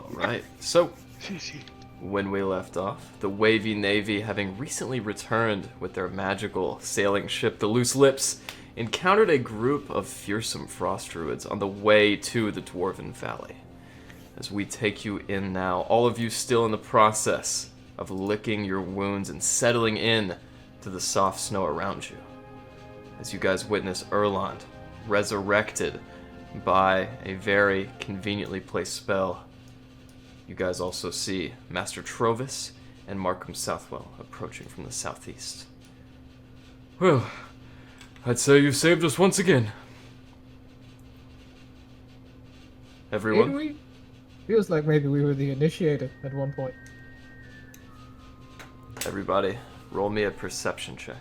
Alright, so when we left off, the Wavy Navy, having recently returned with their magical sailing ship, the Loose Lips, encountered a group of fearsome frost druids on the way to the Dwarven Valley. As we take you in now, all of you still in the process of licking your wounds and settling in to the soft snow around you. As you guys witness Erland resurrected by a very conveniently placed spell. You guys also see Master Trovis and Markham Southwell approaching from the southeast. Well, I'd say you saved us once again. Everyone? Did we? Feels like maybe we were the initiator at one point. Everybody, roll me a perception check.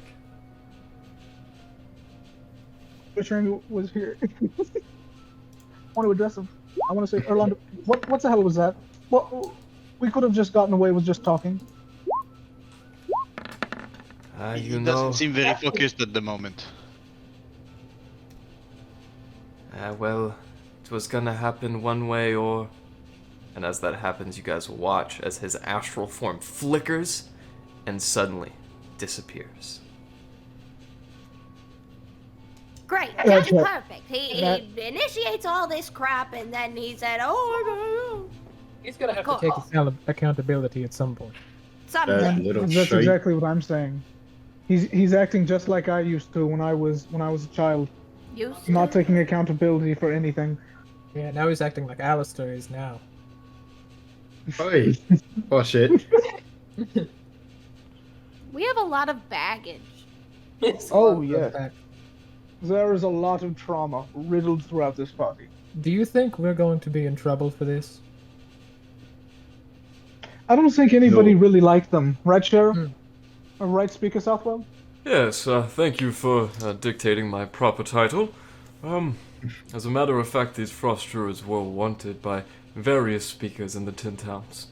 Richard was here. I want to address him. I want to say, Erland, what the hell was that? Well, we could have just gotten away with just talking. He doesn't seem very focused at the moment. Well, it was gonna happen one way or... And as that happens, you guys watch as his astral form flickers and suddenly disappears. Great, That's that's right. perfect. He initiates all this crap and then he said, oh, He's gonna have Cool. to take accountability at some point. something. Little That's shite. exactly what I'm saying. He's acting just like I used to when I was a child, Used not to. taking accountability for anything. Yeah, now he's acting like Alistair is now. Oi. Oh shit. We have a lot of baggage. Oh yeah, there is a lot of trauma riddled throughout this party. Do you think we're going to be in trouble for this? I don't think anybody No. really liked them, right, Sheriff? Right, Speaker Southwell? Yes, thank you for dictating my proper title. As a matter of fact, these frost druids were wanted by various speakers in the 10 towns.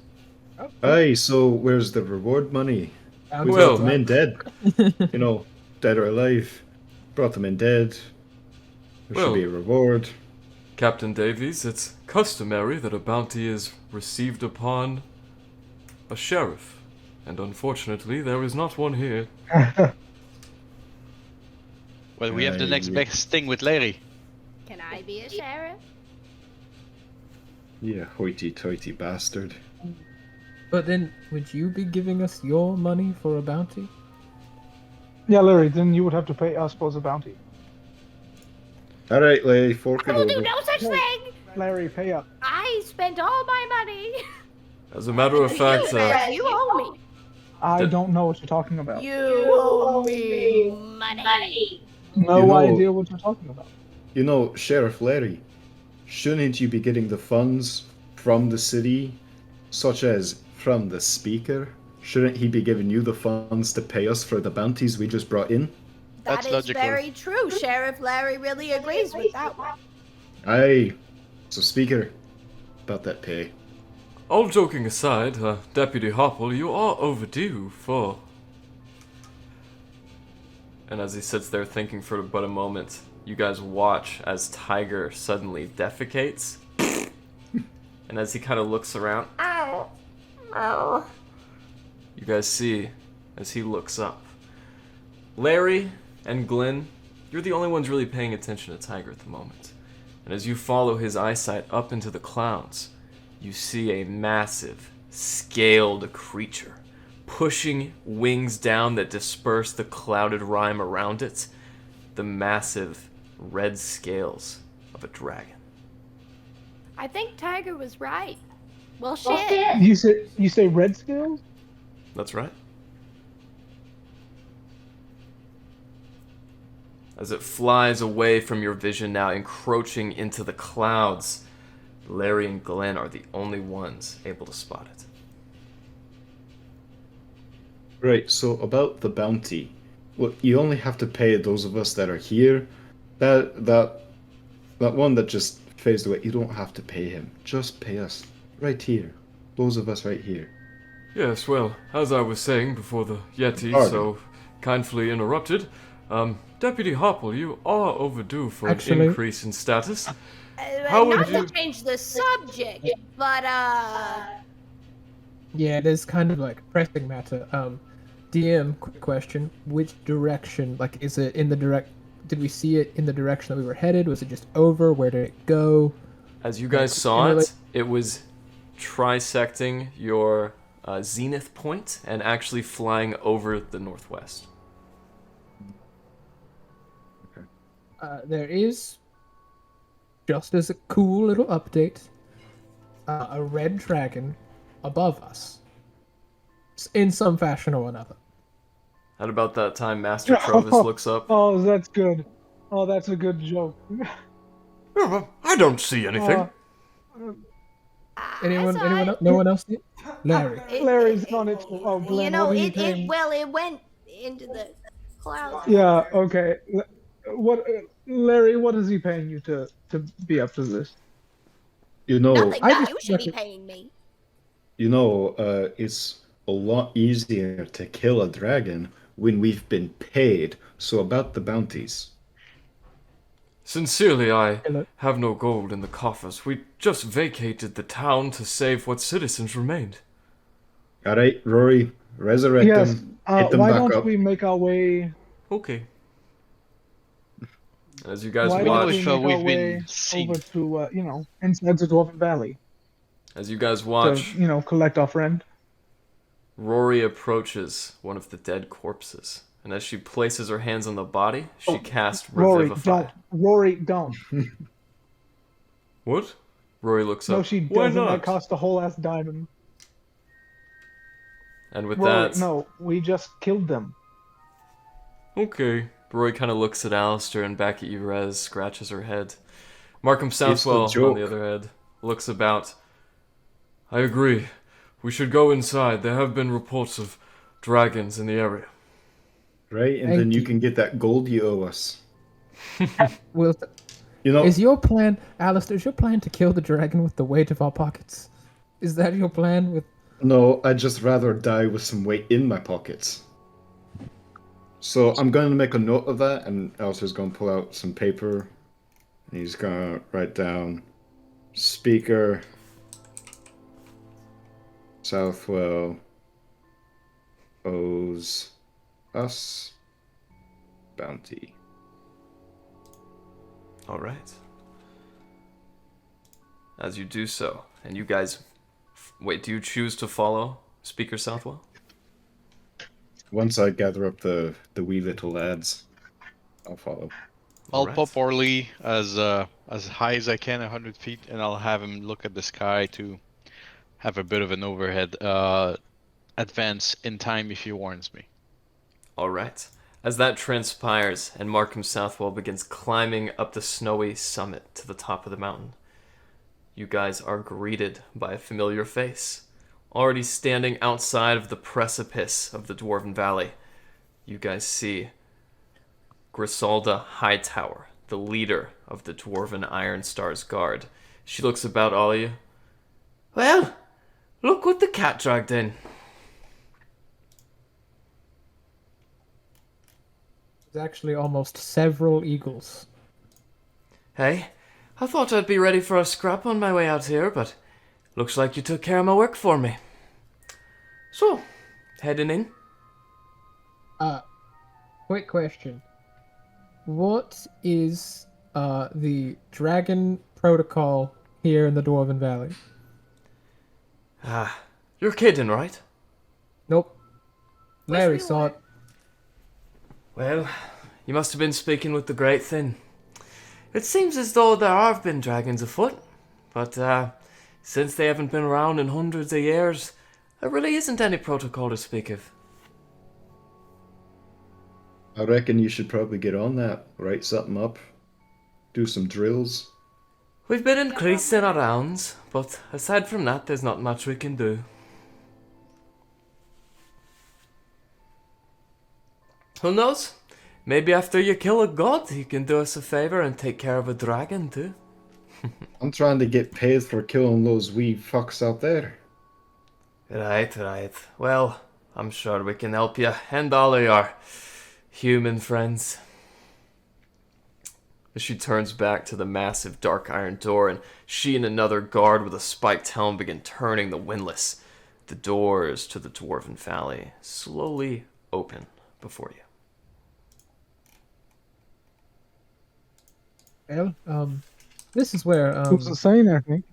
Aye, so where's the reward money? We Well- brought them in dead. You know, dead or alive. Brought them in dead. There Well- should be a reward. Captain Davies, it's customary that a bounty is received upon a sheriff, and unfortunately there is not one here. Well, we have the next Yeah. best thing with Larry. Can I be a sheriff? Yeah, hoity-toity bastard. But then, would you be giving us your money for a bounty? Yeah, Larry, then you would have to pay us for the bounty. Alright, Larry, fork I it will do over. no such thing! Larry, pay up. I spent all my money. As a matter of fact, You owe me. I Did- don't know what you're talking about. You owe me money. No You know- idea what you're talking about. You know, Sheriff Larry, shouldn't you be getting the funds from the city, such as from the speaker? Shouldn't he be giving you the funds to pay us for the bounties we just brought in? That That's is logical. very true. Sheriff Larry really agrees with that one. Aye. So, speaker, about that pay. all joking aside, Deputy Hopple, you are overdue for... And as he sits there thinking for but a moment, you guys watch as Tiger suddenly defecates. And as he kind of looks around, ow, ow, you guys see as he looks up. Larry and Glenn, you're the only ones really paying attention to Tiger at the moment. And as you follow his eyesight up into the clouds, you see a massive, scaled creature pushing wings down that disperse the clouded rime around it, the massive red scales of a dragon. I think Tiger was right. Well, shit. You say red scales? That's right. As it flies away from your vision now, encroaching into the clouds, Larry and Glenn are the only ones able to spot it. Right, so about the bounty. Look, you only have to pay those of us that are here. That one that just phased away, you don't have to pay him. Just pay us. Right here. Those of us right here. Yes, well, as I was saying before the Yeti Pardon. so kindly interrupted, Deputy Hopple, you are overdue for Actually- an increase in status. How would not you- to change the subject, but Yeah, it is kind of like a pressing matter. DM, quick question: which direction? Like, is it in the direct? Did we see it in the direction that we were headed? Was it just over? Where did it go? As you guys saw it, it was trisecting your zenith point and actually flying over the northwest. There is, just as a cool little update, a red dragon above us, in some fashion or another. At about that time, Master Trovis looks up. Oh, that's good. Oh, that's a good joke. I don't see anything. Anyone? I saw Anyone? it. No one else? Larry. Larry's on it. Oh, Glenn, You know, what are you it paying? went into the clouds. Yeah. Okay. What, Larry? What is he paying you to be up to this? You know, Nothing I that just you should be reckon- paying me. it's a lot easier to kill a dragon when we've been paid. So about the bounties. Sincerely, I Hello. have no gold in the coffers. We just vacated the town to save what citizens remained. All right, Rory, resurrect Yes. them. Hit them Why back don't up. we make our way? Okay. As you guys Why don't watch, we If, make our we've been way seen. over to inside the Dwarven Valley as you guys to watch, collect our friend? Rory approaches one of the dead corpses, and as she places her hands on the body, she casts Rory, Revivify. don't. Rory, don't. What? Rory looks No, up, she Why doesn't. That not? cost a whole ass diamond. and with Rory, that, no, we just killed them. Okay. Rory kind of looks at Alistair and back at you, Rez, scratches her head. Markham a Southwell, on joke. the other hand, looks about. I agree. We should go inside. There have been reports of dragons in the area. Right, and Thank then you you. can get that gold you owe us. Will, You know, is your plan, Alistair? Is your plan to kill the dragon with the weight of our pockets? Is that your plan? With no, I'd just rather die with some weight in my pockets. So I'm going to make a note of that, and Alistair's going to pull out some paper. And he's going to write down Speaker Southwell owes us bounty. All right. As you do so, and you guys, wait, do you choose to follow Speaker Southwell? Once I gather up the wee little lads, I'll follow. I'll Alright. pop Orly as high as I can, 100 feet, and I'll have him look at the sky to have a bit of an overhead advance in time if he warns me. All right. As that transpires and Markham Southwell begins climbing up the snowy summit to the top of the mountain, you guys are greeted by a familiar face. Already standing outside of the precipice of the Dwarven Valley, you guys see Griselda Hightower, the leader of the Dwarven Iron Star's Guard. She looks about all of you. Well, look what the cat dragged in. there's actually almost several eagles. Hey, I thought I'd be ready for a scrap on my way out here, but looks like you took care of my work for me. So, heading in? Quick question. What is the dragon protocol here in the Dwarven Valley? Ah, you're kidding, right? Nope. Larry we saw were. it. Well, you must have been speaking with the Great Thin. It seems as though there have been dragons afoot, but since they haven't been around in hundreds of years, there really isn't any protocol to speak of. I reckon you should probably get on that, write something up, do some drills. We've been increasing our rounds, but aside from that, there's not much we can do. Who knows? Maybe after you kill a god, you can do us a favor and take care of a dragon too. I'm trying to get paid for killing those wee fucks out there. Right, right. Well, I'm sure we can help you and all of your human friends. as she turns back to the massive dark iron door, and she and another guard with a spiked helm begin turning the windlass. The doors to the Dwarven Valley slowly open before you. Well, this is where Who's the saying, I think?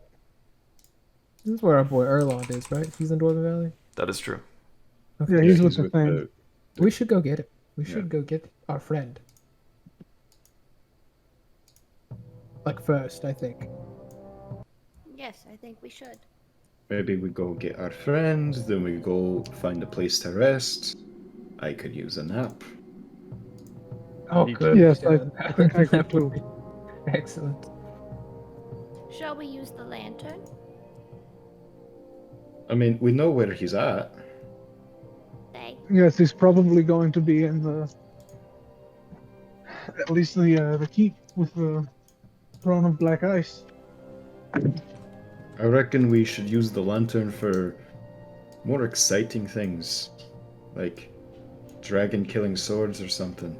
this is where our boy Erland is, right? He's in Dwarven Valley. That is true. Okay. Yeah, he's with the thing. We should go get it. We should Yeah. go get our friend. Like first, I think. Yes, I think we should. Maybe we go get our friend, then we go find a place to rest. I could use a nap. Oh, Me good. too. Yes, Yeah, I think I could that would too. be excellent. Shall we use the lantern? I mean, we know where he's at. Say, Yes, he's probably going to be in the. At least the keep with the throne of black ice. I reckon we should use the lantern for more exciting things, like dragon killing swords or something.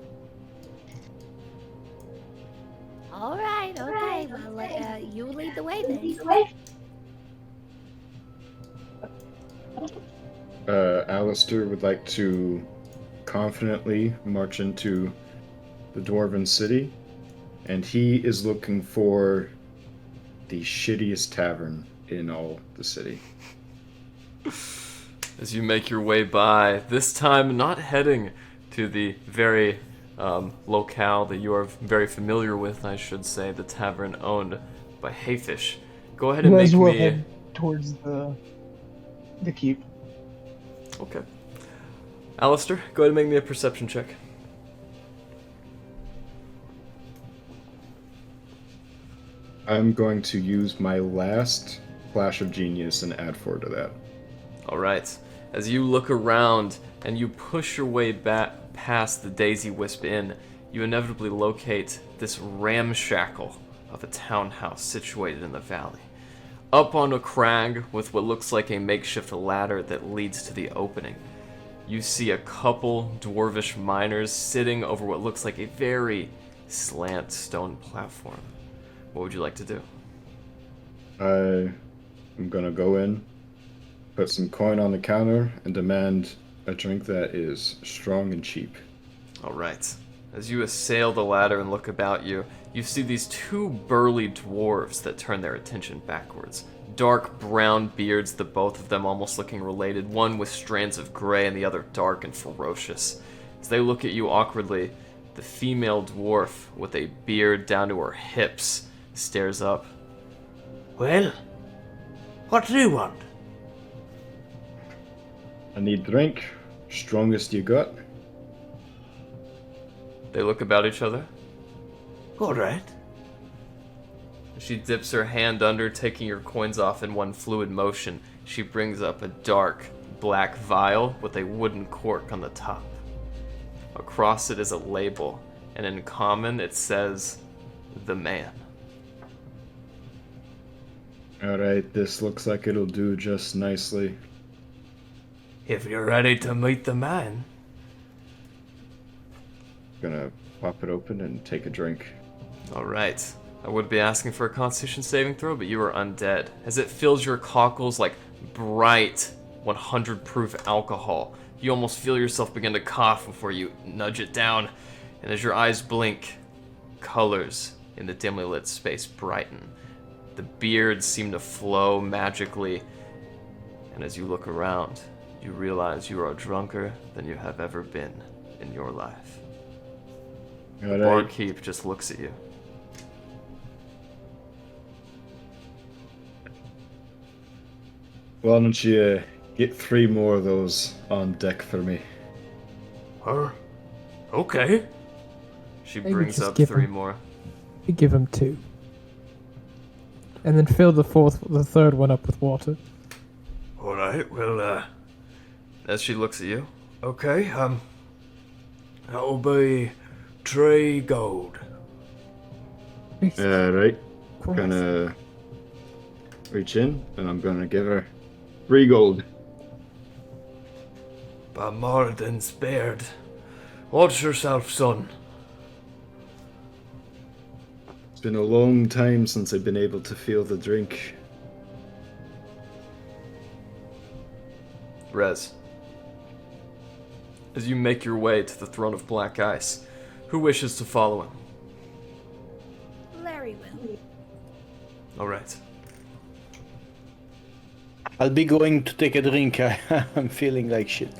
all right, okay. Well, you lead the way then. Alistair would like to confidently march into the Dwarven city, and he is looking for the shittiest tavern in all the city. As you make your way by, this time not heading to the very locale that you are very familiar with, I should say, the tavern owned by Hayfish. Go ahead and Might make as well me... head towards the keep. Okay. Alistair, go ahead and make me a perception check. I'm going to use my last flash of genius and add 4 to that. Alright. As you look around and you push your way back past the Daisy Wisp Inn, you inevitably locate this ramshackle of a townhouse situated in the valley. Up on a crag with what looks like a makeshift ladder that leads to the opening, you see a couple dwarvish miners sitting over what looks like a very slant stone platform. What would you like to do? I'm gonna go in, put some coin on the counter, and demand a drink that is strong and cheap. Alright. As you assail the ladder and look about you, you see these two burly dwarves that turn their attention backwards. Dark brown beards, the both of them almost looking related, one with strands of gray and the other dark and ferocious. As they look at you awkwardly, the female dwarf with a beard down to her hips stares up. Well, what do you want? I need drink, strongest you got. They look about each other. All right. She dips her hand under, taking your coins off in one fluid motion. She brings up a dark, black vial with a wooden cork on the top. Across it is a label, and in common it says, "The Man." Alright, this looks like it'll do just nicely. If you're ready to meet the man. Gonna pop it open and take a drink. Alright. I would be asking for a Constitution saving throw, but you are undead. As it fills your cockles like bright 100 proof alcohol, you almost feel yourself begin to cough before you nudge it down. And as your eyes blink, colors in the dimly lit space brighten. The beards seem to flow magically. And as you look around, you realize you are drunker than you have ever been in your life. The Alright, barkeep just looks at you. why don't you get 3 more of those on deck for me? Okay. She Maybe brings just up give 3 him- more. We give him 2. And then fill the third one up with water. All right. Well, As she looks at you, okay. That'll be 3 gold. Alright, Christ. gonna reach in and I'm gonna give her 3 gold. By more than spared. Watch yourself, son. been a long time since I've been able to feel the drink. Rez, as you make your way to the throne of black ice, who wishes to follow him? Larry will. All right. I'll be going to take a drink. I'm feeling like shit.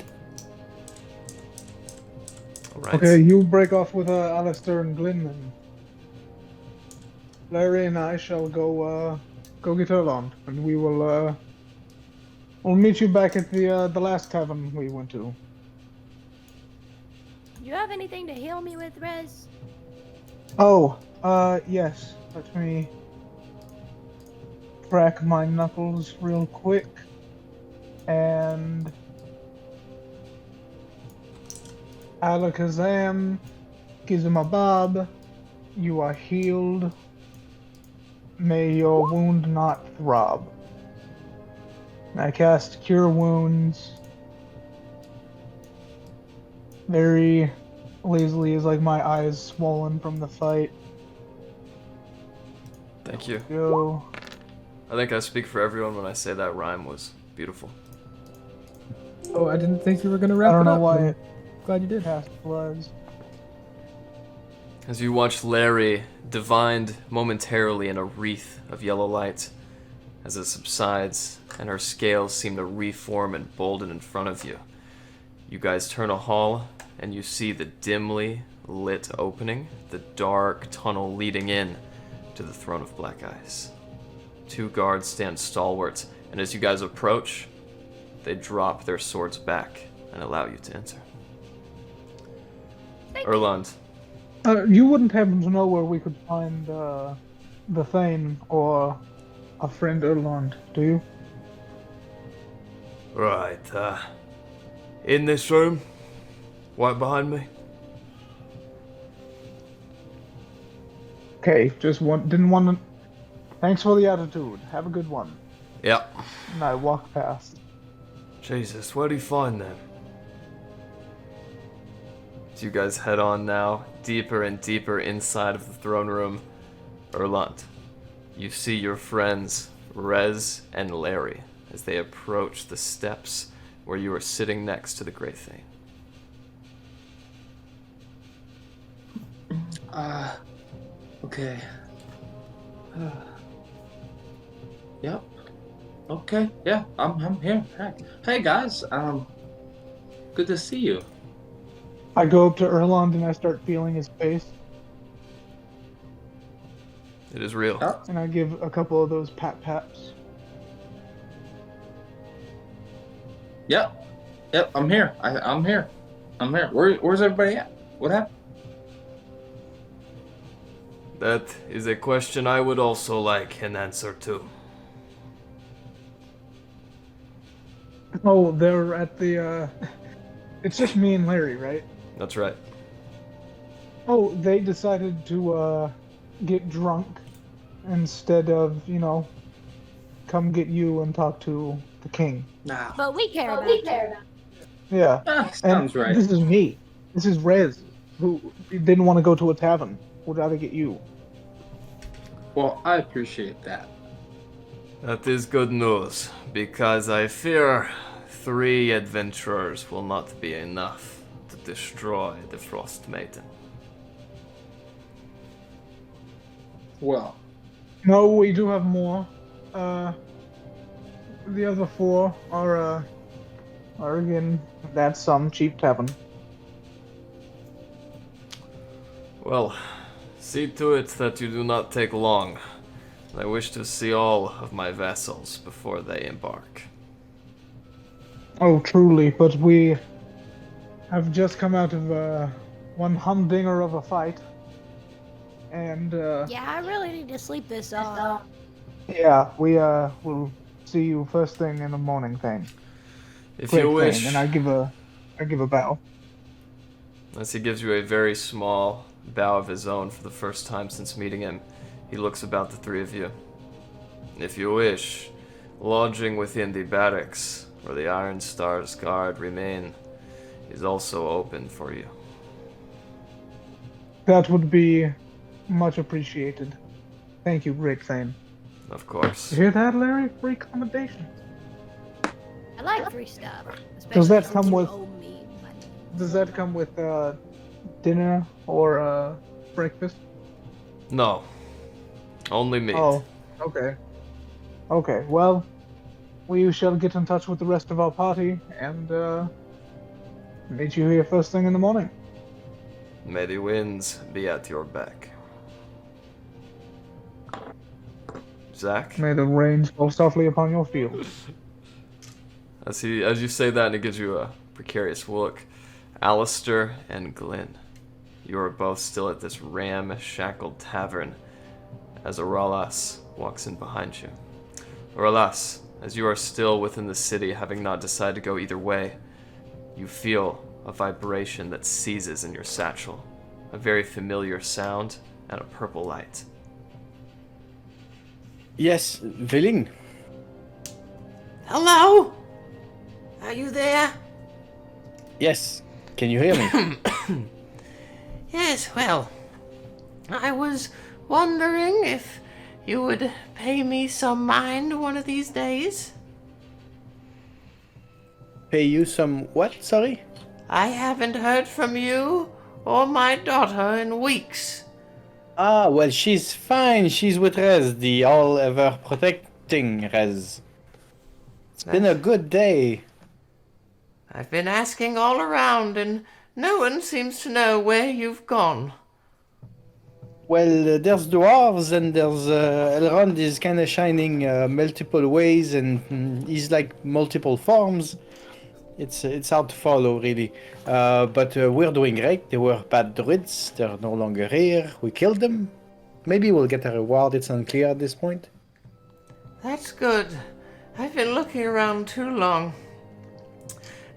All right. Okay, you break off with Alistair and Glyn then. Larry and I shall go get Erland, and we will we'll meet you back at the last tavern we went to. Do you have anything to heal me with, Rez? Oh, yes. Let me crack my knuckles real quick. And Alakazam, Gizmabob, you are healed. May your wound not throb. I cast Cure Wounds. Very lazily, is like my eyes swollen from the fight. Thank you. Go. I think I speak for everyone when I say that rhyme was beautiful. Oh, I didn't think you were gonna wrap I don't it know up. why but it Glad you did. cast floods. As you watch Larry divined momentarily in a wreath of yellow light, as it subsides and her scales seem to reform and bolden in front of you. You guys turn a hall and you see the dimly lit opening, the dark tunnel leading in to the throne of black ice. 2 guards stand stalwart, and as you guys approach, they drop their swords back and allow you to enter. Erland, You wouldn't happen to know where we could find the Thane or a friend Erland, do you? Right, in this room, right behind me. Okay, didn't want to. Thanks for the attitude. Have a good one. Yep. And I walk past. Jesus, where do you find them? As you guys head on now, deeper and deeper inside of the throne room, Erland, you see your friends, Rez and Larry, as they approach the steps where you are sitting next to the Great Thane. Okay. Yep. Okay. Yeah, I'm here. Hey guys. Good to see you. I go up to Erland and I start feeling his face, It is real. Oh, and I give a couple of those pat-pats. yep. Yep. I'm here. I'm here. I'm here. Where's everybody at? What happened? That is a question I would also like an answer to. Oh, they're at the. It's just me and Larry, right? That's right. Oh, they decided to get drunk instead of, come get you and talk to the king. Nah. But we care about you. Yeah. Sounds right. This is me. This is Rez, who didn't want to go to a tavern. Would rather get you. Well, I appreciate that. That is good news, because I fear 3 adventurers will not be enough to destroy the Frostmaiden. Well, No, we do have more. The other 4 are again, that's some cheap tavern. Well, see to it that you do not take long. I wish to see all of my vassals before they embark. Oh, truly, but we have just come out of one humdinger of a fight. And, Yeah, I really need to sleep this off. yeah, we will see you first thing in the morning, Thane. If Great you Thane, wish, and I give a bow. as he gives you a very small bow of his own for the first time since meeting him, he looks about the 3 of you. If you wish, lodging within the barracks where the Iron Star's guard remain is also open for you. That would be much appreciated. Thank you, great Thane. Of course. You hear that, Larry? Free accommodation. I like free stuff. Does that especially come since you with- owe me money. Does that come with dinner or breakfast? No. Only meat. Oh, okay. Okay, well, we shall get in touch with the rest of our party and meet you here first thing in the morning. May the winds be at your back. Zach? May the rains fall softly upon your field. As you say that, and he gives you a precarious look, Alistair and Glenn, you are both still at this ram-shackled tavern as Auralas walks in behind you. Auralas, as you are still within the city, having not decided to go either way, you feel a vibration that seizes in your satchel, a very familiar sound and a purple light. Yes, Villing. Hello? Are you there? Yes. Can you hear me? Yes, well, I was wondering if you would pay me some mind one of these days. Pay you some what? Sorry? I haven't heard from you or my daughter in weeks. Ah, well, she's fine. She's with Rez, the all-ever protecting Rez. It's been a good day. I've been asking all around, and no one seems to know where you've gone. Well, there's dwarves and there's Elrond is kind of shining multiple ways and he's like multiple forms. It's hard to follow really, but we're doing great. They were bad druids. They're no longer here. We killed them. Maybe we'll get a reward. It's unclear at this point. That's good. I've been looking around too long.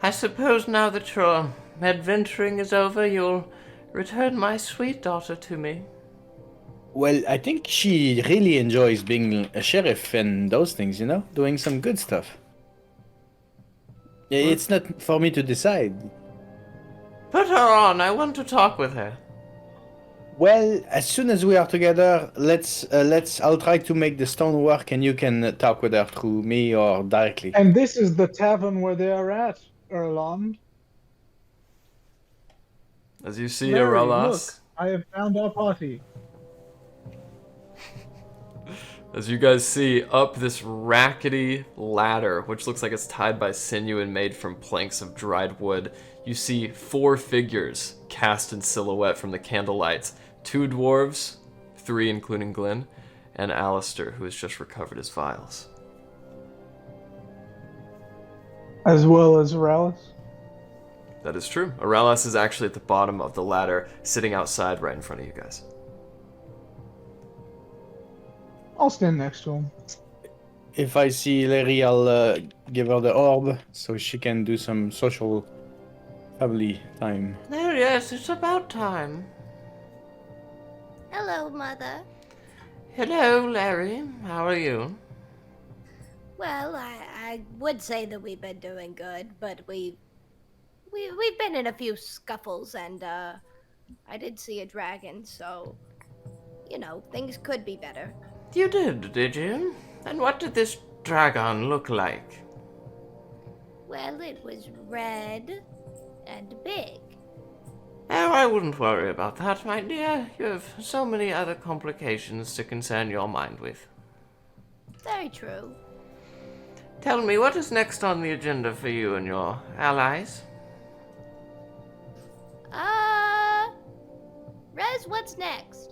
I suppose now that your adventuring is over, you'll return my sweet daughter to me. Well, I think she really enjoys being a sheriff and those things, you know, doing some good stuff. It's not for me to decide. Put her on. I want to talk with her. Well, as soon as we are together, I'll try to make the stone work and you can talk with her through me or directly. And this is the tavern where they are at, Erland. As you see Larry, Auralas, look, I have found our party. as you guys see up this rackety ladder, which looks like it's tied by sinew and made from planks of dried wood, you see 4 figures cast in silhouette from the candlelight. 2 dwarves, 3 including Glenn, and Alistair, who has just recovered his vials. As well as Ralis. That is true. Auralas is actually at the bottom of the ladder, sitting outside right in front of you guys. I'll stand next to him. If I see Larry, I'll give her the orb so she can do some social family time. Oh, yes, it's about time. Hello, Mother. Hello, Larry. How are you? Well, I would say that we've been doing good, but we've been in a few scuffles, and I did see a dragon, so you know things could be better. You did you? And what did this dragon look like? Well, it was red and big. Oh, I wouldn't worry about that, my dear. You have so many other complications to concern your mind with. Very true. Tell me, what is next on the agenda for you and your allies? Rez, what's next?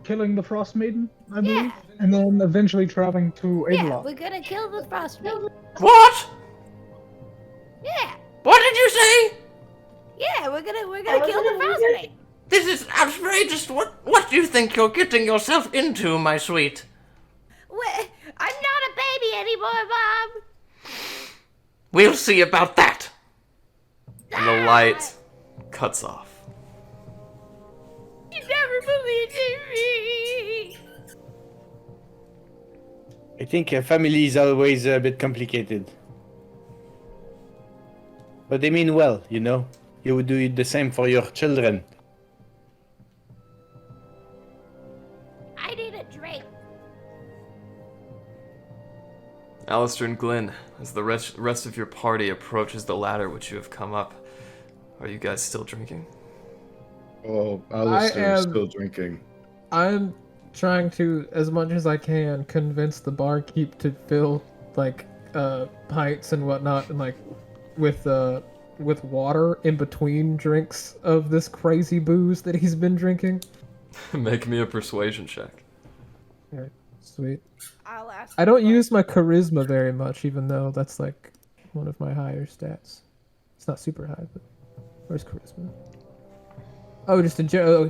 Killing the Frostmaiden, I believe, Yeah. and then eventually traveling to Yeah, Avalon. we're gonna kill the Frostmaiden. What? Yeah, What did you say? yeah, we're gonna kill the Frostmaiden. This is outrageous. What do you think you're getting yourself into, my sweet? I'm not a baby anymore, Mom. We'll see about that. And the light cuts off. You never believed in me. I think a family is always a bit complicated. But they mean well, you know? you would do the same for your children. I need a drink. Alistair and Glenn, as the rest of your party approaches the ladder which you have come up, are you guys still drinking? Oh, Alistair is still drinking. I'm trying to, as much as I can, convince the barkeep to fill like pints and whatnot, and like with water in between drinks of this crazy booze that he's been drinking. Make me a persuasion check. Okay, sweet. I'll ask. I don't use my charisma very much, even though that's like one of my higher stats. It's not super high, but where's charisma? Oh, just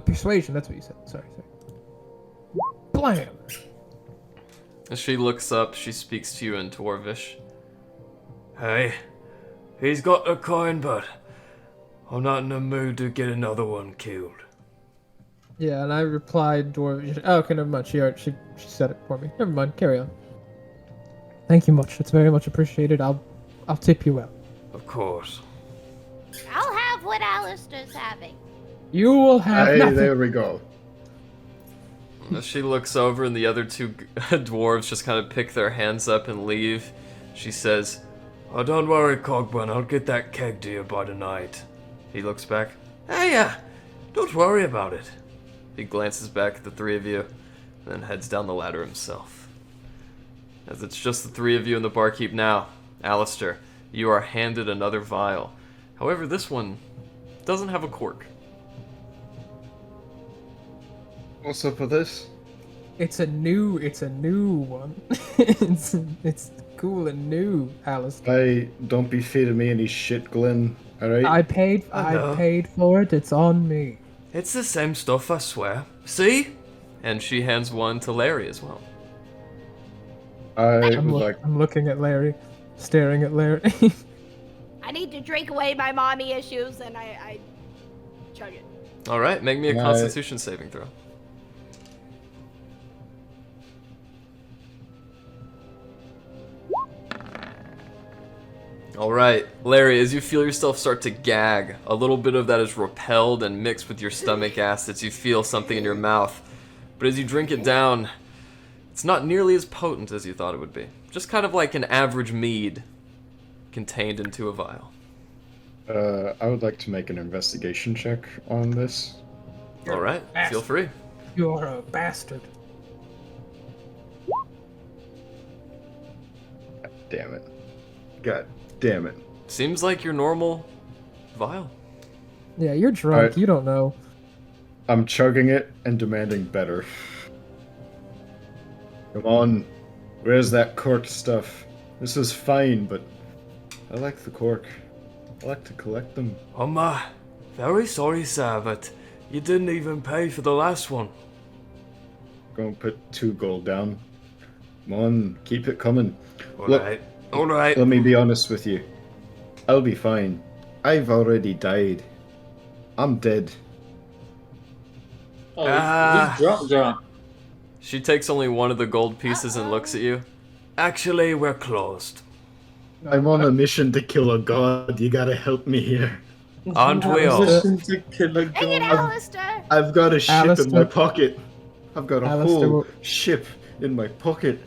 persuasion. That's what you said. Sorry. Blam! As she looks up, she speaks to you in Dwarvish. Hey, he's got a coin, but I'm not in the mood to get another one killed. Yeah, and I replied Dwarvish. Oh, okay, never mind. She said it for me. Never mind. Carry on. Thank you much. It's very much appreciated. I'll tip you well. Of course. I'll have what Alistair's having. You will have Hey, nothing. there we go. As she looks over and the other two dwarves just kind of pick their hands up and leave, she says, Oh, don't worry, Cogburn, I'll get that keg to you by tonight. he looks back. Hey, don't worry about it. He glances back at the three of you, and then heads down the ladder himself. As it's just the three of you and the barkeep now, Alistair, you are handed another vial. However, this one doesn't have a cork. What's up with this? It's a new one. it's cool and new, Alistair. Hey, don't be feeding me any shit, Glenn. Alright? I paid for it. It's on me. It's the same stuff, I swear. See? And she hands one to Larry as well. I'm looking at Larry, staring at Larry. I need to drink away my mommy issues, and I chug it. Alright, make me a Constitution saving throw. Alright, Larry, as you feel yourself start to gag, a little bit of that is repelled and mixed with your stomach acids. You feel something in your mouth. But as you drink it down, it's not nearly as potent as you thought it would be. Just kind of like an average mead contained into a vial. I would like to make an investigation check on this. Alright, feel free. You are a bastard. Damn it. God damn it. Seems like your normal vial. Yeah, you're drunk. Alright. You don't know. I'm chugging it and demanding better. Come on. Where's that cork stuff? This is fine, but I like the cork. I like to collect them. I'm very sorry, sir, but you didn't even pay for the last one. Go and put 2 gold down. Come on, keep it coming. Look, Alright. let me be honest with you. I'll be fine. I've already died. I'm dead. Oh, he's drunk. She takes only one of the gold pieces and looks at you. Actually, we're closed. I'm on a mission to kill a god. You gotta help me here. Aren't we all? Listen to kill a Dang it, god. Alistair! I've got a ship in Alistair. my pocket. I've got a Alistair, whole ship in my pocket.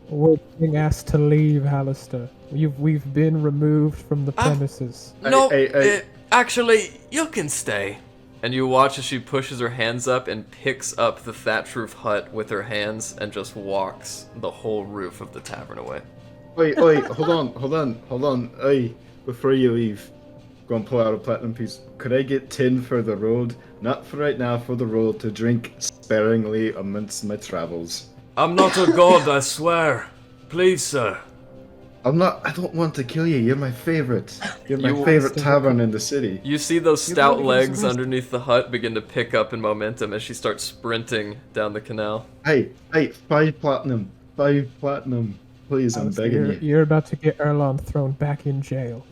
We're being asked to leave, Alistair. We've been removed from the premises. No, Hey. actually, you can stay. And you watch as she pushes her hands up and picks up the thatch roof hut with her hands and just walks the whole roof of the tavern away. Wait, hold on. Oi, before you leave, go and pull out a platinum piece. Could I get 10 for the road? Not for right now, for the road, to drink sparingly amidst my travels. I'm not a god, I swear. Please, sir. I don't want to kill you. You're my favorite. You're my You- favorite tavern in the city. You see those stout legs underneath the hut begin to pick up in momentum as she starts sprinting down the canal. Hey, 5 platinum. 5 platinum. Please, I'm begging you. You're about to get Erlon thrown back in jail.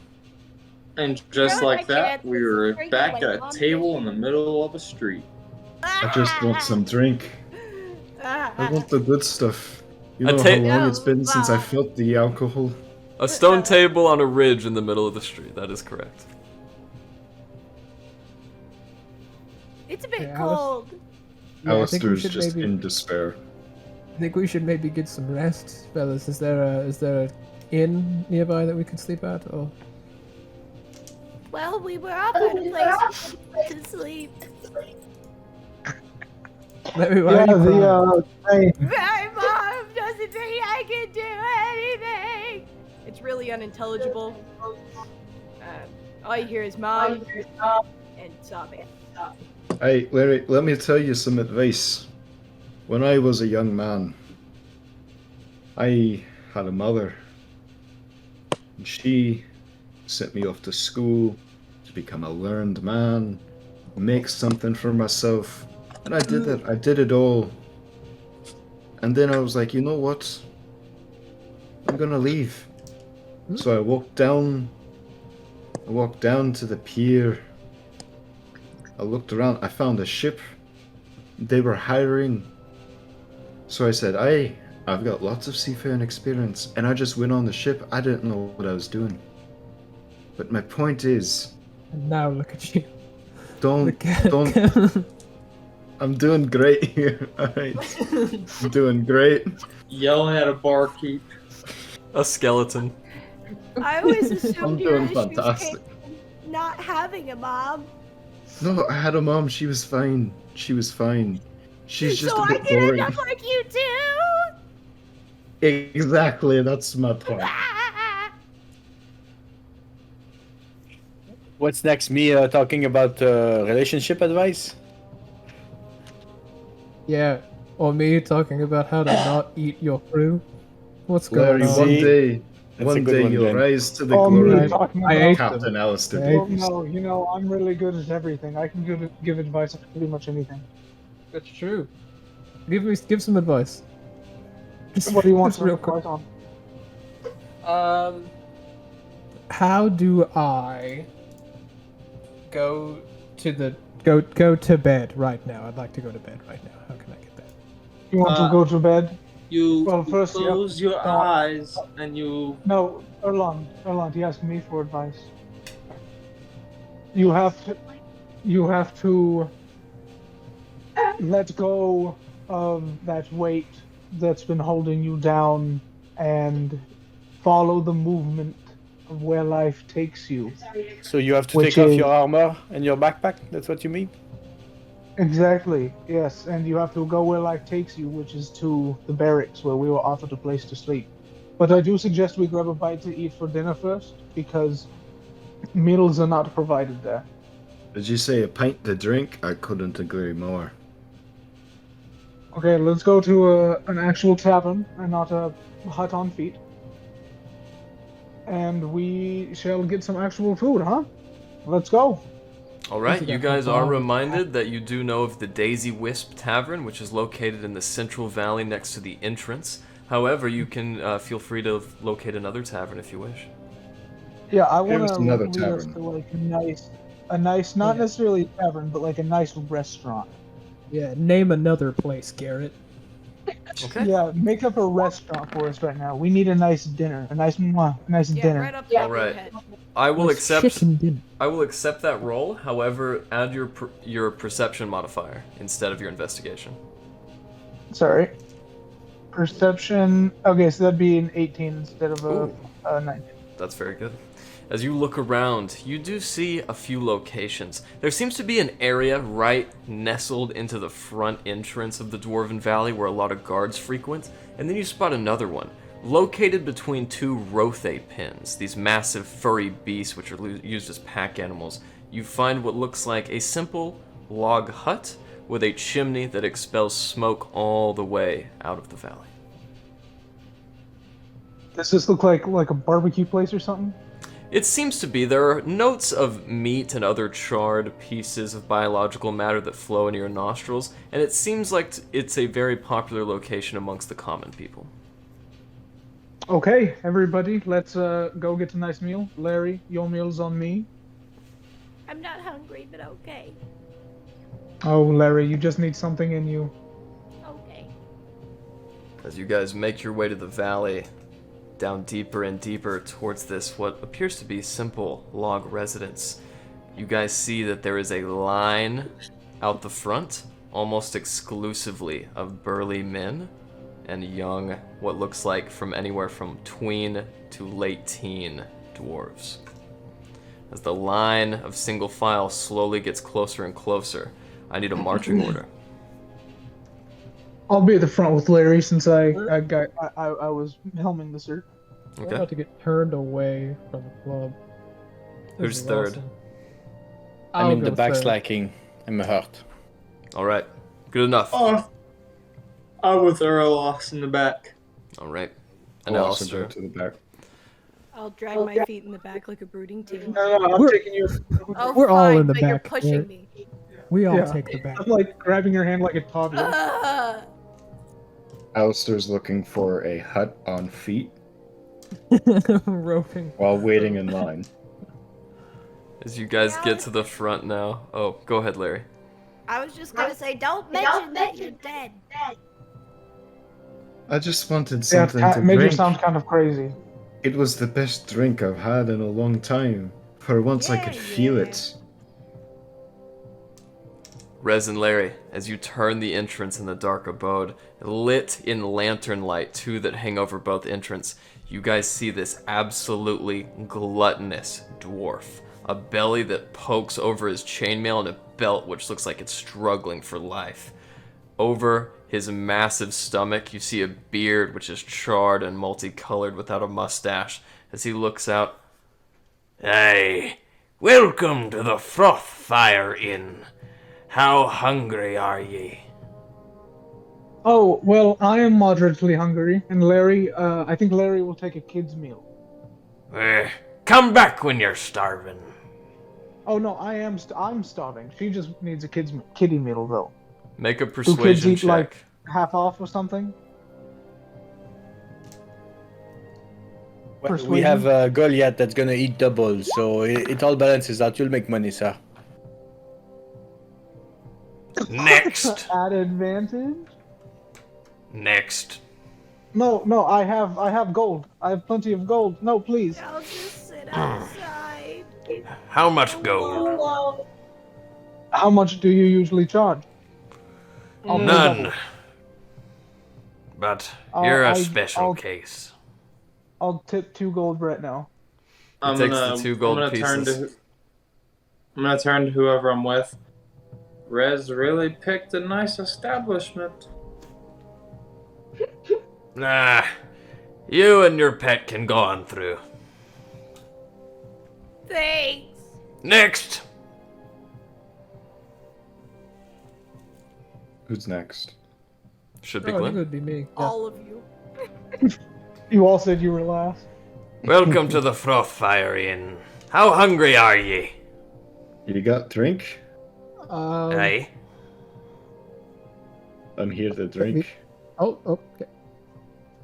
And just Really, like I that, can't. we This is were drinking back like at a mom table did. in the middle of a street. I just want some drink. I want the good stuff. You A know ta- how long it's been since I felt the alcohol? A stone table on a ridge in the middle of the street, that is correct. It's a bit Yeah, Alice- cold. Yeah, I think we Alistair's should just maybe. in despair. I think we should maybe get some rest, fellas. Is there a inn nearby that we could sleep at? Or Well, we were offered a place to sleep. let me. Yeah, the train. My mom doesn't think I can do anything. It's really unintelligible. All you hear is mom and sobbing. Hey, Larry, let me tell you some advice. When I was a young man, I had a mother. And she sent me off to school to become a learned man, make something for myself. And I did it. I did it all. And then I was like, you know what? I'm gonna leave. So I walked down to the pier. I looked around. I found a ship. They were hiring. So I said, I've got lots of seafaring experience. And I just went on the ship. I didn't know what I was doing. But my point is, and now look at you. don't. I'm doing great here. Alright. I'm doing great. Yelling at a barkeep. A skeleton. I always I'm assumed doing your issues fantastic. came from not having a mom. No, I had a mom. She was fine. She was fine. She's just So a I bit can end boring. up like you too. Exactly. That's my point. What's next? Me talking about relationship advice? Yeah, or me talking about how to not eat your crew. What's Larry, going on? one See? day, That's a one good day one, you'll Ben. rise to the Oh, me glory talking I about. ate Captain them. Alistair I ate Well, Davies. no, I'm really good at everything. I can give advice on pretty much anything. That's true. Give some advice. Just, What do you want just some real quick. advice on? How do I go to bed right now? I'd like to go to bed right now. How can I get that? You want to go to bed? You Well, first you have close your to- eyes and you. No, Erland, he asked me for advice. You have to let go of that weight that's been holding you down and follow the movement of where life takes you. So you have to Which take off is- your armor and your backpack? That's what you mean? Exactly, yes, and you have to go where life takes you, which is to the barracks where we were offered a place to sleep. But I do suggest we grab a bite to eat for dinner first, because meals are not provided there. Did you say a pint to drink? I couldn't agree more. Okay, let's go to an actual tavern and not a hut on feet. And we shall get some actual food, huh? Let's go. Alright, you guys Oh, are reminded that you do know of the Daisy Wisp Tavern, which is located in the Central Valley next to the entrance. However, you can feel free to locate another tavern if you wish. Yeah, I Give want us to another lead us tavern. to like a nice, not necessarily a tavern, but like a nice restaurant. Yeah, name another place, Garrett. Okay. Yeah, make up a restaurant for us right now. We need a nice dinner, a nice Yeah, dinner. right up top of your Alright. head. I will Nice accept chicken dinner. I will accept that roll. However, add your perception modifier instead of your investigation. Sorry. Perception. Okay, so that'd be an 18 instead of Ooh. a 19. That's very good. As you look around, you do see a few locations. There seems to be an area right nestled into the front entrance of the Dwarven Valley where a lot of guards frequent, and then you spot another one, located between two Rothe pins, these massive furry beasts which are used as pack animals. You find what looks like a simple log hut with a chimney that expels smoke all the way out of the valley. Does this look like a barbecue place or something? It seems to be. There are notes of meat and other charred pieces of biological matter that flow into your nostrils, and it seems like it's a very popular location amongst the common people. Okay, everybody, let's go get a nice meal. Larry, your meal's on me. I'm not hungry, but okay. Oh, Larry, you just need something in you. Okay. As you guys make your way to the valley, down deeper and deeper towards this, what appears to be simple log residence, you guys see that there is a line out the front, almost exclusively of burly men and young, what looks like from anywhere from tween to late teen dwarves. As the line of single file slowly gets closer and closer, I need a marching order. I'll be at the front with Larry since I was helming the circle. We're Okay. about to get turned away from the club. This Who's is third? awesome. I'm I'll in the go back third. slacking. I'm hurt. All right. Good enough. Oh, I'm with Earl lost in the back. All right. And I'll also Alistair. go to the back. I'll drag my feet in the back like a brooding teen. No, I'm We're- taking you. Oh, We're all fine, in the but you're back pushing here. me. We all Yeah. take the back. I'm like grabbing your hand like a toddler. Alistair's looking for a hut on feet Roping. while waiting in line. As you guys get to the front now. Oh, go ahead, Larry. I was just gonna say, don't mention that you're dead. I just wanted Yeah, something to Major drink. sounds kind of crazy. It was the best drink I've had in a long time. For once I could feel it. Rez and Larry, as you turn the entrance in the dark abode, lit in lantern light, two that hang over both entrance, you guys see this absolutely gluttonous dwarf. A belly that pokes over his chainmail and a belt which looks like it's struggling for life. Over his massive stomach, you see a beard which is charred and multicolored without a mustache. As he looks out, Aye, welcome to the Frothfire Inn. How hungry are ye? Oh, well, I am moderately hungry, and Larry, I think Larry will take a kid's meal. Come back when you're starving. Oh no, I'm starving. She just needs a kiddie meal though. make a Do kids persuasion eat check. like half off or something? We have a Goliath that's gonna eat double, so it all balances out. You'll make money, sir. Next. At advantage? Next. No, I have gold. I have plenty of gold. No, please. I'll just sit outside. How much gold? How much do you usually charge? I'll pay None. double. But you're a I'll- special I'll- case. I'll tip 2 gold right now. He takes the 2 gold pieces. I'm gonna turn to whoever I'm with. Rez really picked a nice establishment. Nah, you and your pet can go on through. Thanks. Next. Who's next? Should be Oh, it Glenn. would be me. Yeah. All of you. You all said you were last. Welcome to the Frothfire Inn. How hungry are ye? You got drink? Aye. I'm here to drink. Oh, okay.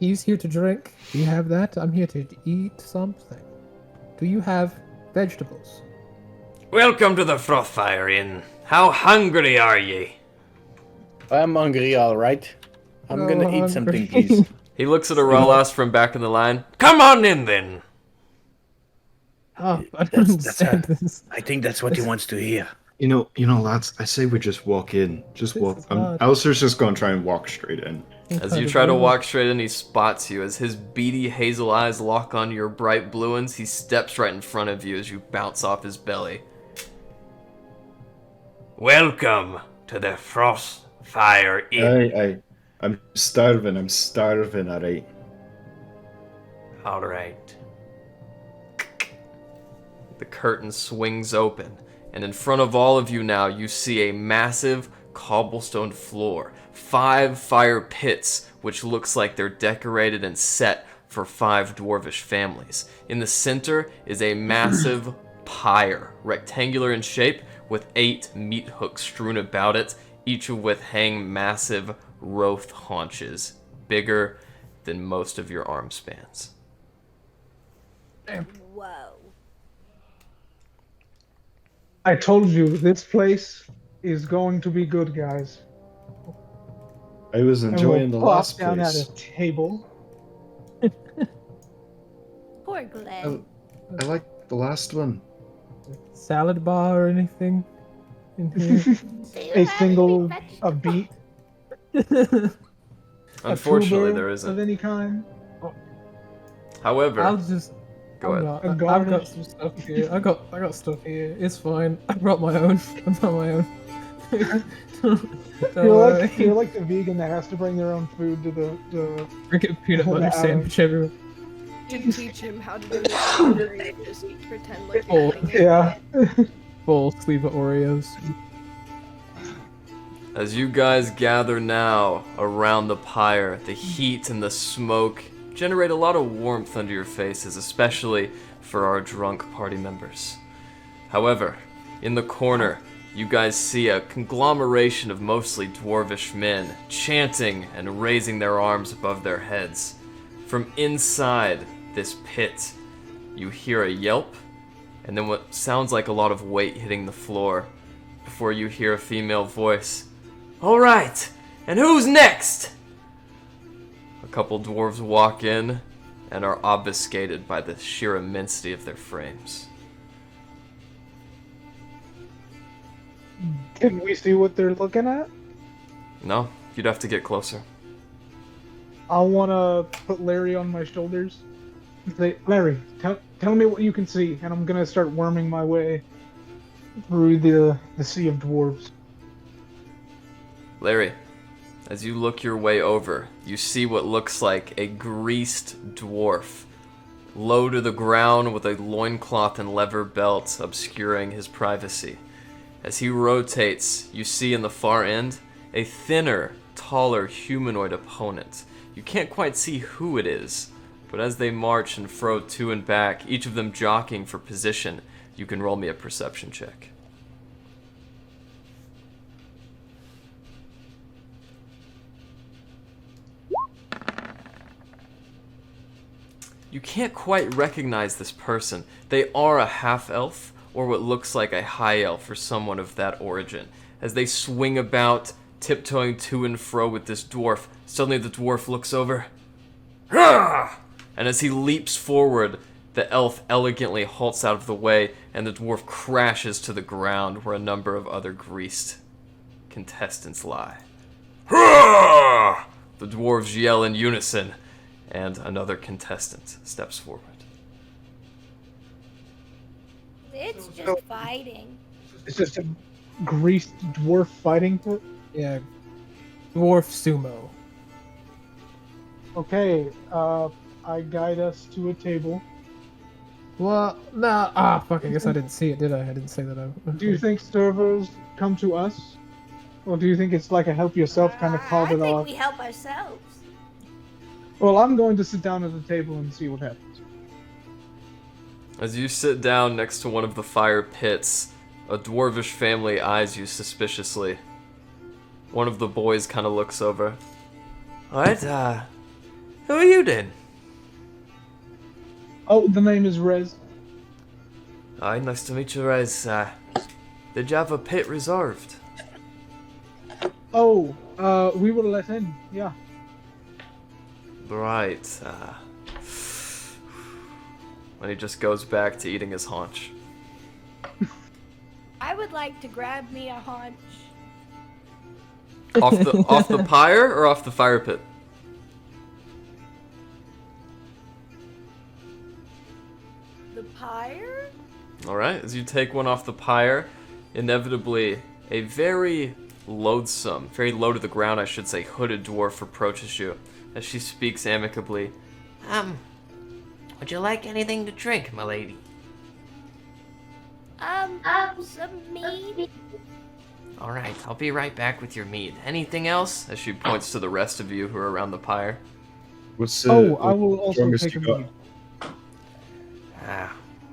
He's here to drink. Do you have that? I'm here to eat something. Do you have vegetables? Welcome to the Frothfire Inn. How hungry are ye? I'm hungry, alright. I'm Oh, gonna eat hungry. something, please. He looks at Aurelas from back in the line. Come on in then. Oh, I don't understand this. I think that's what he wants to hear. You know, lads, I say we just walk in. Just This walk. is odd. Alistair's just gonna try and walk straight in. As you try to walk straight in, he spots you. As his beady hazel eyes lock on your bright blue ones, he steps right in front of you as you bounce off his belly. Welcome to the Frothfire Inn. I'm starving, alright. All right. The curtain swings open, and in front of all of you now, you see a massive cobblestone floor. 5 fire pits, which looks like they're decorated and set for 5 dwarvish families. In the center is a massive pyre, rectangular in shape, with 8 meat hooks strewn about it, each of which hang massive Roth haunches, bigger than most of your arm spans. Whoa. I told you, this place is going to be good, guys. I was And enjoying we'll the plop last down place. at a table. Poor Glenn. I like the last one. Salad bar or anything? in here. Do you A have single any a beat, Unfortunately, a tuber there of isn't. any kind. However, I'll just. go ahead. A I've garnish. got some stuff here. I got stuff here. It's fine. I brought my own. I brought my own. Don't worry. You're like the vegan that has to bring their own food to the Drink a peanut the butter outing. sandwich everywhere. You can teach him how to do this laundry. Just pretend like Oh, you're doing it. Yeah. Full sleeve of Oreos. As you guys gather now around the pyre, the heat and the smoke generate a lot of warmth under your faces, especially for our drunk party members. However, in the corner, you guys see a conglomeration of mostly dwarvish men chanting and raising their arms above their heads. From inside this pit, you hear a yelp, and then what sounds like a lot of weight hitting the floor, before you hear a female voice. "All right, and who's next?" A couple dwarves walk in and are obfuscated by the sheer immensity of their frames. Can we see what they're looking at? No, you'd have to get closer. I want to put Larry on my shoulders. And say, Larry, tell me what you can see, and I'm gonna start worming my way through the sea of dwarves. Larry, as you look your way over, you see what looks like a greased dwarf, low to the ground with a loincloth and leather belt obscuring his privacy. As he rotates, you see in the far end a thinner, taller humanoid opponent. You can't quite see who it is, but as they march and fro to and back, each of them jockeying for position, you can roll me a perception check. You can't quite recognize this person. They are a half-elf, or what looks like a high elf, or someone of that origin. As they swing about, tiptoeing to and fro with this dwarf, suddenly the dwarf looks over. "Hurrah!" And as he leaps forward, the elf elegantly halts out of the way, and the dwarf crashes to the ground where a number of other greased contestants lie. "Hurrah!" The dwarves yell in unison, and another contestant steps forward. It's just fighting. It's just a greased dwarf fighting pit. Yeah. Dwarf sumo. Okay, I guide us to a table. Well, nah. Ah, fuck. I guess I didn't see it, did I? I didn't say that. Do you think servers come to us? Or do you think it's like a help yourself kind of call I it think off? we help ourselves. Well, I'm going to sit down at the table and see what happens. As you sit down next to one of the fire pits, a dwarvish family eyes you suspiciously. One of the boys kind of looks over. "What, who are you then?" Oh, the name is Rez. Hi, nice to meet you, Rez. Did you have a pit reserved? Oh, we were let in, yeah. Right, and he just goes back to eating his haunch. I would like to grab me a haunch. Off the pyre or off the fire pit? The pyre? Alright, as you take one off the pyre, inevitably a very loathsome, very low to the ground, I should say, hooded dwarf approaches you as she speaks amicably. Would you like anything to drink, my lady? Some meat? Alright, I'll be right back with your mead. Anything else? As she points to the rest of you who are around the pyre. What's I will also strongest take a you got? mead.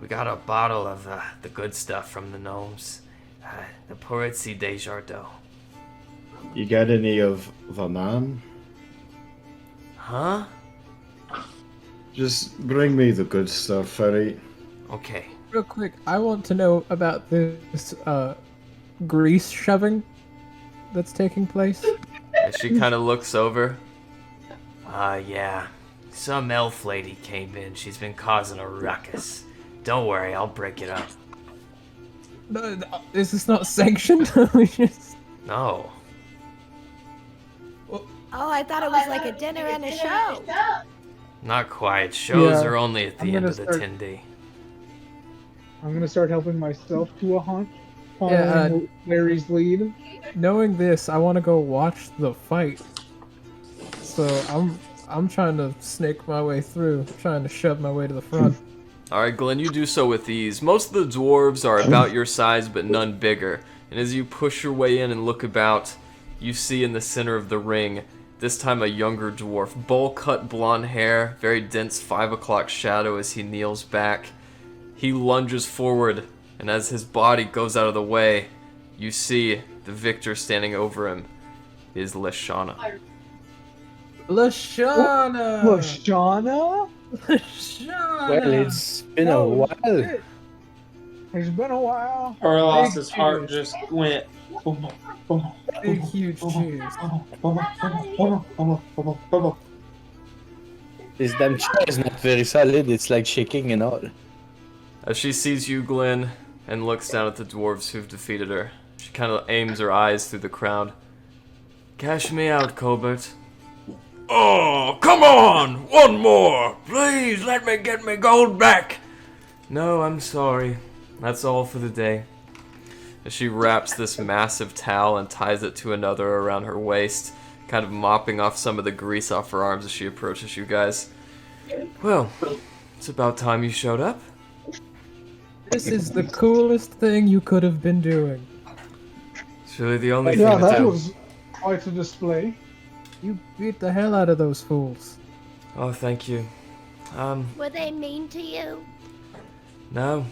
We got a bottle of the good stuff from the gnomes. The Poritsi de Jardin. You got any of the man? Huh? Just bring me the good stuff, alright? Okay. Real quick, I want to know about this grease shoving that's taking place. As she kind of looks over. Yeah. Some elf lady came in. She's been causing a ruckus. Don't worry, I'll break it up. This is not sanctioned. We just- No. Oh, I thought it was like a dinner and a show. Not quite. Shows Yeah, are only at the I'm end gonna of the start- 10-day. I'm gonna start helping myself to a hunt, Yeah, following Larry's lead. Knowing this, I want to go watch the fight. So I'm trying to snake my way through, trying to shove my way to the front. Alright, Glenn, you do so with ease. Most of the dwarves are about your size, but none bigger. And as you push your way in and look about, you see in the center of the ring, this time a younger dwarf. Bowl-cut blonde hair, very dense 5 o'clock shadow as he kneels back. He lunges forward, and as his body goes out of the way, you see the victor standing over him is Lashana. Lashana! Lashana? Lashana! Well, it's been a while. It's been a while. Orlos's heart just went. Boom, boom, Big, huge cheers. This damn chair is not very solid. It's like shaking and all. As she sees you, Glenn, and looks down at the dwarves who've defeated her, she kind of aims her eyes through the crowd. Cash me out, Colbert. Oh, come on! One more! Please let me get my gold back! No, I'm sorry. That's all for the day. As she wraps this massive towel and ties it to another around her waist, kind of mopping off some of the grease off her arms as she approaches you guys. Well, it's about time you showed up. This is the coolest thing you could have been doing. It's really the only Yeah, thing to that do. was quite a display. You beat the hell out of those fools. Oh, thank you. Were they mean to you? No.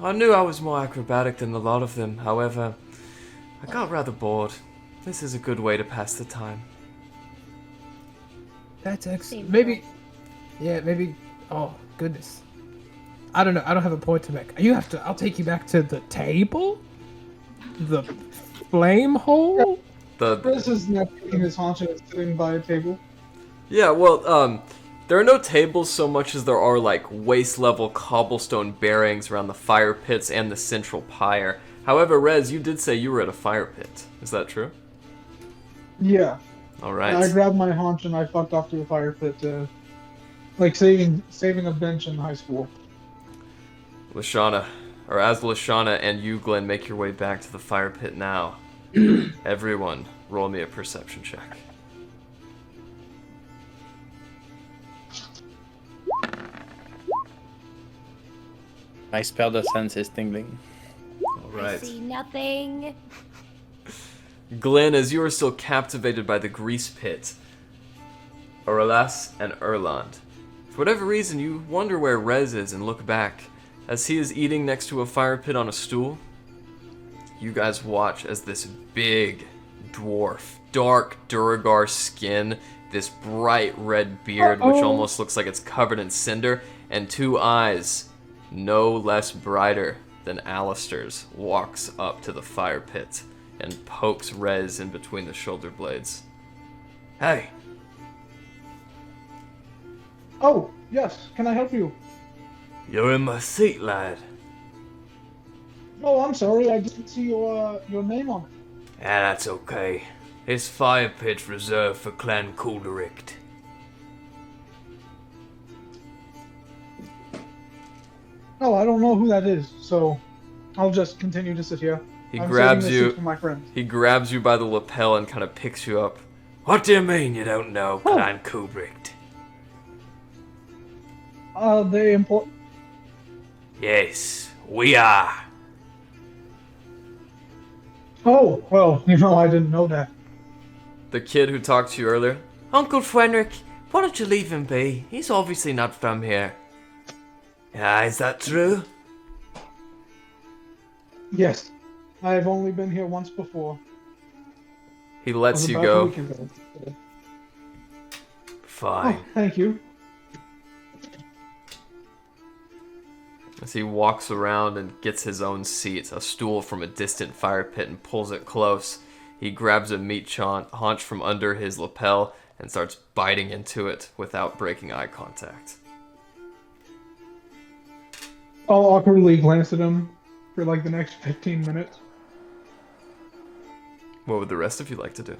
I knew I was more acrobatic than a lot of them. However, I got rather bored. This is a good way to pass the time. That's excellent. Seems Maybe. Yeah, maybe. Oh, goodness. I don't know. I don't have a point to make. You have to. I'll take you back to the table? The flame hole? Chris is not taking his haunch and is sitting by a table. Yeah, well, there are no tables so much as there are, like, waist-level cobblestone bearings around the fire pits and the central pyre. However, Rez, you did say you were at a fire pit. Is that true? Yeah. Alright. I grabbed my haunch and I fucked off to a fire pit, like saving a bench in high school. Lashana, or as Lashana and you, Glenn, make your way back to the fire pit now, everyone, roll me a perception check. My spell of sense is tingling. I Alright. see nothing. Glenn, as you are still captivated by the grease pit, Aurelas and Erland, for whatever reason, you wonder where Rez is and look back. As he is eating next to a fire pit on a stool, you guys watch as this big dwarf, dark Duragar skin, this bright red beard, which almost looks like it's covered in cinder, and 2 eyes, no less brighter than Alistair's, walks up to the fire pit and pokes Rez in between the shoulder blades. Hey, Oh, yes. Can I help you? You're in my seat, lad. Oh, I'm sorry. I didn't see your name on it. Yeah, that's okay. This fire pit's reserved for Clan Kuldericht. Oh, I don't know who that is, so I'll just continue to sit here. he I'm grabs saving this seat you. for my friends. He grabs you by the lapel and kind of picks you up. What do you mean you don't know Clan Kuldericht? Are they important? Yes, we are. Oh, well, I didn't know that. The kid who talked to you earlier. Uncle Fenric, why don't you leave him be? He's obviously not from here. Yeah, is that true? Yes. I've only been here once before. He It was lets you about a go. week ago. Fine. Oh, thank you. As he walks around and gets his own seat, a stool from a distant fire pit, and pulls it close. He grabs a meat haunch from under his lapel and starts biting into it without breaking eye contact. I'll awkwardly glance at him for like the next 15 minutes. What would the rest of you like to do?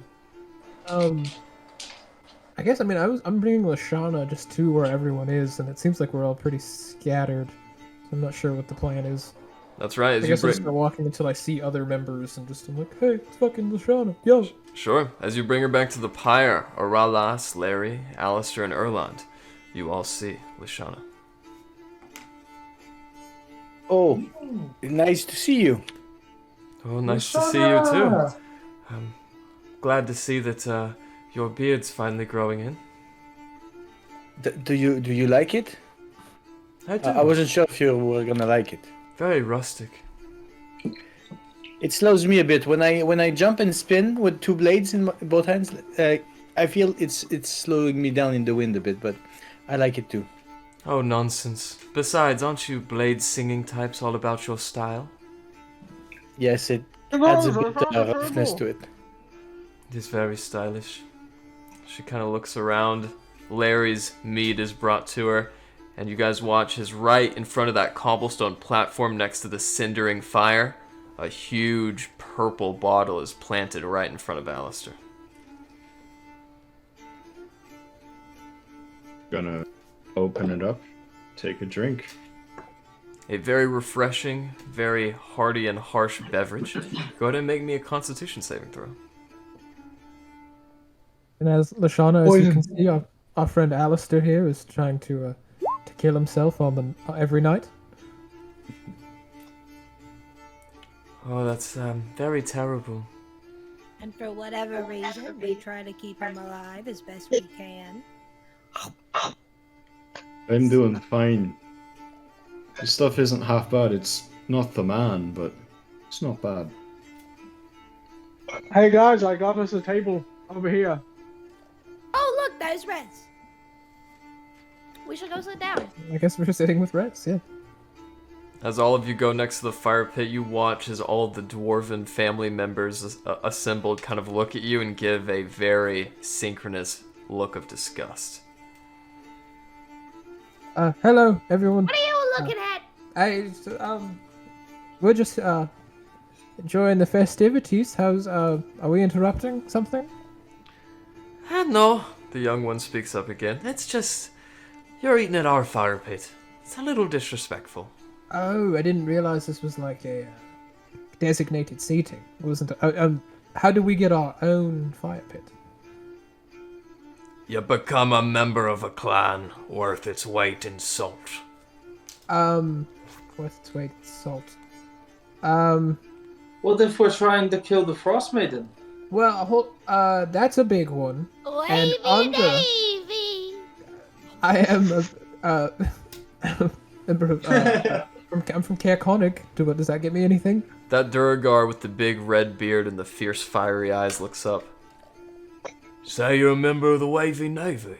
I guess I'm bringing Lashana just to where everyone is, and it seems like we're all pretty scattered. So I'm not sure what the plan is. That's right. I guess I'll start walking until I see other members, and I'm like, hey, it's fucking Lashana, yo. Sure. As you bring her back to the pyre, Auralas, Larry, Alistair, and Erland, you all see Lashana. Oh, nice to see you. Oh, nice to see you too. I'm glad to see that your beard's finally growing in. Do you like it? I do. I wasn't sure if you were gonna like it. Very rustic. It slows me a bit when I jump and spin with two blades in both hands. I feel it's slowing me down in the wind a bit, but I like it too. Oh, nonsense. Besides, aren't you blade singing types all about your style? Yes, it adds a bit roughness to it. It is very stylish. She kind of looks around. Larry's mead is brought to her, and you guys watch as right in front of that cobblestone platform next to the cindering fire, a huge purple bottle is planted right in front of Alistair. Gonna open it up, take a drink. A very refreshing, very hearty and harsh beverage. Go ahead and make me a constitution saving throw. And as Lashana, as you can see, our friend Alistair here is trying to kill himself every night. Oh, that's very terrible. And for whatever reason, we try to keep him alive as best we can. I'm doing fine. The stuff isn't half bad. It's not the man, but it's not bad. Hey guys, I got us a table over here. Oh, look, there's Reds. We should go sit down. I guess we're sitting with Rex, yeah. As all of you go next to the fire pit, you watch as all of the dwarven family members assembled kind of look at you and give a very synchronous look of disgust. Hello, everyone. What are you looking at? We're just enjoying the festivities. Are we interrupting something? No, the young one speaks up again. It's just, you're eating at our fire pit. It's a little disrespectful. Oh, I didn't realize this was like a designated seating. It wasn't. How do we get our own fire pit? You become a member of a clan worth its weight in salt. Worth its weight in salt. What if we're trying to kill the Frostmaiden? Well, that's a big one. Wavy Navy! I am I'm from Caer Konig. Does that get me anything? That Duragar with the big red beard and the fierce fiery eyes looks up. Say you're a member of the Wavy Navy.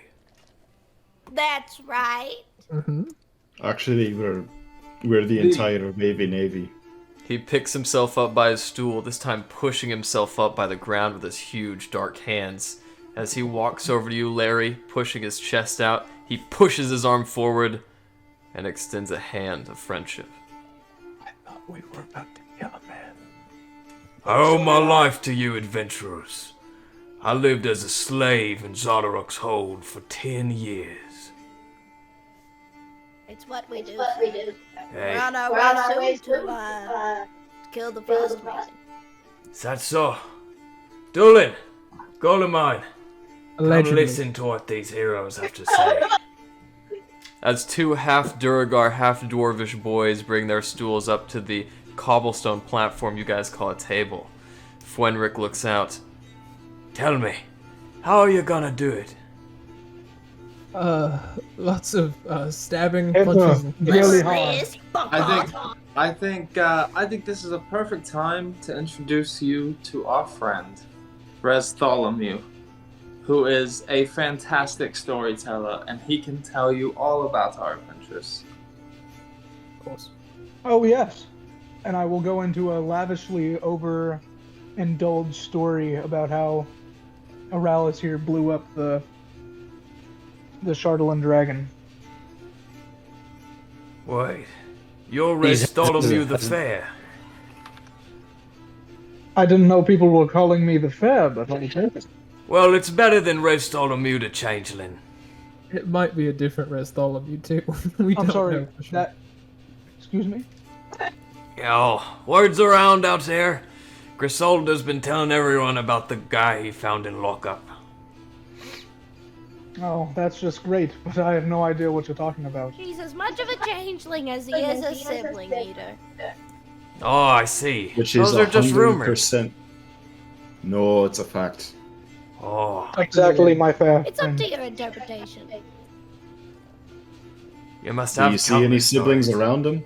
That's right. Mm-hmm. Actually, we're the entire Wavy Navy. He picks himself up by his stool, this time pushing himself up by the ground with his huge dark hands. As he walks over to you, Larry, pushing his chest out, he pushes his arm forward and extends a hand of friendship. I thought we were about to kill a man. I owe my life to you adventurers. I lived as a slave in Zodorok's hold for 10 years. It's what we do. Hey. We're on our way soon to kill the Frostmaiden. Is that so? Doolin, Golemine, come Allegedly. listen to what these heroes have to say. As two half Duragar, half dwarvish boys bring their stools up to the cobblestone platform you guys call a table, Fwenric looks out. Tell me, how are you gonna do it? Lots of stabbing, It's punches, and really This hard. I think this is a perfect time to introduce you to our friend, Rez Tholomew, who is a fantastic storyteller, and he can tell you all about our adventures. of course. Oh yes, and I will go into a lavishly overindulged story about how Auralis here blew up the Chardalyn dragon. Wait, you're Rez Tholomew the Fair. I didn't know people were calling me the Fair, but I'll take it. Well, it's better than Restolomew the Changeling. It might be a different Bartholomew too. we I'm don't sorry. know for sure. Excuse me. Yo, words around out there. Grisolda's been telling everyone about the guy he found in lockup. Oh, that's just great, but I have no idea what you're talking about. He's as much of a changeling as he is a sibling eater. Oh, I see. Which is Those are just rumors. 100%. No, it's a fact. Oh, Exactly, my Fair. It's up to your interpretation. you must Do have you see any countless siblings stories. around him?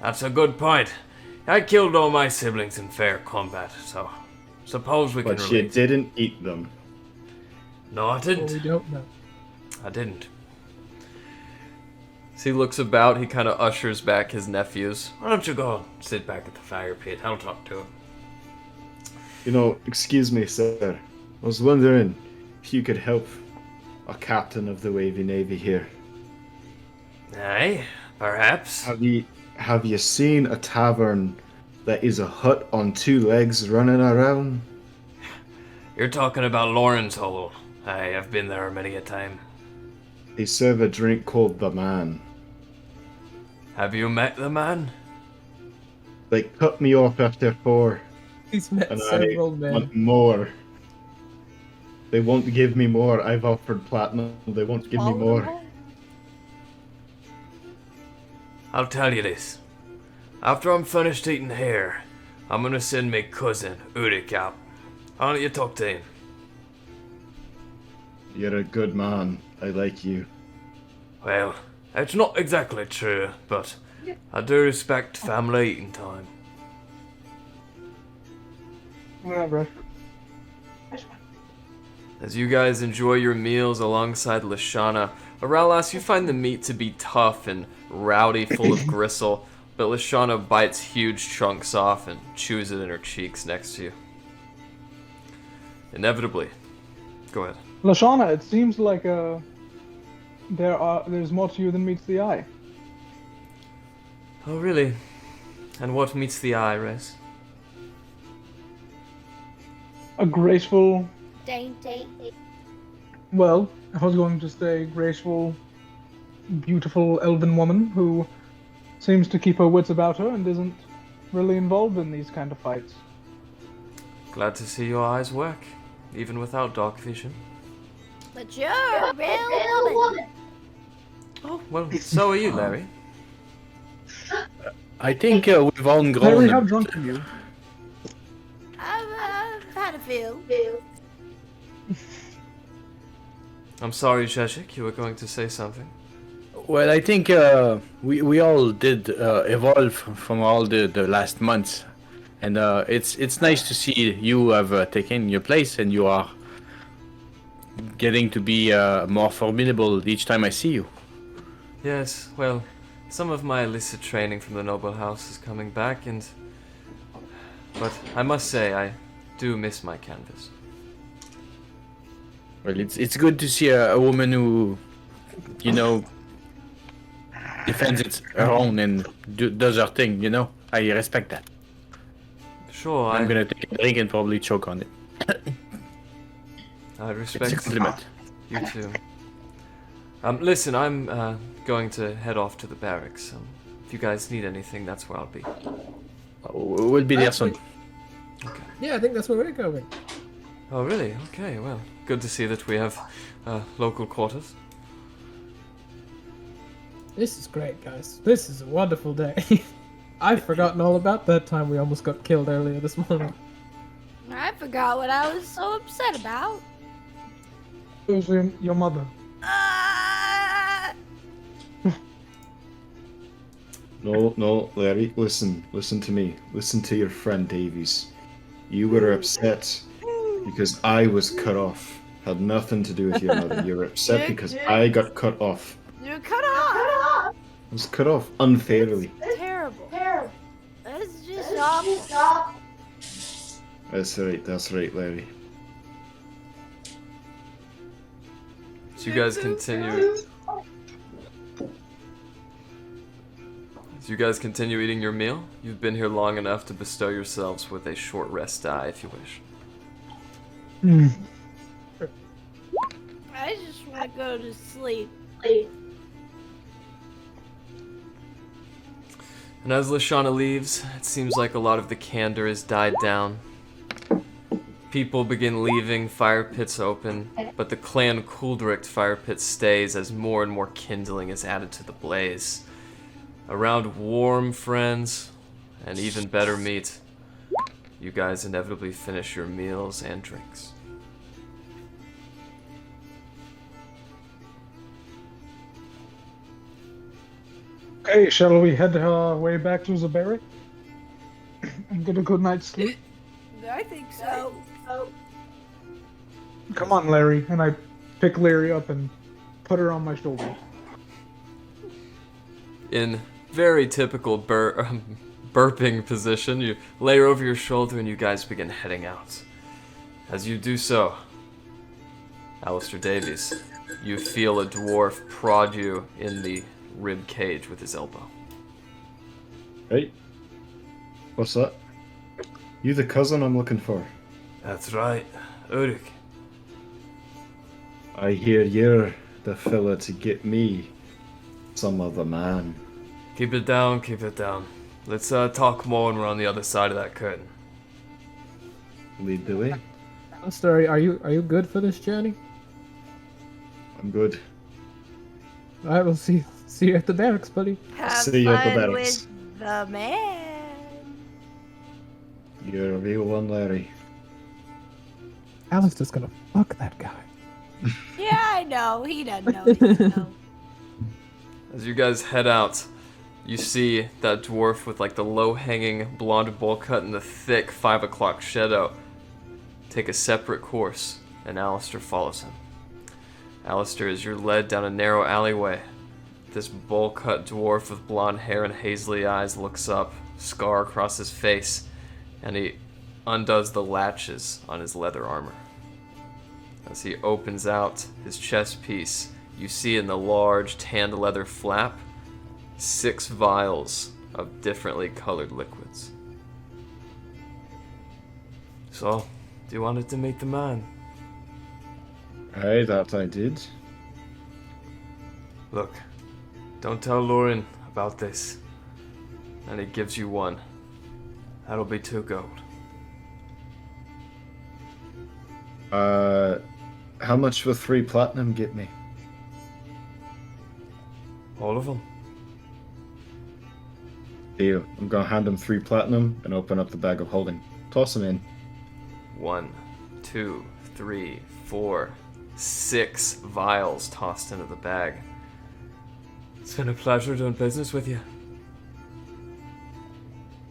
That's a good point. I killed all my siblings in fair combat, so suppose we But can you relate. didn't eat them. No, I Well, didn't. we don't know. I didn't. As he looks about, he kind of ushers back his nephews. Why don't you go sit back at the fire pit? I'll talk to him. You know, excuse me, sir. I was wondering if you could help a captain of the Wavy Navy here. Aye, perhaps. Have you seen a tavern that is a hut on two legs running around? You're talking about Lauren's Hole. Aye, I've been there many a time. They serve a drink called the Man. Have you met the man? They cut me off after 4, He's met and several I men. want more. They won't give me more. I've offered platinum. They won't give me more. I'll tell you this. After I'm finished eating here, I'm gonna send my cousin, Urik, out. Why don't you talk to him? You're a good man. I like you. Well, it's not exactly true, but I do respect family eating time. Whatever. As you guys enjoy your meals alongside Lashana, Aralas, you find the meat to be tough and rowdy, full of gristle, but Lashana bites huge chunks off and chews it in her cheeks next to you. Inevitably. Go ahead. Lashana, it seems like there's more to you than meets the eye. Oh, really? And what meets the eye, Rez? A graceful, Dainty. well, I was going to say graceful, beautiful elven woman who seems to keep her wits about her and isn't really involved in these kind of fights. Glad to see your eyes work, even without dark vision. But you're a real woman. Oh, well, so are you, Larry. I think we've all grown. Larry, a how bit. drunk are you? I've had a few. I'm sorry, Zhezhik, you were going to say something. Well, I think we all did evolve from all the last months, and it's nice to see you have taken your place and you are getting to be more formidable each time I see you. Yes, well, some of my illicit training from the noble house is coming back, but I must say, I do miss my canvas. Well, it's good to see a woman who, you know, defends her own and does her thing. You know, I respect that. Sure, I'm gonna take a drink and probably choke on it. I It's respect a compliment. you too. Listen, I'm going to head off to the barracks. If you guys need anything, that's where I'll be. We'll be there soon. Yeah, I think that's where we're going. Oh, really? Okay, well, good to see that we have local quarters. This is great, guys. This is a wonderful day. I've forgotten all about that time we almost got killed earlier this morning. I forgot what I was so upset about. It was your mother. No, Larry, listen to me. Listen to your friend Davies. You were upset because I was cut off. Had nothing to do with your mother. You were upset because I got cut off. You're cut off. I was cut off unfairly. Terrible. That's just awful. That's right, Larry. So you guys continue. As As you guys continue eating your meal, you've been here long enough to bestow yourselves with a short rest die if you wish. I just want to go to sleep. And as Lashana leaves, it seems like a lot of the candor has died down. People begin leaving, fire pits open, but the Clan Kuldricht fire pit stays as more and more kindling is added to the blaze. Around warm friends, and even better meat, you guys inevitably finish your meals and drinks. Okay, shall we head way back to the barrack and get a good night's sleep? I think so. Come on, Larry. And I pick Larry up and put her on my shoulder. In very typical burping position, you lay her over your shoulder and you guys begin heading out. As you do so, Alistair Davies, you feel a dwarf prod you in the rib cage with his elbow. Hey, what's that? You the cousin I'm looking for? That's right, Ulrich. I hear you're the fella to get me some other man. Keep it down, keep it down. Let's talk more when we're on the other side of that curtain. Lead the way. Alistair, are you good for this journey? I'm good. All right, we'll see you at the barracks, buddy. Have See you at the fun barracks. with the man. You're a real one, Larry. Alistair's gonna fuck that guy. Yeah, I know. He doesn't know. He doesn't know. As you guys head out, you see that dwarf with like the low-hanging blonde bowl cut and the thick 5 o'clock shadow take a separate course, and Alistair follows him. Alistair, as you're led down a narrow alleyway, this bowl-cut dwarf with blonde hair and hazily eyes looks up, scar across his face, and he undoes the latches on his leather armor. As he opens out his chest piece, you see in the large tanned leather flap 6 vials of differently colored liquids. So, do you wanted to meet the man? Aye, that I did. Look, don't tell Lauren about this. And he gives you one. That'll be 2 gold. How much will 3 platinum get me? All of them. Deal. I'm gonna hand him 3 platinum and open up the bag of holding. Toss him in. 1, 2, 3, 4, 6 vials tossed into the bag. It's been a pleasure doing business with you.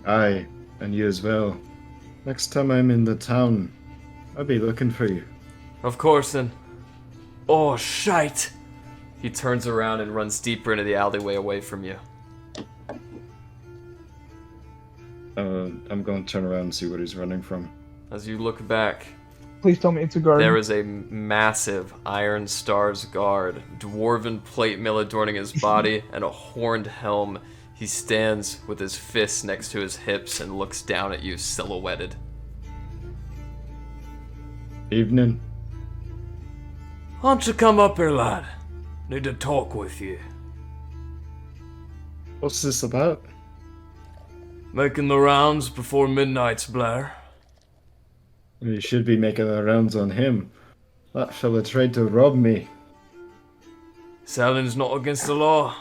Aye, and you as well. Next time I'm in the town, I'll be looking for you. Of course, then. Oh, shite! He turns around and runs deeper into the alleyway away from you. I'm going to turn around and see what he's running from. As you look back, Please tell me it's a guard. there is a massive Iron Stars guard, dwarven plate mill adorning his body, and a horned helm. He stands with his fists next to his hips and looks down at you, silhouetted. Evening. Why don't you come up here, lad? Need to talk with you. What's this about? Making the rounds before midnight's blare. You should be making the rounds on him. That fella tried to rob me. Selling's not against the law,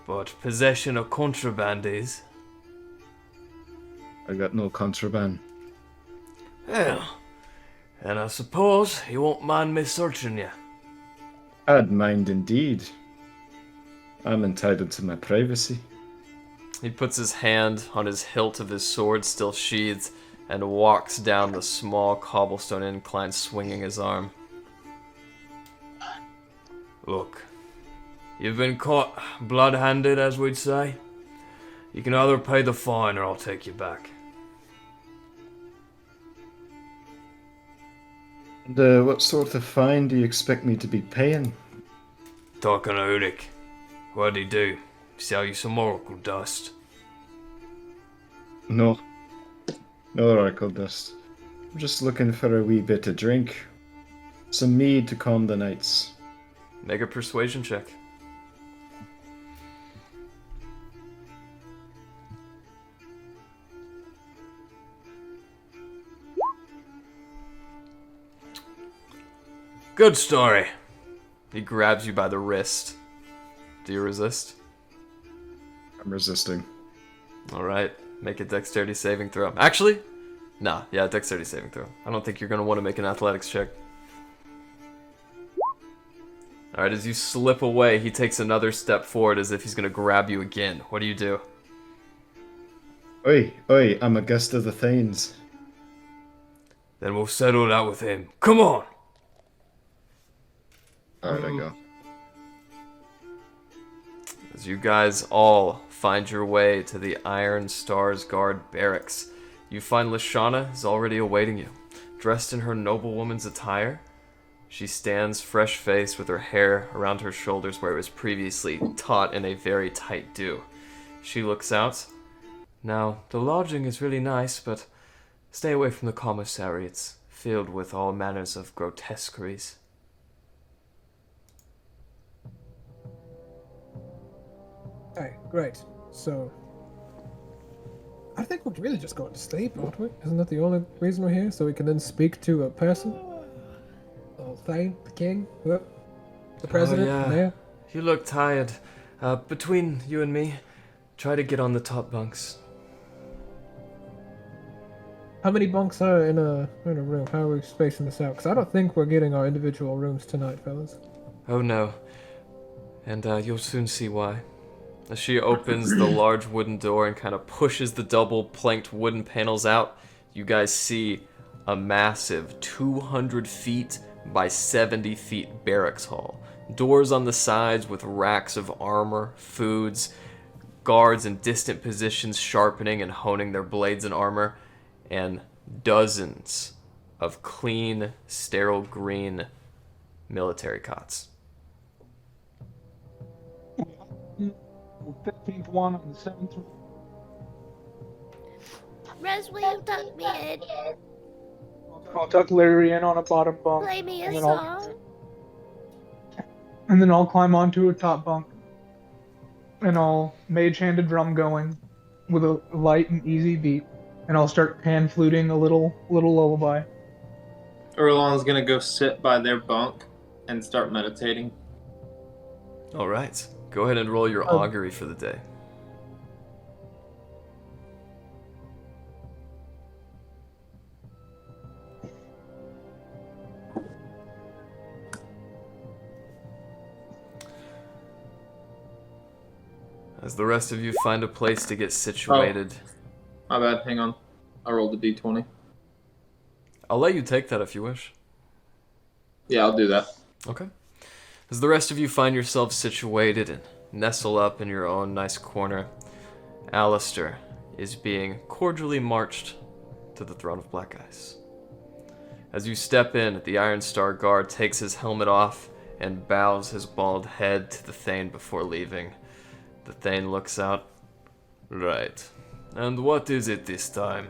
but possession of contraband is. I got no contraband. Well, and I suppose you won't mind me searching you. I'd mind indeed. I'm entitled to my privacy. He puts his hand on his hilt of his sword, still sheathed, and walks down the small cobblestone incline, swinging his arm. Look, you've been caught blood-handed, as we'd say. You can either pay the fine or I'll take you back. And what sort of fine do you expect me to be paying? Talking to Ulrich. What'd he do? Sell you some oracle dust? No. No oracle dust. I'm just looking for a wee bit to drink. Some mead to calm the nights. Make a persuasion check. Good story. He grabs you by the wrist. Do you resist? I'm resisting. Alright, make a dexterity saving throw. Actually, nah, yeah, dexterity saving throw. I don't think you're going to want to make an athletics check. Alright, as you slip away, he takes another step forward as if he's going to grab you again. What do you do? Oi, oi, I'm a guest of the Thanes. Then we'll settle it out with him. Come on! Alright, I go. As you guys all find your way to the Iron Stars Guard barracks, you find Lashana is already awaiting you. Dressed in her noblewoman's attire, she stands fresh-faced with her hair around her shoulders where it was previously taut in a very tight do. She looks out. Now, the lodging is really nice, but stay away from the commissary. It's filled with all manners of grotesqueries. Okay, great. So, I think we're really just going to sleep, aren't we? Isn't that the only reason we're here? So we can then speak to a person? The Thane, the king, whoever, the president, yeah. the mayor? You look tired. Between you and me, try to get on the top bunks. How many bunks are in a room? How are we spacing this out? Because I don't think we're getting our individual rooms tonight, fellas. Oh no. And you'll soon see why. As she opens the large wooden door and kind of pushes the double planked wooden panels out, you guys see a massive 200 feet by 70 feet barracks hall. Doors on the sides with racks of armor, foods, guards in distant positions sharpening and honing their blades and armor, and dozens of clean, sterile green military cots. 15th one on the 7th. Rez, will you tuck me in? I'll tuck Larry in on a bottom bunk. Play me a and then song. And then I'll climb onto a top bunk. And I'll mage hand a drum going with a light and easy beat. And I'll start pan fluting a little lullaby. Erlon's gonna go sit by their bunk and start meditating. Alright, go ahead and roll your augury for the day. As the rest of you find a place to get situated. My bad, hang on. I rolled a d20. I'll let you take that if you wish. Yeah, I'll do that. Okay. As the rest of you find yourselves situated and nestle up in your own nice corner, Alistair is being cordially marched to the throne of Black Ice. As you step in, the Iron Star Guard takes his helmet off and bows his bald head to the Thane before leaving. The Thane looks out. Right. And what is it this time?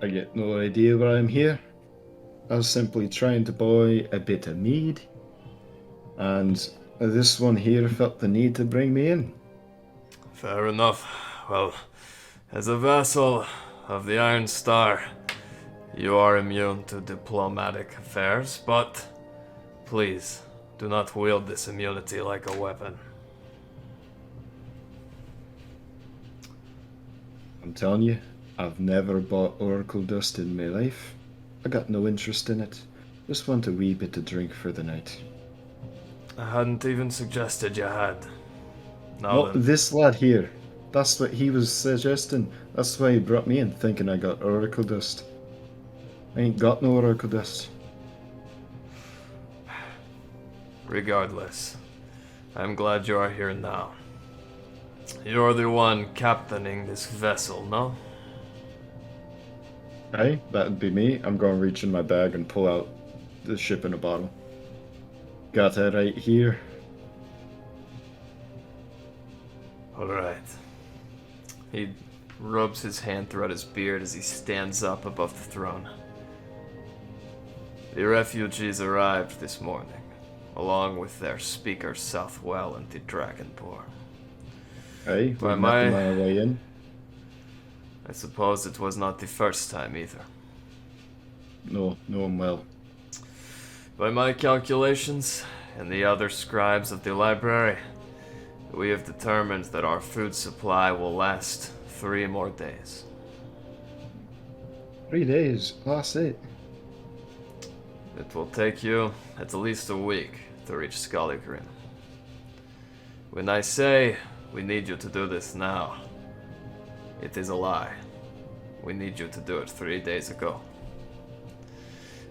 I get no idea why I'm here. I was simply trying to buy a bit of mead, and this one here felt the need to bring me in. Fair enough. Well, as a vassal of the Iron Star, you are immune to diplomatic affairs, but please do not wield this immunity like a weapon. I'm telling you, I've never bought oracle dust in my life. I got no interest in it. Just want a wee bit to drink for the night. I hadn't even suggested you had. Now Well, then. this lad here. That's what he was suggesting. That's why he brought me in, thinking I got oracle dust. I ain't got no oracle dust. Regardless, I'm glad you are here now. You're the one captaining this vessel, no? Aye, that'd be me. I'm gonna reach in my bag and pull out the ship in a bottle. Got it right here. Alright. He rubs his hand throughout his beard as he stands up above the throne. The refugees arrived this morning, along with their speaker Southwell and the Dragonborn. Aye, we By met them my- on our way in. I suppose it was not the first time either. No, know him well. By my calculations, and the other scribes of the library, we have determined that our food supply will last 3 more days. 3 days, that's it. It will take you at least a week to reach Skallegrim. When I say we need you to do this now, it is a lie. We need you to do it 3 days ago.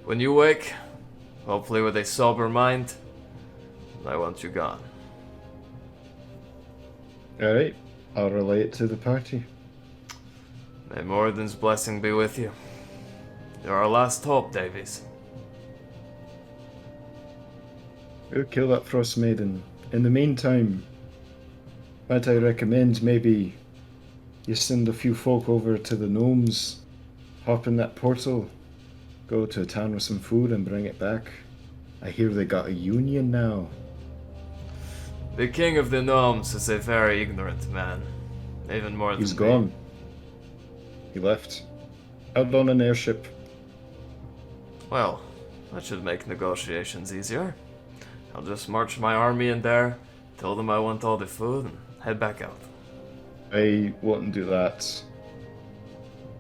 When you wake, hopefully with a sober mind, I want you gone. Alright, I'll relay it to the party. May Moradin's blessing be with you. You're our last hope, Davies. We'll kill that Frostmaiden. In the meantime, might I recommend maybe you send a few folk over to the gnomes, hop in that portal, go to a town with some food and bring it back. I hear they got a union now. The king of the gnomes is a very ignorant man. Even more than He's me. gone. He left. Out on an airship. Well, that should make negotiations easier. I'll just march my army in there, tell them I want all the food, and head back out. I won't do that.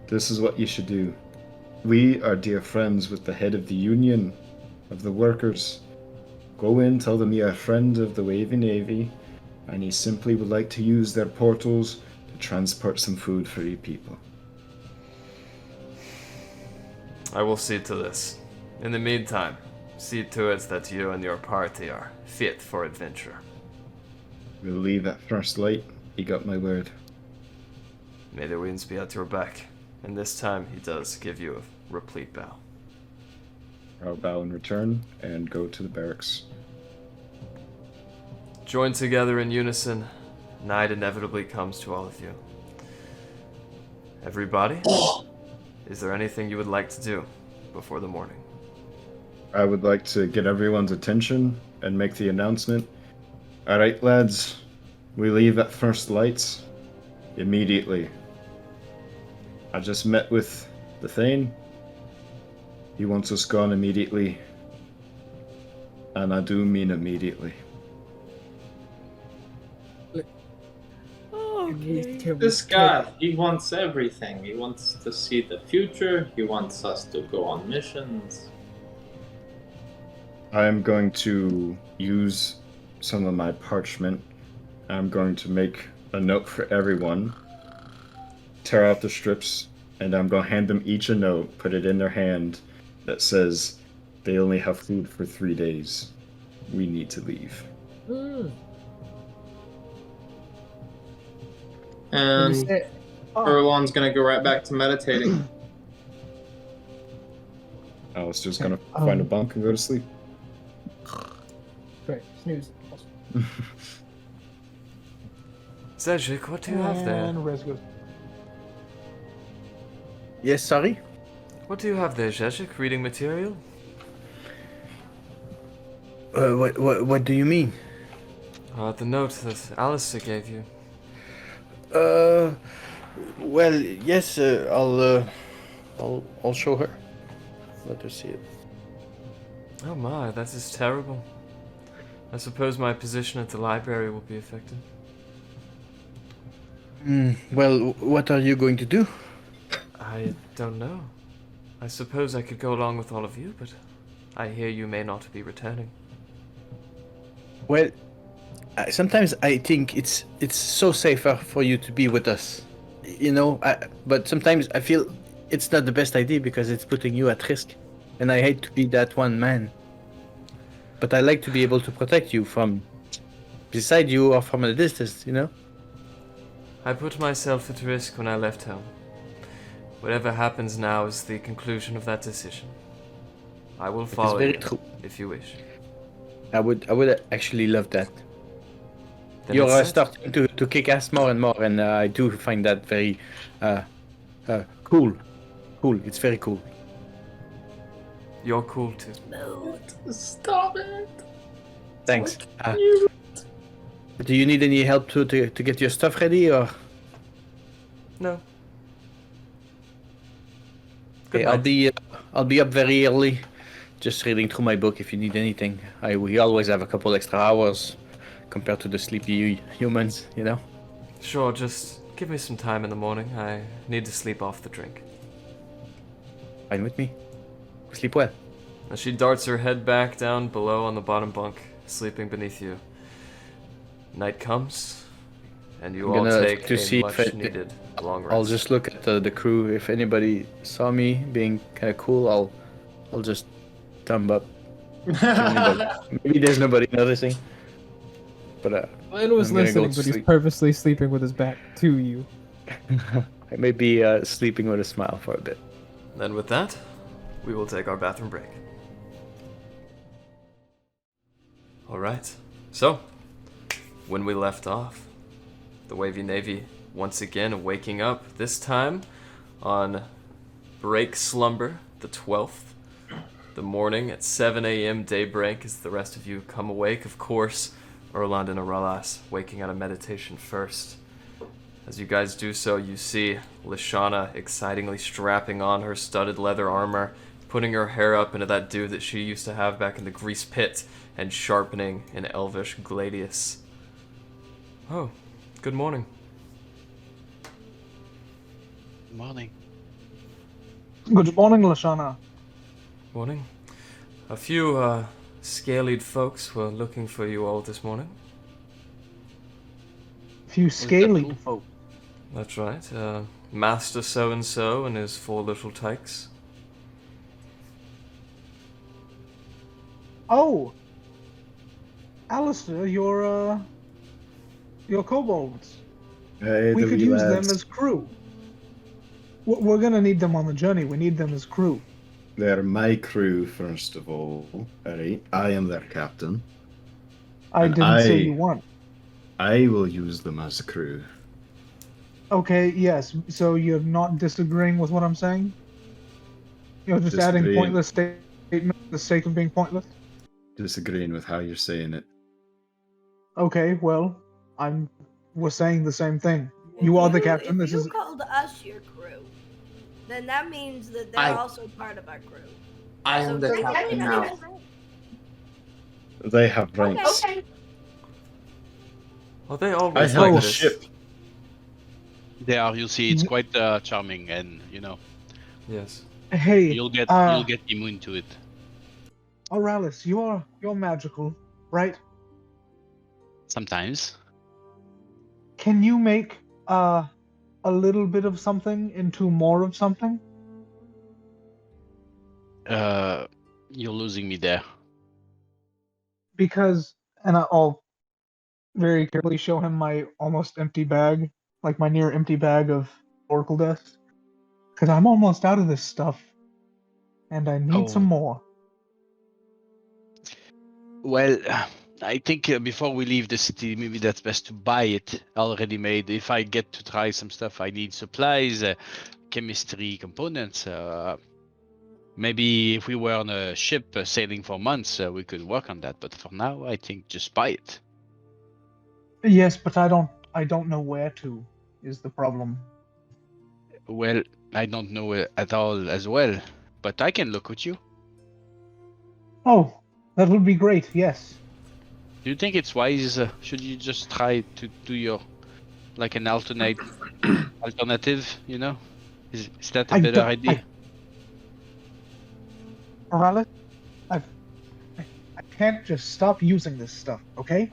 This is what you should do. We are dear friends with the head of the union, of the workers. Go in, tell them you're a friend of the Wavy Navy, and you simply would like to use their portals to transport some food for you people. I will see to this. In the meantime, see to it that you and your party are fit for adventure. We'll leave at first light. You got my word. May the winds be at your back. And this time he does give you a replete bow. I'll bow in return and go to the barracks. Join together in unison. Night inevitably comes to all of you. Everybody, is there anything you would like to do before the morning? I would like to get everyone's attention and make the announcement. Alright, lads, we leave at first lights immediately. I just met with the Thane. He wants us gone immediately. And I do mean immediately. This guy, he wants everything. He wants to see the future. He wants us to go on missions. I am going to use some of my parchment. I'm going to make a note for everyone, tear out the strips, and I'm going to hand them each a note, put it in their hand, that says they only have food for 3 days. We need to leave. And Erlon's gonna go right back to meditating. I was just going to find a bunk and go to sleep. Great, snooze. Zedjik, what do you have there? And Rez goes, Yes, sorry? What do you have there, Zedjik? Reading material? What do you mean? The note that Alistair gave you. Well, yes, I'll show her. Let her see it. Oh my, that is terrible. I suppose my position at the library will be affected. Well, what are you going to do? I don't know. I suppose I could go along with all of you, but I hear you may not be returning. Well, sometimes I think it's so safer for you to be with us, you know. But sometimes I feel it's not the best idea because it's putting you at risk, and I hate to be that one man. But I like to be able to protect you from beside you or from a distance, you know. I put myself at risk when I left home. Whatever happens now is the conclusion of that decision. I will follow very you true. if you wish. I would actually love that. Then You're it's set. starting to kick ass more and more, and I do find that very cool. Cool. It's very cool. You're cool too. Stop it. Thanks. Do you need any help to get your stuff ready, or? No. Good Okay, night. I'll be up very early, just reading through my book if you need anything. We always have a couple extra hours compared to the sleepy humans, you know. Sure, just give me some time in the morning. I need to sleep off the drink. Fine with me. Sleep well. As she darts her head back down below on the bottom bunk, sleeping beneath you. Night comes, and you I'm all gonna take to see a if much-needed long rest. I'll just look at the crew. If anybody saw me being kind of cool, I'll just thumb up. Maybe there's nobody noticing. But Glenn was I'm gonna go listening, but he's sleep. purposely sleeping with his back to you. I may be sleeping with a smile for a bit. Then with that, we will take our bathroom break. Alright, so, when we left off, the Wavy Navy once again waking up, this time on break slumber, the 12th. The morning at 7 a.m. daybreak as the rest of you come awake. Of course, Erland and Aralas waking out of meditation first. As you guys do so, you see Lashana excitingly strapping on her studded leather armor, putting her hair up into that do that she used to have back in the grease pit, and sharpening an elvish gladius. Oh, good morning. Morning. Good morning, Lashana. Morning. A few, scalied folks were looking for you all this morning. Few scaly folk. That's right. Master so-and-so and his 4 little tykes. Oh, Alistair, your kobolds. Hey, We the could wee use lads. them as crew. We're gonna need them on the journey. We need them as crew. They're my crew, first of all. Alright, I am their captain. I And didn't say you weren't. I will use them as a crew. Okay, yes. So you're not disagreeing with what I'm saying? You're just adding Disagreeing. pointless statements for the sake of being pointless? Disagreeing with how you're saying it. Okay, well, we're saying the same thing. You are the captain. If This you is called us your crew, then that means that they're I- also part of our crew. I am the So captain now. They have ranks. Well, they I always have like a this. ship. They are. You'll see. It's quite charming, and Yes. hey. you'll get immune to it. Auralis, you're magical, right? Sometimes. Can you make a little bit of something into more of something? You're losing me there. Because, and I'll very carefully show him my almost empty bag, like my near empty bag of oracle dust. Because I'm almost out of this stuff, and I need some more. Well, I think before we leave the city, maybe that's best to buy it already made. If I get to try some stuff, I need supplies, chemistry components. Maybe if we were on a ship sailing for months, we could work on that. But for now, I think just buy it. Yes, but I don't know where to, is the problem. Well, I don't know at all as well, but I can look with you. Oh, that would be great, yes. Do you think it's wise? Should you just try to do your, like an alternative, Is that a better idea? Morales, I can't just stop using this stuff, okay?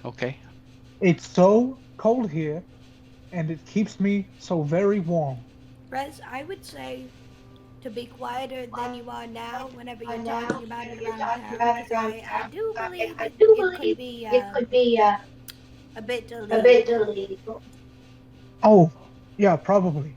Okay. It's so cold here, and it keeps me so very warm. Rez, I would say to be quieter than you are now whenever you're talking about it around town, because I do believe it could be a bit delayed. Oh, yeah, probably.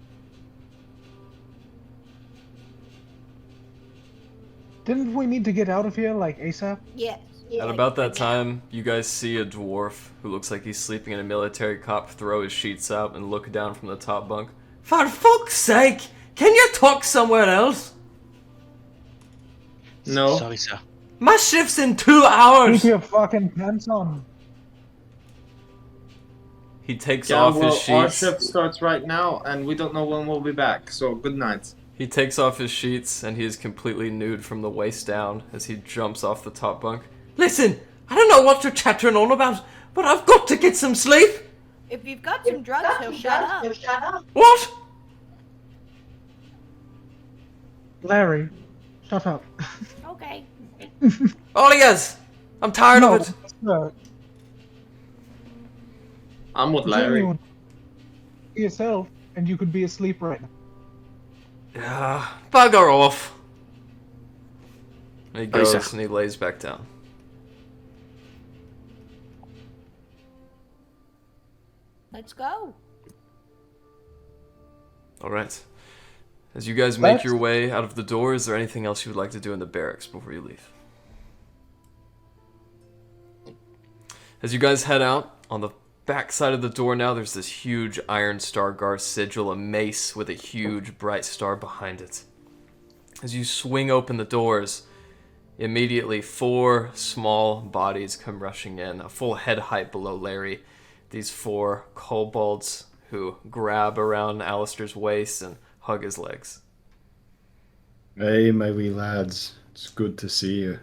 Didn't we need to get out of here, like, ASAP? Yes. At about that time, you guys see a dwarf who looks like he's sleeping in a military cop throw his sheets out and look down from the top bunk. For fuck's sake! Can you talk somewhere else? No. Sorry, sir. My shift's in 2 hours! Keep your fucking pants on. He takes Yeah, off well, his our sheets. shift starts right now, and we don't know when we'll be back, so good night. He takes off his sheets and he is completely nude from the waist down as he jumps off the top bunk. Listen, I don't know what you're chattering on about, but I've got to get some sleep! If you've got some drugs, he'll shut up. What? Larry, shut up. Okay. Olias! I'm tired of it! No, I'm with Larry. genuine. Be yourself, and you could be asleep right now. Bugger off! And he Aye, goes sir. and he lays back down. Let's go. Alright. As you guys make Let's- your way out of the door, is there anything else you would like to do in the barracks before you leave? As you guys head out, on the back side of the door now, there's this huge Iron Star Gar sigil, a mace with a huge bright star behind it. As you swing open the doors, immediately 4 small bodies come rushing in, a full head height below Larry. These 4 kobolds who grab around Alistair's waist and hug his legs. Hey, my wee lads. It's good to see you.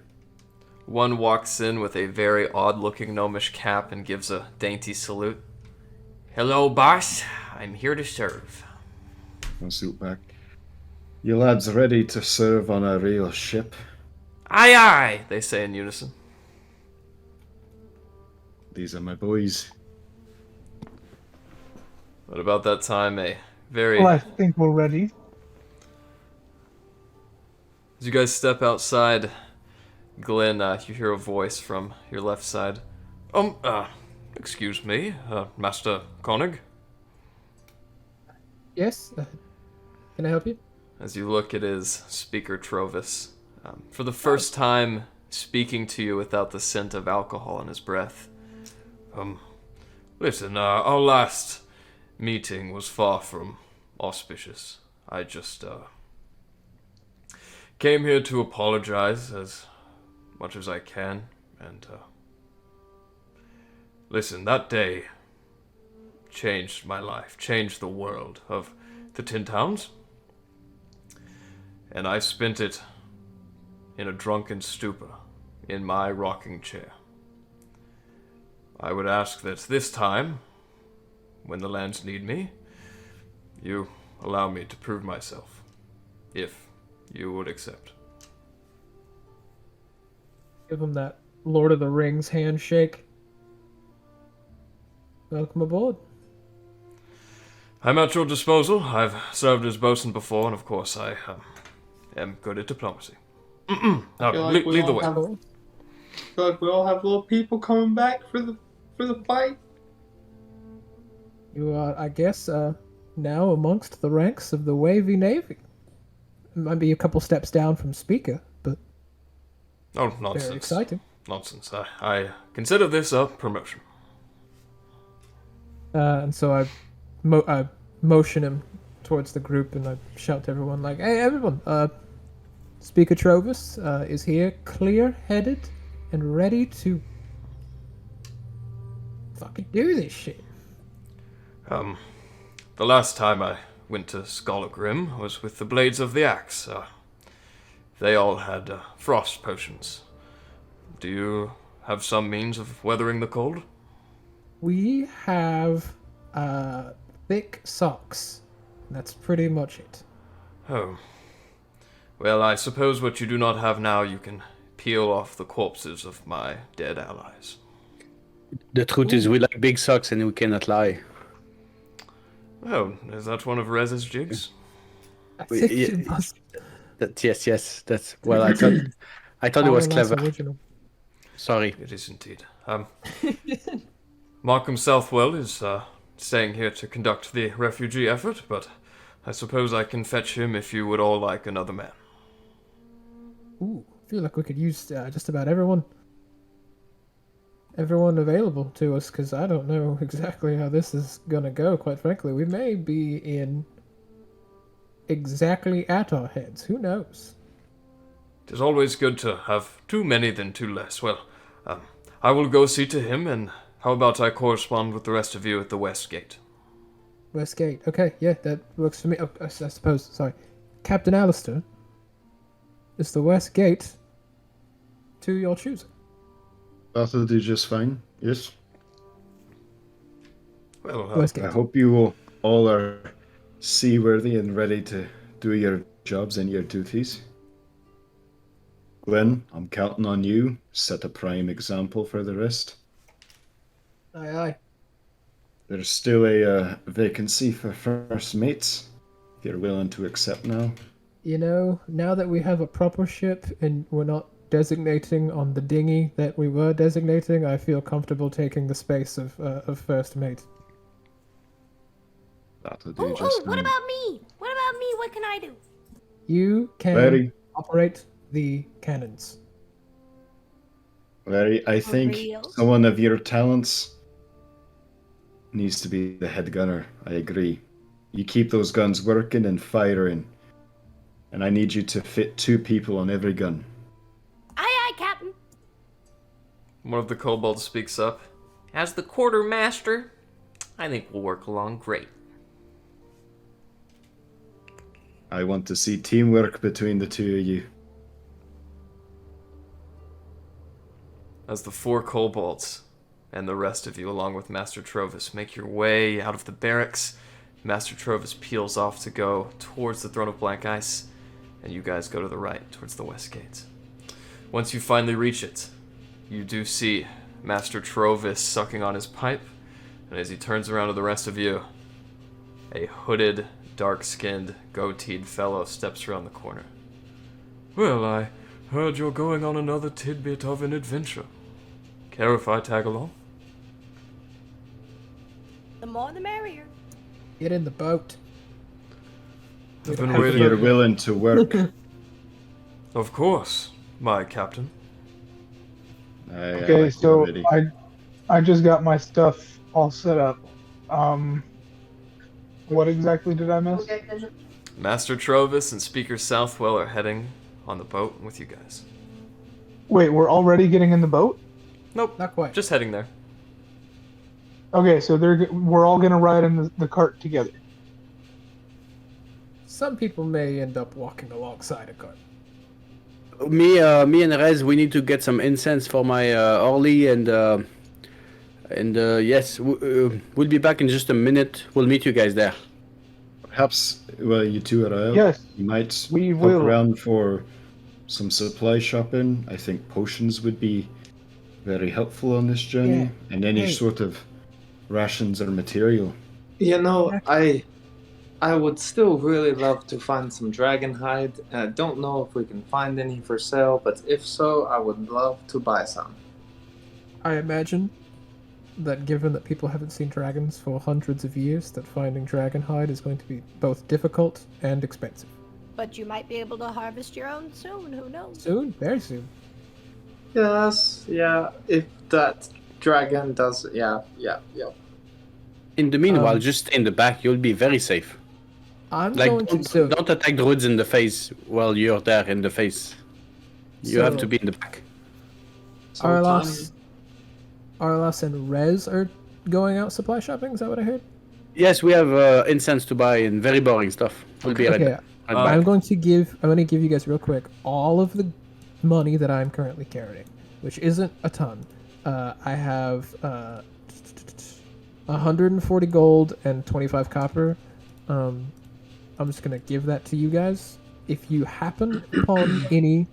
One walks in with a very odd-looking gnomish cap and gives a dainty salute. Hello, boss. I'm here to serve. I'll suit back. You lads ready to serve on a real ship? Aye, aye, they say in unison. These are my boys. But about that time, a very... Well, I think we're ready. As you guys step outside, Glenn, you hear a voice from your left side. Excuse me, Master Koenig? Yes? Can I help you? As you look, it is Speaker Trovis. For the first time, speaking to you without the scent of alcohol in his breath. Listen, our last meeting was far from auspicious. I just, came here to apologize as much as I can, and, listen, that day changed my life, changed the world of the Tin Towns, and I spent it in a drunken stupor in my rocking chair. I would ask that this time, when the lands need me, you allow me to prove myself, if you would accept. Give him that Lord of the Rings handshake. Welcome aboard. I'm at your disposal. I've served as bosun before, and of course I am good at diplomacy. Now, feel like we lead the all way. have- I feel like we all have little people coming back for the fight. You are, I guess, now amongst the ranks of the Wavy Navy. Might be a couple steps down from Speaker, but Oh, nonsense. very exciting. Nonsense. I consider this a promotion. And so I motion him towards the group and I shout to everyone like, "Hey, everyone! Speaker Trovis is here, clear-headed and ready to fucking do this shit." The last time I went to Skallegrim was with the Blades of the Axe. They all had frost potions. Do you have some means of weathering the cold? We have thick socks. That's pretty much it. Oh. Well, I suppose what you do not have now you can peel off the corpses of my dead allies. The truth is, we like big socks and we cannot lie. Oh, is that one of Rez's jigs? I We- think yeah, it must Yes. That's well. I thought it was our last clever. original. Sorry. It is indeed. Markham Southwell is staying here to conduct the refugee effort, but I suppose I can fetch him if you would all like another man. Ooh, I feel like we could use just about everyone. everyone available to us, because I don't know exactly how this is gonna go, quite frankly. We may be in exactly at our heads. Who knows? It is always good to have too many than too less. Well, I will go see to him, and how about I correspond with the rest of you at the West Gate? West Gate. Okay, yeah, that works for me. Oh, I suppose, sorry. Captain Alistair, is the West Gate to your choosing? That'll do just fine. Yes. Well, West Gate. I hope you all are seaworthy and ready to do your jobs and your duties. Glenn, I'm counting on you. Set a prime example for the rest. Aye, aye. There's still a vacancy for first mates, if you're willing to accept now. You know, now that we have a proper ship and we're not designating on the dinghy that we were designating, I feel comfortable taking the space of first mate. That'll do Oh, just what fine. about me? What about me? What can I do? You can Larry, operate the cannons. Larry, I think real? someone of your talents needs to be the head gunner. I agree. You keep those guns working and firing, and I need you to fit 2 people on every gun. Aye, aye, Captain. One of the kobolds speaks up. As the quartermaster, I think we'll work along great. I want to see teamwork between the 2 of you. As the 4 kobolds and the rest of you, along with Master Trovis, make your way out of the barracks, Master Trovis peels off to go towards the Throne of Blank Ice, and you guys go to the right, towards the West Gate. Once you finally reach it, you do see Master Trovis sucking on his pipe, and as he turns around to the rest of you, a hooded, dark-skinned, goateed fellow steps around the corner. Well, I heard you're going on another tidbit of an adventure. Care if I tag along? The more the merrier. Get in the boat. I've been If waiting. you're willing to work, Of course, my captain. I Okay, like so already. I just got my stuff all set up. What exactly did I miss? Master Trovis and Speaker Southwell are heading on the boat with you guys. Wait, we're already getting in the boat? Nope, Not quite. just heading there. Okay, so we're all gonna ride in the cart together. Some people may end up walking alongside a cart. Me and Rez, we need to get some incense for my Orly, and yes, we'll be back in just a minute. We'll meet you guys there. Perhaps, well, you 2 are out. Yes, You might we poke will. around for some supply shopping. I think potions would be very helpful on this journey, Yeah. and any Hey. sort of rations or material. You know, I would still really love to find some dragon hide. I don't know if we can find any for sale, but if so, I would love to buy some. I imagine that given that people haven't seen dragons for hundreds of years, that finding dragon hide is going to be both difficult and expensive. But you might be able to harvest your own soon. Who knows? Soon, very soon. Yes, yeah, if that dragon does, yeah. In the meanwhile, just stay in the back. You'll be very safe. I'm Like, going to. don't attack druids in the face while you're there in the face. You have So- to be in the back. Arlas and Rez are going out supply shopping. Is that what I heard? Yes, we have incense to buy and very boring stuff. We'll be right Okay. there. Right I'm back. going to give you guys real quick all of the money that I'm currently carrying, which isn't a ton. I have 140 gold and 25 copper. I'm just gonna give that to you guys. If you happen upon any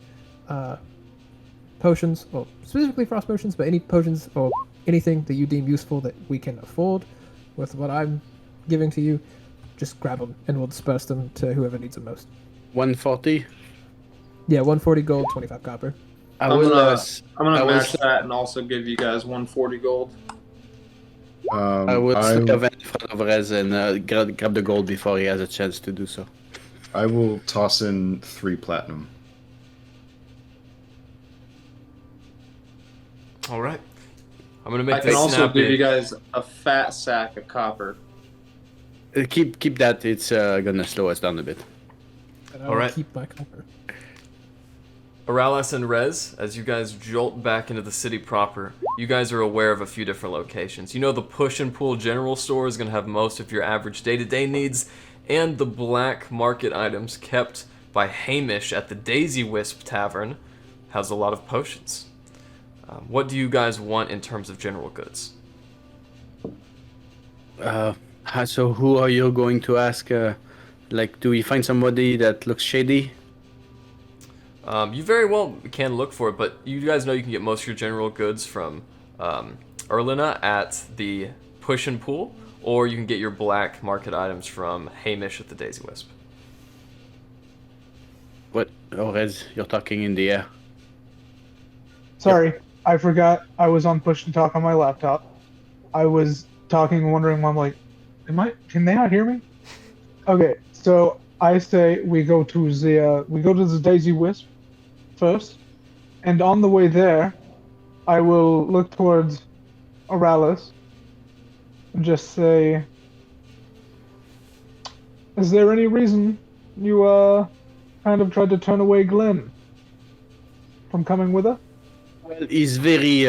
potions, well, specifically frost potions, but any potions or anything that you deem useful that we can afford with what I'm giving to you, just grab them and we'll disperse them to whoever needs them most. 140. Yeah, 140 gold, 25 copper. I I'm will. gonna- uh, I'm gonna I will match that and also give you guys 140 gold. I will stick a van in front of Rez and grab the gold before he has a chance to do so. I will toss in 3 platinum. All right. I'm gonna I make can this also snappy. give you guys a fat sack of copper. Keep that. It's gonna slow us down a bit. And I All will right. keep my copper. Aralis and Rez, as you guys jolt back into the city proper, you guys are aware of a few different locations. You know the Push and Pull General Store is going to have most of your average day-to-day needs, and the black market items kept by Hamish at the Daisy Wisp Tavern has a lot of potions. What do you guys want in terms of general goods? So who are you going to ask? Like, do we find somebody that looks shady? You very well can look for it, but you guys know you can get most of your general goods from Erlina at the Push and Pull, or you can get your black market items from Hamish at the Daisy Wisp. What? Oh, Rez, you're talking in the air. Sorry, I forgot I was on push to talk on my laptop. I was talking and wondering why I'm like, can they not hear me? Okay, so I say we go to the Daisy Wisp first, and on the way there, I will look towards Auralis and just say, is there any reason you kind of tried to turn away Glenn from coming with us? Well, he's very,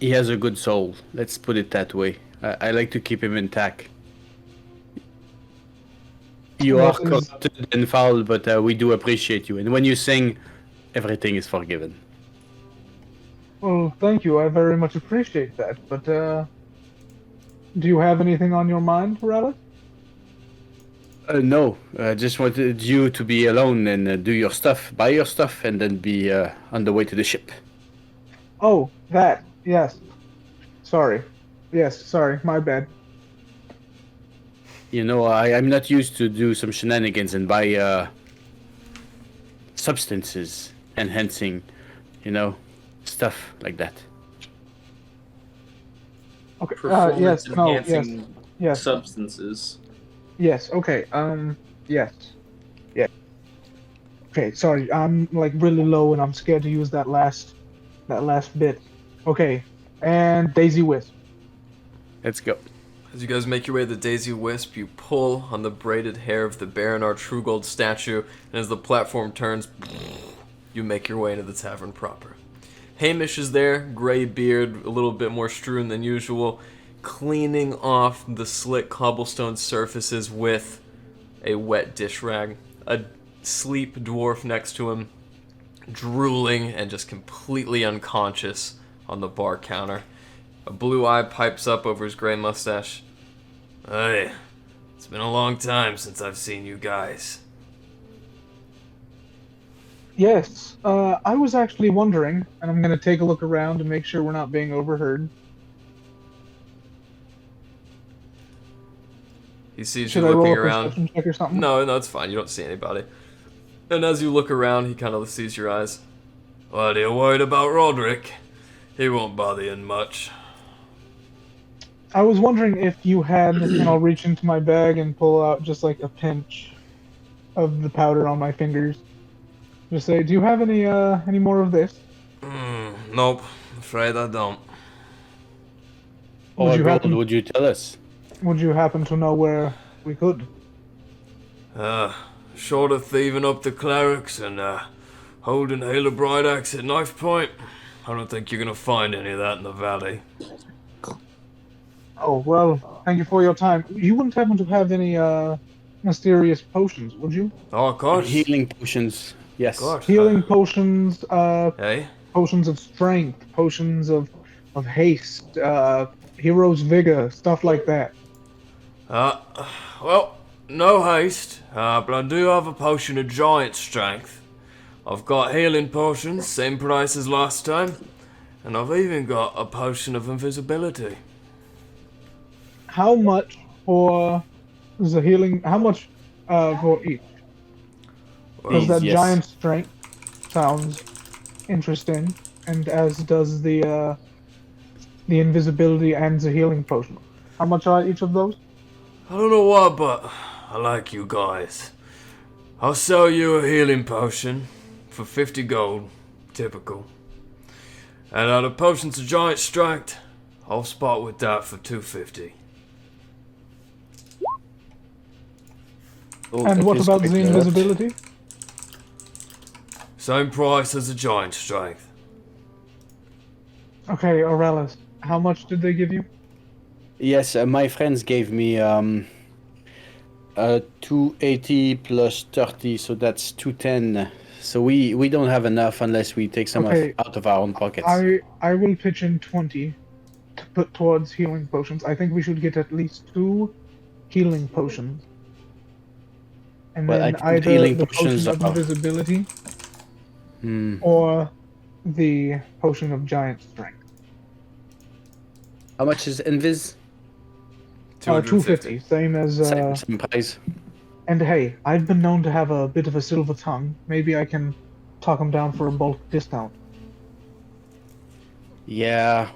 he has a good soul. Let's put it that way. I like to keep him intact. You are corrupted and foul, but we do appreciate you. And when you sing, everything is forgiven. Well, thank you. I very much appreciate that. But do you have anything on your mind, Auralis? No, I just wanted you to be alone and do your stuff, buy your stuff, and then be on the way to the ship. Oh, that. Yes. Sorry. Yes, sorry. My bad. You know, I'm not used to do some shenanigans and buy substances enhancing, stuff like that. Okay. Performance Yes. No. enhancing Yes. substances. Yes. Okay. Yes. Yeah. Okay. Sorry. I'm like really low, and I'm scared to use that last bit. Okay. And Daisy Wisp. Let's go. As you guys make your way to the Daisy Wisp, you pull on the braided hair of the Baronar Trugold statue, and as the platform turns, you make your way into the tavern proper. Hamish is there, gray beard, a little bit more strewn than usual, cleaning off the slick cobblestone surfaces with a wet dish rag. A sleep dwarf next to him, drooling and just completely unconscious on the bar counter. A blue eye pipes up over his gray mustache. Hey, it's been a long time since I've seen you guys. Yes. I was actually wondering, and I'm gonna take a look around to make sure we're not being overheard. He sees Should you I roll looking a around. perception check or something? No, it's fine. You don't see anybody. And as you look around, he kind of sees your eyes. What are you worried about Roderick? He won't bother you much. I was wondering if you had, and I'll reach into my bag and pull out just like a pinch of the powder on my fingers. Just say, do you have any more of this? Nope, afraid I don't. Or gold, would you tell us? Would you happen to know where we could? Short of thieving up the clerics and holding Halo Bright Axe at knife point, I don't think you're gonna find any of that in the valley. Oh, well, thank you for your time. You wouldn't happen to have any mysterious potions, would you? Oh, of course. Healing potions, yes. Of course. Healing potions, Hey? potions of strength, potions of haste, hero's vigor, stuff like that. Well, no haste, but I do have a potion of giant strength. I've got healing potions, same price as last time, and I've even got a potion of invisibility. How much for the healing? How much for each? Because that giant strength sounds interesting, and as does the invisibility and the healing potion. How much are each of those? I don't know why, but I like you guys. I'll sell you a healing potion for 50 gold, typical. And out of potions of giant strength, I'll spot with that for 250. Oh, And that what is about quite the a lot. invisibility? Same price as the giant strength. Okay, Aurelis, how much did they give you? Yes, my friends gave me 280 plus 30, so that's 210. So we don't have enough unless we take some Okay, out of our own pockets. I will pitch in 20 to put towards healing potions. I think we should get at least 2 healing potions. And Well, I then think either healing the potions potion of are- invisibility Hmm. or the potion of giant strength. How much is Invis? 250, same as Same price. and hey, I've been known to have a bit of a silver tongue. Maybe I can talk him down for a bulk discount. Yeah.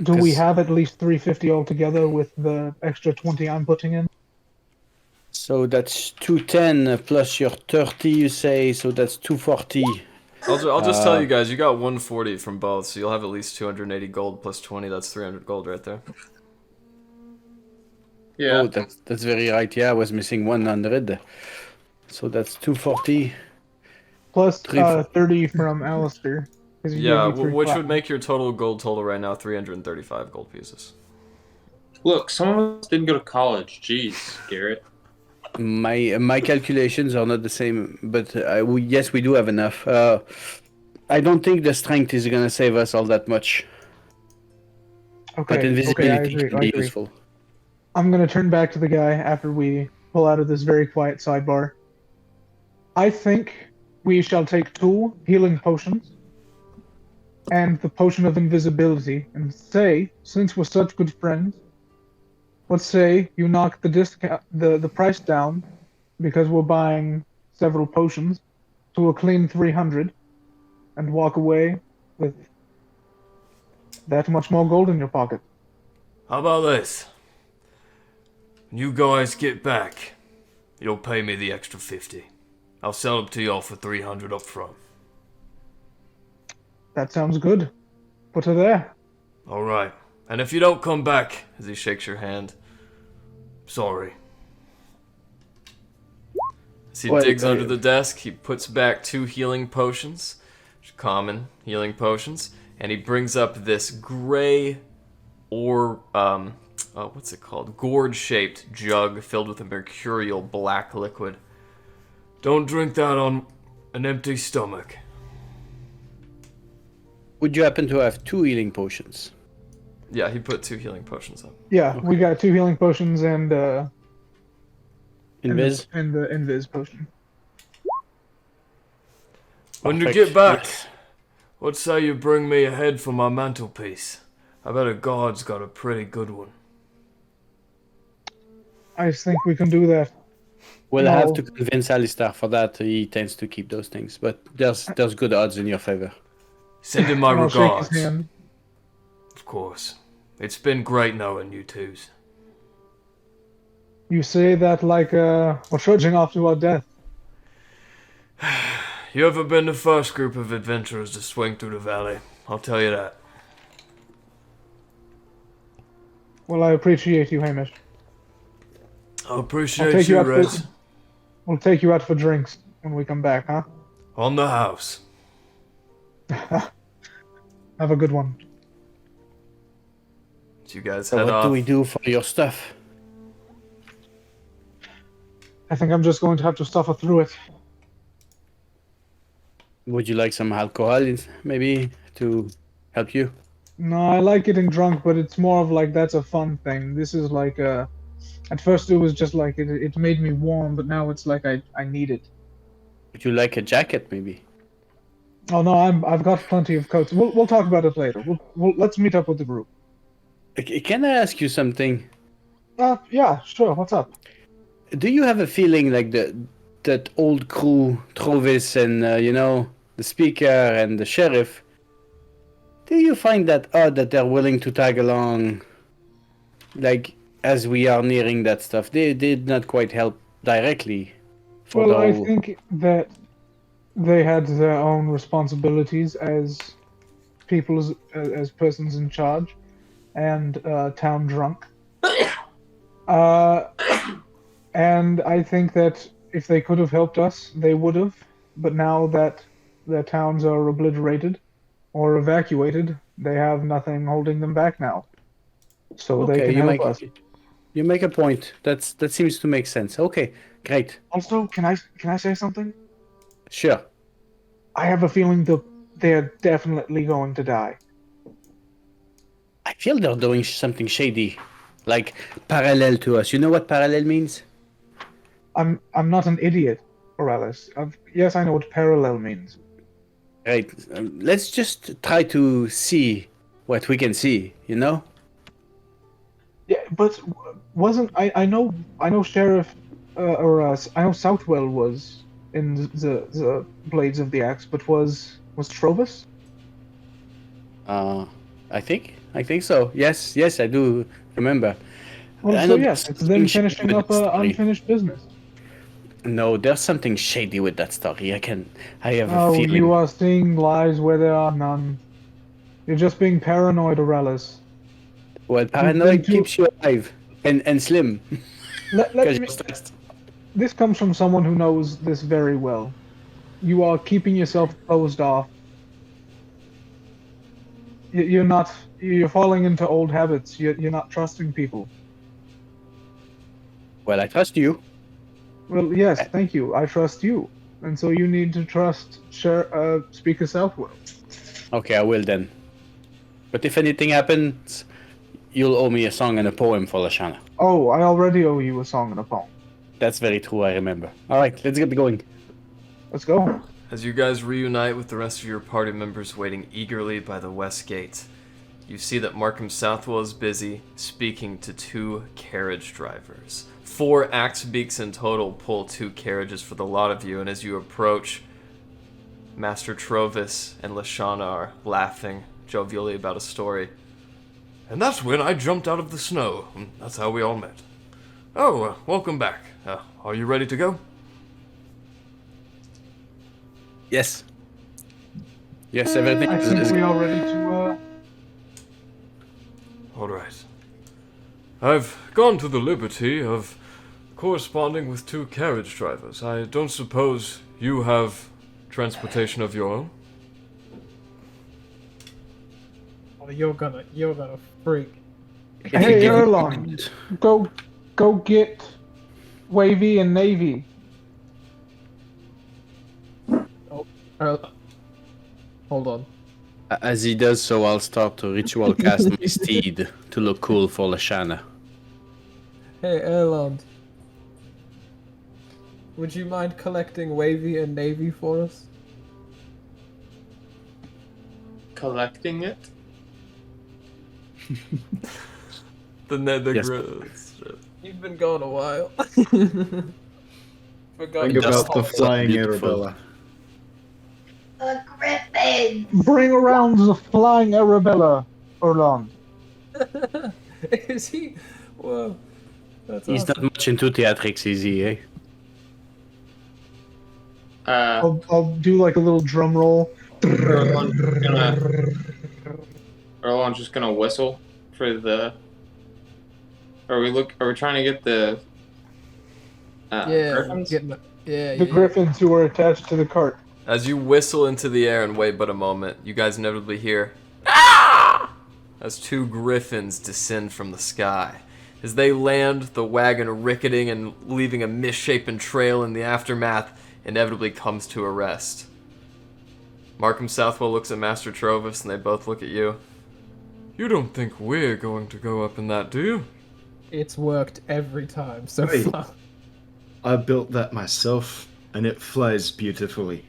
Do we 'Cause- have at least 350 altogether with the extra 20 I'm putting in? So that's 210 plus your 30, you say, so that's 240. I'll just tell you guys, you got 140 from both, so you'll have at least 280 gold plus 20. That's 300 gold right there. Yeah. Oh, that's very right. Yeah, I was missing 100. So that's 240. Plus 3 30 from Alistair. 'cause he Yeah, gave me 3 which would platinum. make your total gold total right now 335 gold pieces. Look, some of us didn't go to college. Jeez, Garrett. My calculations are not the same, but yes, we do have enough. I don't think the strength is gonna save us all that much, Okay, but invisibility I agree, can I be agree. useful. I'm gonna turn back to the guy after we pull out of this very quiet sidebar. I think we shall take 2 healing potions and the potion of invisibility, and say, since we're such good friends, let's say you knock the discount, the price down, because we're buying several potions, to a clean 300, and walk away with that much more gold in your pocket. How about this? When you guys get back, you'll pay me the extra 50. I'll sell them to y'all for 300 up front. That sounds good. Put her there. Alright. And if you don't come back, As he shakes your hand, sorry. as he Well, digs under the desk, he puts back 2 healing potions, common healing potions, and he brings up this gray what's it called? Gourd-shaped jug filled with a mercurial black liquid. Don't drink that on an empty stomach. Would you happen to have 2 healing potions? Yeah, he put 2 healing potions up. Yeah, we got 2 healing potions and Invis? and the invis potion. When you Perfect. get back, Yes. what say you bring me a head for my mantelpiece? I bet a guard's got a pretty good one. I think we can do that. We'll No. have to convince Alistair for that. He tends to keep those things, but there's good odds in your favor. Send him my I'll shake regards. his hand. Of course. It's been great knowing you twos. You say that like we're trudging off to our death. You ever been the first group of adventurers to swing through the valley? I'll tell you that. Well, I appreciate you, Hamish. I I'll appreciate take you you, out Rez. for, we'll take you out for drinks when we come back, huh? On the house. Have a good one. So you guys So head what off. do we do for your stuff? I think I'm just going to have to suffer through it. Would you like some alcohol, maybe, to help you? No, I like getting drunk, but it's more of like that's a fun thing. This is like at first it was just like it made me warm, but now it's like I need it. Would you like a jacket, maybe? Oh no, I've got plenty of coats. We'll talk about it later. Let's meet up with the group. Can I ask you something? Yeah, sure. What's up? Do you have a feeling like that old crew, Trovis and the speaker and the sheriff? Do you find that odd that they're willing to tag along, like as we are nearing that stuff? They did not quite help directly. For Well, the I whole... think that they had their own responsibilities as people as persons in charge and town drunk. And I think that if they could have helped us, they would have. But now that their towns are obliterated or evacuated, they have nothing holding them back now. So they can help us. You make a point. That seems to make sense. Okay, great. Also, can I say something? Sure. I have a feeling that they're definitely going to die. I feel they're doing something shady, like parallel to us. You know what parallel means? I'm not an idiot, Morales. Yes, I know what parallel means. Right. Let's just try to see what we can see. You know? Yeah, but wasn't I know Sheriff I know Southwell was in the Blades of the Axe, but was Trovus? I think so. Yes, I do remember. Well, I so know yes, there's it's them something finishing shady up with that story. unfinished business. No, there's something shady with that story. I have a Oh, feeling. you are seeing lies where there are none. You're just being paranoid, Aurelius. Well, been paranoid too- keeps you alive and slim. Let 'Cause me. you're stressed. This comes from someone who knows this very well. You are keeping yourself closed off. You're not. You're falling into old habits. You're not trusting people. Well, I trust you. Well, yes, thank you. I trust you, and so you need to trust Speaker Southwell. Okay, I will then. But if anything happens, you'll owe me a song and a poem for Lashana. Oh, I already owe you a song and a poem. That's very true, I remember. Alright, let's get going. Let's go. As you guys reunite with the rest of your party members waiting eagerly by the west gate, you see that Markham Southwell is busy speaking to 2 carriage drivers. 4 axe beaks in total pull 2 carriages for the lot of you, and as you approach, Master Trovis and Lashana are laughing jovially about a story. And that's when I jumped out of the snow. That's how we all met. Oh, welcome back. Are you ready to go? Yes. Yes, everything I think is we are ready to. All right. I've gone to the liberty of corresponding with 2 carriage drivers. I don't suppose you have transportation of your own? Oh, you're gonna freak. Hey, Erlon, go get Wavy and Navy. Hold on. As he does so, I'll start to ritual cast my steed to look cool for Lashana. Hey, Erland. Would you mind collecting Wavy and Navy for us? Collecting it? The nether Yes. You've been gone a while. Forgot Think you about the just- flying beautiful. Arabella. A griffin. Bring around the flying Arabella, Erlon. Is he? Whoa. That's He's awesome. not much into theatrics, is he, eh? I'll do like a little drum roll. Erlon's just gonna whistle for the. Are we trying to get the? Yeah, Griffins? The griffins who are attached to the cart. As you whistle into the air and wait but a moment, you guys inevitably hear "Ah!" as 2 griffins descend from the sky. As they land, the wagon ricketing and leaving a misshapen trail in the aftermath inevitably comes to a rest. Markham Southwell looks at Master Trovis and they both look at you. You don't think we're going to go up in that, do you? It's worked every time so Wait. far. I built that myself, and it flies beautifully.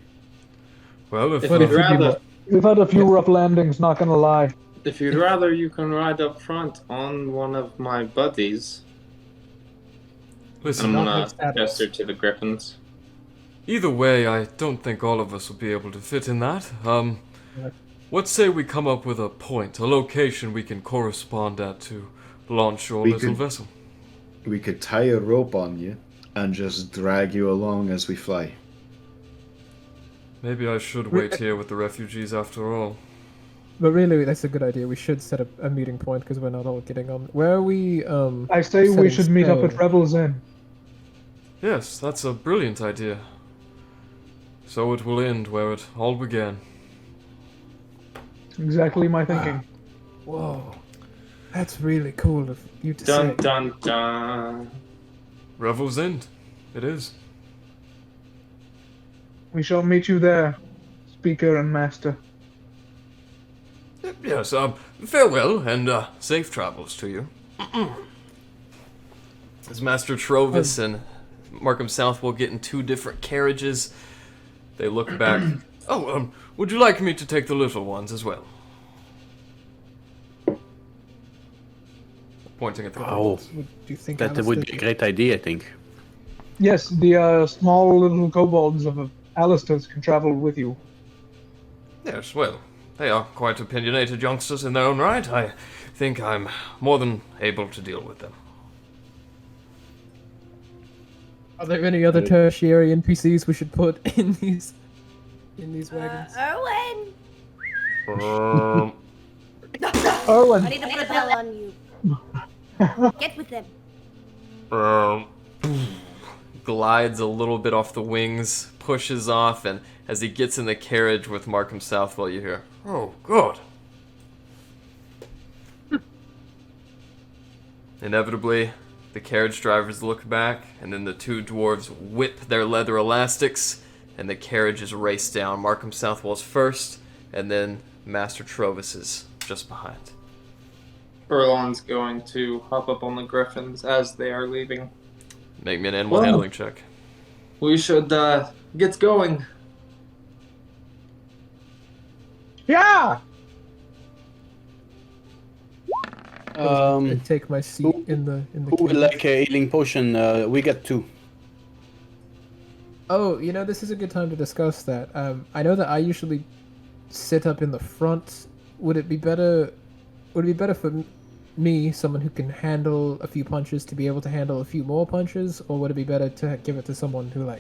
Well, if If you'd rather, We've had a few rough landings, not gonna lie. if you'd rather, you can ride up front on one of my buddies. listen, I'm Not gonna like that. gesture to the griffins. either way, I don't think all of us will be able to fit in that. Let's say we come up with a point, a location we can correspond at to launch your We little could- vessel. We could tie a rope on you and just drag you along as we fly. Maybe I should wait here with the refugees after all. But really, that's a good idea. We should set up a meeting point because we're not all getting on. Where are we? I say we setting should meet up at sail? Rebels Inn. Yes, that's a brilliant idea. So it will end where it all began. Exactly my thinking. Whoa, that's really cool of you to Dun say. dun dun. Revel's End. It is. We shall meet you there, speaker and master. Yes, farewell and safe travels to you. As Master Trovis and Markham South will get in two different carriages, they look back. Oh, would you like me to take the little ones as well? Pointing at the Oh, kobolds. Do you think that Alistair would be a great idea, I think. Yes, the small little kobolds of Alistair's can travel with you. Yes, well, they are quite opinionated youngsters in their own right. I think I'm more than able to deal with them. Are there any other tertiary NPCs we should put in these wagons? Erwin! Erwin! I need to put a bell on you. Get with them. Glides a little bit off the wings, pushes off, and as he gets in the carriage with Markham Southwell, you hear, Oh, God. inevitably, the carriage drivers look back, and then the two dwarves whip their leather elastics, and the carriages race down. Markham Southwell's first, and then Master Trovis is just behind. Erlon's going to hop up on the griffins as they are leaving. Make me an animal Whoa. handling check. We should get going. Yeah! I take my seat in the Who would carriage. like a healing potion? We got 2. Oh, this is a good time to discuss that. I know that I usually sit up in the front. Would it be better for me, someone who can handle a few punches, to be able to handle a few more punches, or would it be better to give it to someone who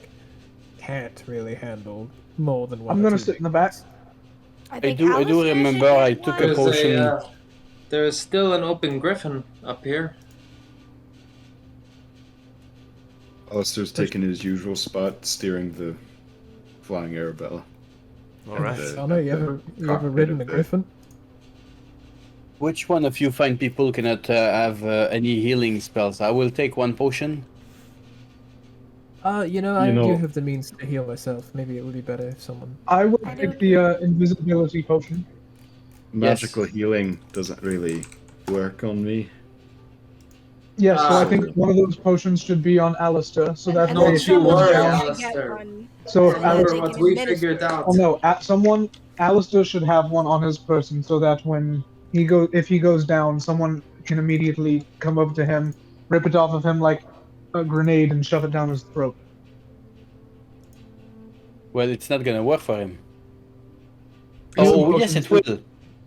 can't really handle more than one? I'm or gonna two sit in the back. I do Alistair should remember get I took a one. potion. There is still an open griffin up here. Alistair's taking his usual spot, steering the flying Arabella. All right. Oh no, you ever ridden a griffin? Which one of you fine people cannot have any healing spells? I will take 1 potion. I You do know- have the means to heal myself. Maybe it would be better if someone. I would I take don't the invisibility potion. Magical healing doesn't really work on me. Yes, so I Ah. think one of those potions should be on Alistair, so that And Don't then way if you he goes worry, down. Alistair. So if And then Remember they Alistair, what can we administer figured it. out. oh no, Alistair should have one on his person, so that when if he goes down, someone can immediately come up to him, rip it off of him like a grenade, and shove it down his throat. Well, it's not gonna work for him. Healing Oh, yes, potion it too. will.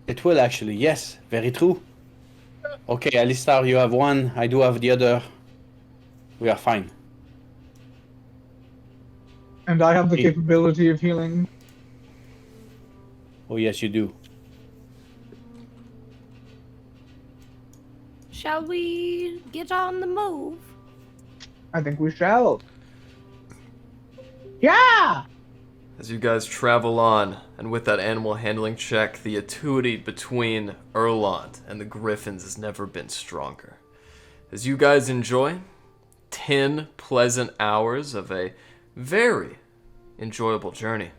It will actually. Yes, very true. Okay, Alistar, you have 1. I do have the other. We are fine. And I have the Yeah. capability of healing. Oh, yes, you do. Shall we get on the move? I think we shall. Yeah! As you guys travel on, and with that animal handling check, the attitude between Erlond and the Griffins has never been stronger. As you guys enjoy 10 pleasant hours of a very enjoyable journey.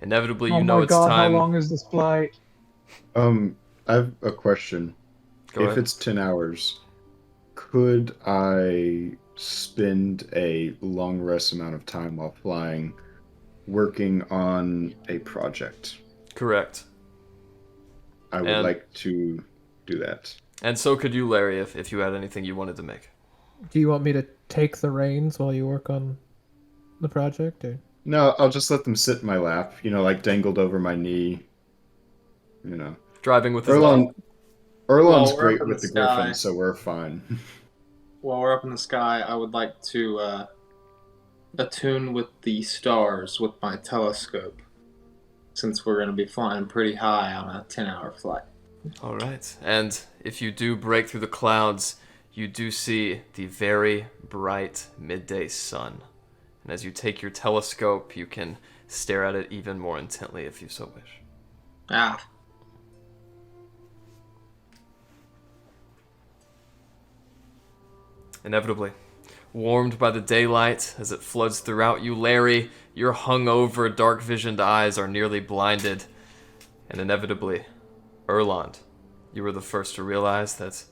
Inevitably, Oh you know my it's god, time. how long is this flight? I have a question. Go If ahead. it's 10 hours, could I spend a long rest amount of time while flying working on a project? Correct. I would And- like to do that. And so could you, Larry, if you had anything you wanted to make. Do you want me to take the reins while you work on the project, or? No, I'll just let them sit in my lap, like dangled over my knee. Driving with his Erlon's Well, we're great up in with the the griffin, sky. so we're fine. While we're up in the sky, I would like to attune with the stars with my telescope. since we're going to be flying pretty high on a 10-hour flight. All right. And if you do break through the clouds, you do see the very bright midday sun. And as you take your telescope, you can stare at it even more intently if you so wish. Ah. Inevitably, warmed by the daylight as it floods throughout you, Larry, your hungover, dark-visioned eyes are nearly blinded. And inevitably, Erland, you were the first to realize that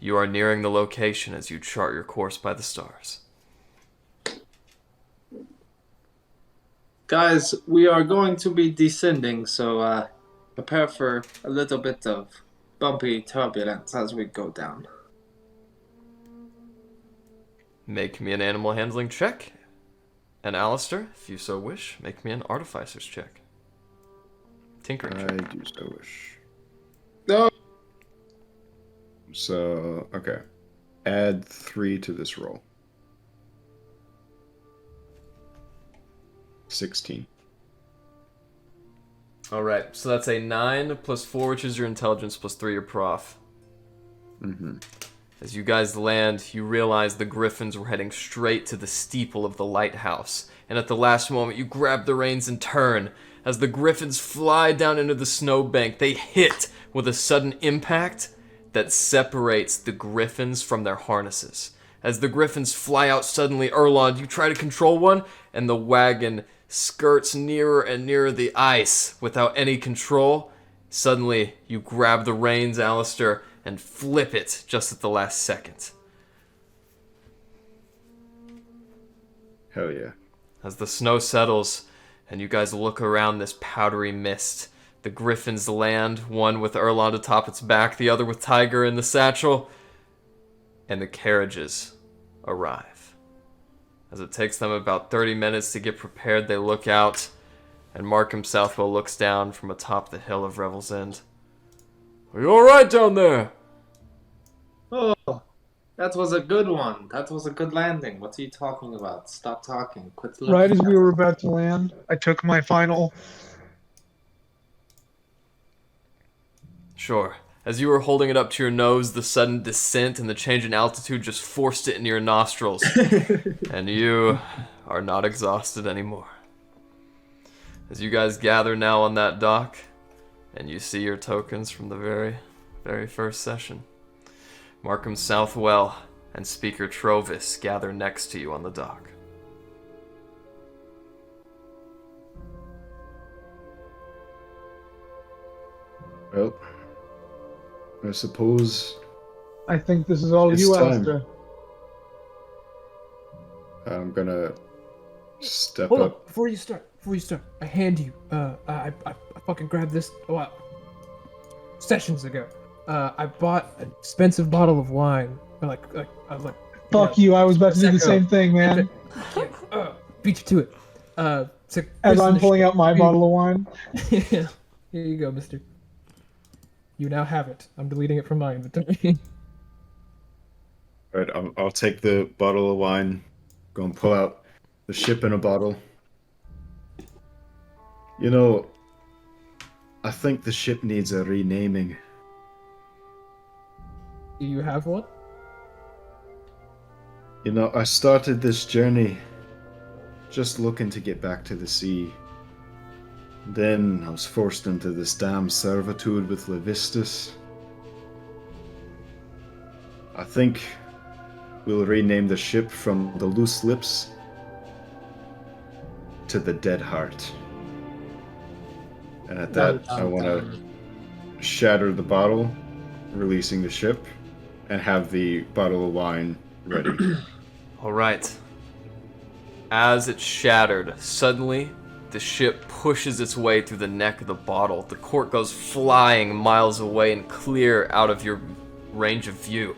you are nearing the location as you chart your course by the stars. Guys, we are going to be descending, so prepare for a little bit of bumpy turbulence as we go down. Make me an animal handling check. And Alistair, if you so wish, make me an artificer's check. Tinkering check. I do so wish. No. So, okay. Add 3 to this roll. 16. Alright, so that's a 9 plus 4, which is your intelligence, plus 3 your prof. Mm-hmm. As you guys land, you realize the griffins were heading straight to the steeple of the lighthouse. And at the last moment, you grab the reins and turn. As the griffins fly down into the snowbank, they hit with a sudden impact that separates the griffins from their harnesses. As the griffins fly out suddenly, Erland, you try to control one, and the wagon skirts nearer and nearer the ice without any control. Suddenly, you grab the reins, Alistair, and flip it just at the last second. Hell yeah. As the snow settles and you guys look around this powdery mist, the griffins land, one with Erland atop its back, the other with Tiger in the satchel, and the carriages arrive. As it takes them about 30 minutes to get prepared, they look out, and Markham Southwell looks down from atop the hill of Revel's End. Are you alright down there? Oh, that was a good one. That was a good landing. What are you talking about? Stop talking. Quit looking. Right as we were about to land, I took my final. Sure. As you were holding it up to your nose, the sudden descent and the change in altitude just forced it into your nostrils. And you are not exhausted anymore. As you guys gather now on that dock, and you see your tokens from the very, very first session. Markham Southwell and Speaker Trovis gather next to you on the dock. Well, I suppose I think this is all It's you, time. Alistair. I'm gonna step Hold on, up. before you start, I hand you. I fucking grabbed this. Well, sessions ago. I bought an expensive bottle of wine. I was like. Fuck you, I was about to do the same thing, man. Beat you to it. So As I'm pulling out my bottle of wine. Here you go, mister. You now have it. I'm deleting it from my inventory. Alright, I'll take the bottle of wine, go and pull out the ship in a bottle. You know, I think the ship needs a renaming. Do you have one? You know, I started this journey just looking to get back to the sea. Then I was forced into this damn servitude with Levistus. I think we'll rename the ship from the Loose Lips to the Dead Heart. And at that, I want to shatter the bottle, releasing the ship, and have the bottle of wine ready. Alright. As it shattered, suddenly the ship pushes its way through the neck of the bottle. The cork goes flying miles away and clear out of your range of view.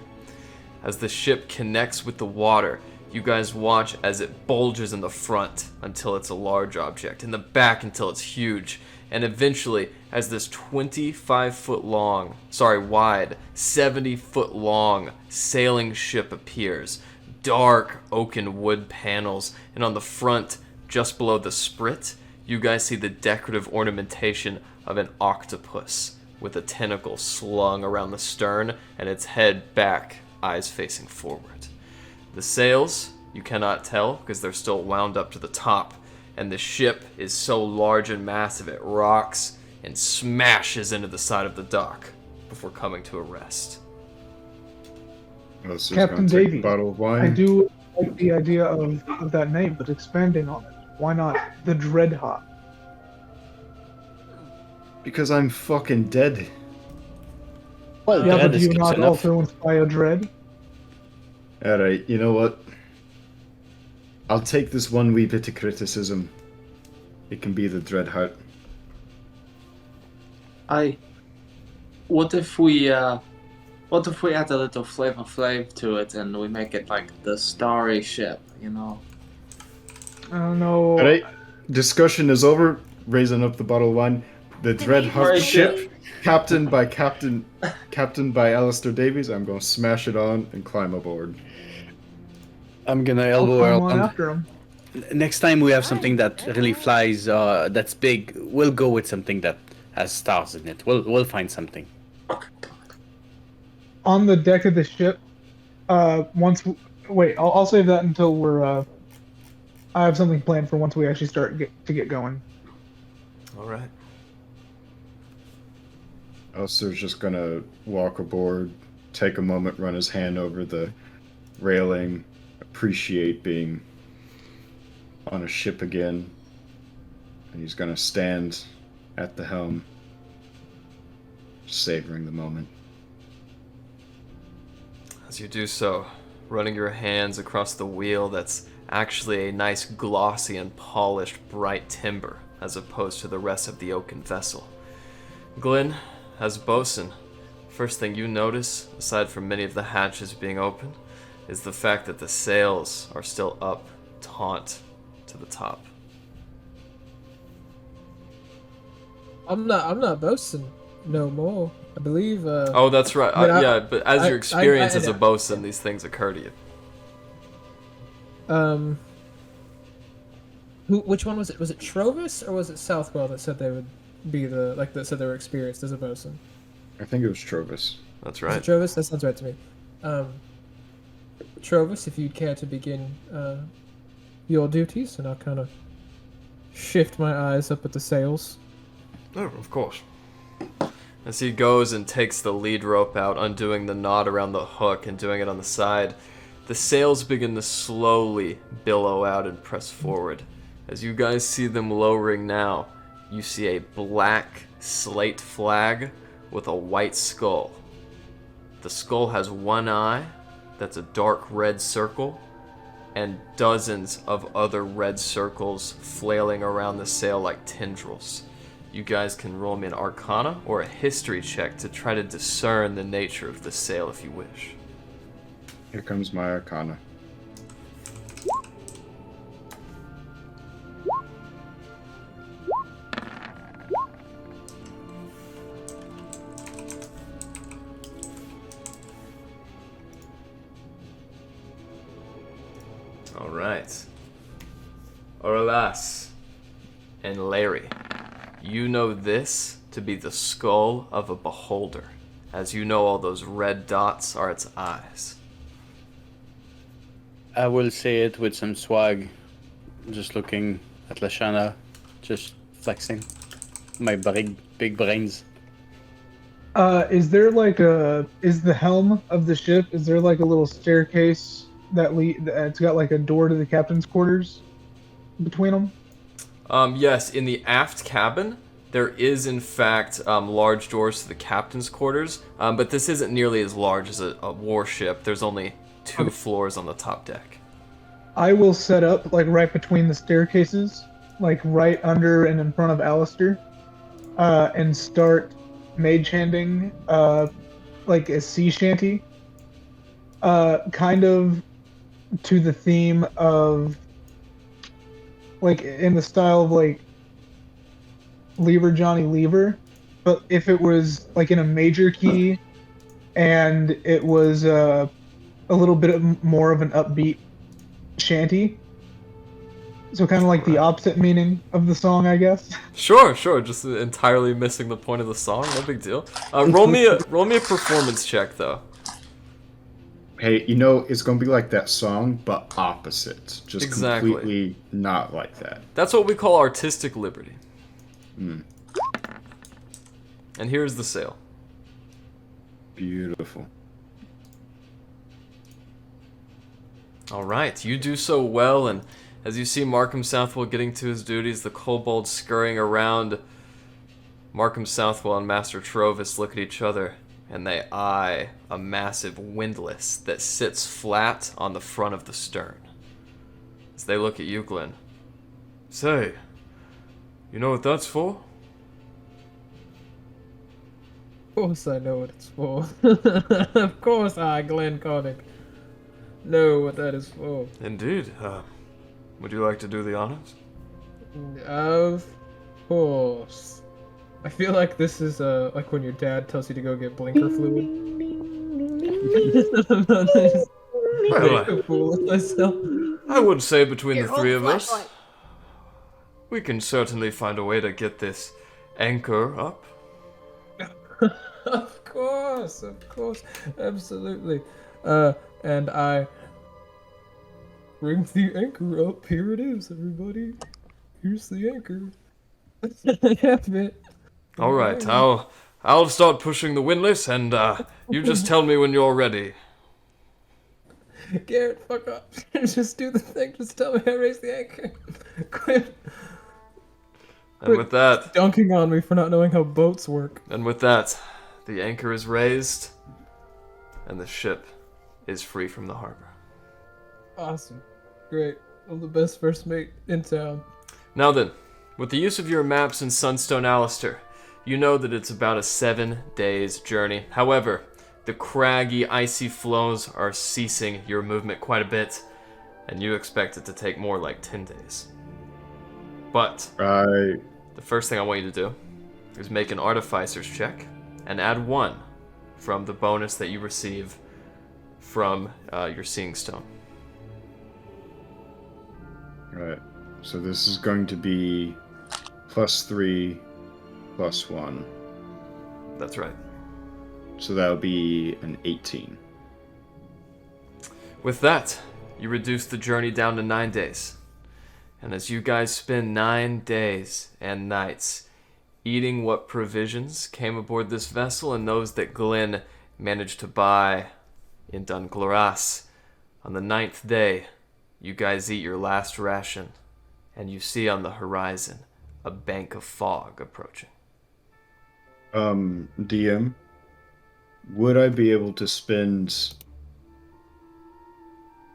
As the ship connects with the water, you guys watch as it bulges in the front until it's a large object, in the back until it's huge, and eventually, as this 25-foot long, wide, 70-foot long sailing ship appears, dark oaken wood panels, and on the front, just below the sprit, you guys see the decorative ornamentation of an octopus with a tentacle slung around the stern and its head back, eyes facing forward. The sails, you cannot tell because they're still wound up to the top, and the ship is so large and massive it rocks and smashes into the side of the dock before coming to a rest. Captain Davy, bottle of wine. I do like the idea of that name, but expanding on it. Why not the Dreadhawk? Because I'm fucking dead. Well, Yeah, dread but do is you close not enough. also inspire dread? Alright, you know what? I'll take this one wee bit of criticism. It can be the Dreadheart. What if we add a little Flavor Flav to it and we make it like the starry ship, you know? I don't know. Alright, discussion is over. Raising up the bottle of wine. The Dreadheart Right. ship, captained by Alistair Davies. I'm going to smash it on and climb aboard. I'm gonna I'll elbow climb on around. after him. Next time we have something that really flies, that's big, we'll go with something that has stars in it. We'll find something. On the deck of the ship, wait, I'll save that until we're. I have something planned for once we actually start to get going. All right. Alistair's just going to walk aboard, take a moment, run his hand over the railing, appreciate being on a ship again, and he's going to stand at the helm, savoring the moment. As you do so, running your hands across the wheel that's actually a nice glossy and polished bright timber as opposed to the rest of the oaken vessel. Glenn, as bosun, first thing you notice, aside from many of the hatches being open, is the fact that the sails are still up, taut to the top. I'm not boasting no more. I believe. Oh, that's right. but Yeah, but as your experience as a know. bosun, these things occur to you. Which one was it? Was it Trovis or was it Southwell that said they would be that said they were experienced as a bosun? I think it was Trovis. That's Was right. it Trovis? That sounds right to me. Trovis, if you'd care to begin your duties, and I'll kind of shift my eyes up at the sails. Oh, of course. As he goes and takes the lead rope out, undoing the knot around the hook and doing it on the side, the sails begin to slowly billow out and press forward. As you guys see them lowering now, you see a black slate flag with a white skull. The skull has one eye that's a dark red circle, and dozens of other red circles flailing around the sail like tendrils. You guys can roll me an Arcana or a History check to try to discern the nature of the sail if you wish. Here comes my Arcana. Alright. Orlas and Larry, you know this to be the skull of a beholder. As you know, all those red dots are its eyes. I will say it with some swag, just looking at Lashana, just flexing my big brains. Is there is the helm of the ship? Is there like a little staircase it's got like a door to the captain's quarters between them? Yes, in the aft cabin, there is in fact large doors to the captain's quarters, but this isn't nearly as large as a warship. There's only 2 floors on the top deck. I will set up like right between the staircases, like right under and in front of Alistair, and start mage handing like a sea shanty, kind of to the theme of like in the style of like Lever Johnny Lever, but if it was like in a major key and it was a little bit more of an upbeat shanty. So kind of like the opposite meaning of the song, I guess. Sure. Just entirely missing the point of the song. No big deal. Roll me a performance check though. Hey, you know, it's gonna be like that song, but opposite. Just Exactly. completely not like that. That's what we call artistic liberty. Hmm. And here's the sale. Beautiful. All right, you do so well, and as you see Markham Southwell getting to his duties, the kobolds scurrying around, Markham Southwell and Master Trovis look at each other, and they eye a massive windlass that sits flat on the front of the stern. As they look at you, Glenn. Say, you know what that's for? Of course I know what it's for. Of course I, Glenn Connick, know what that is for. Indeed. Would you like to do the honors? Of course. I feel like this is like when your dad tells you to go get blinker fluid. Well, Fool with myself. I would say between Here, the three hold of us, flashlight. we can certainly find a way to get this anchor up. Of course, absolutely. And I bring the anchor up. Here it is, everybody. Here's the anchor. I have it. All right, I'll start pushing the windlass, and you just tell me when you're ready. Garrett, fuck up. Just do the thing. Just tell me I raised the anchor. Quit And with that, dunking on me for not knowing how boats work. The anchor is raised, and the ship is free from the harbor. Awesome. Great. I'm the best first mate in town. Now then, with the use of your maps in Sunstone Alistair, you know that it's about a 7 days journey. However, the craggy, icy flows are ceasing your movement quite a bit, and you expect it to take more like 10 days. But Right. the first thing I want you to do is make an artificer's check and add 1 from the bonus that you receive from your seeing stone. Right. So this is going to be +3, +1. That's right. So that'll be an 18. With that, you reduce the journey down to 9 days. And as you guys spend 9 days and nights eating what provisions came aboard this vessel and those that Glenn managed to buy in Dunglaras, on the 9th day, you guys eat your last ration, and you see on the horizon a bank of fog approaching. DM, would I be able to spend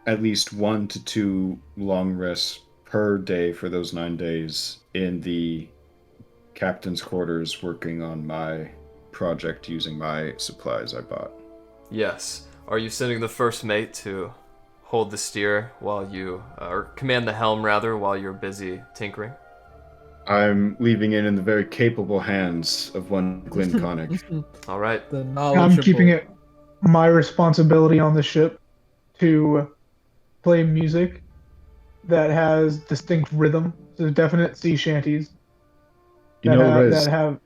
at least 1 to 2 long rests per day for those 9 days in the captain's quarters working on my project using my supplies I bought? Yes. Are you sending the first mate to hold the steer while you, or command the helm rather, while you're busy tinkering? I'm leaving it in the very capable hands of one Glenn Connick. All right. The I'm knowledgeable. keeping it my responsibility on the ship to play music that has distinct rhythm. So definite sea shanties. You know, Rez, that have.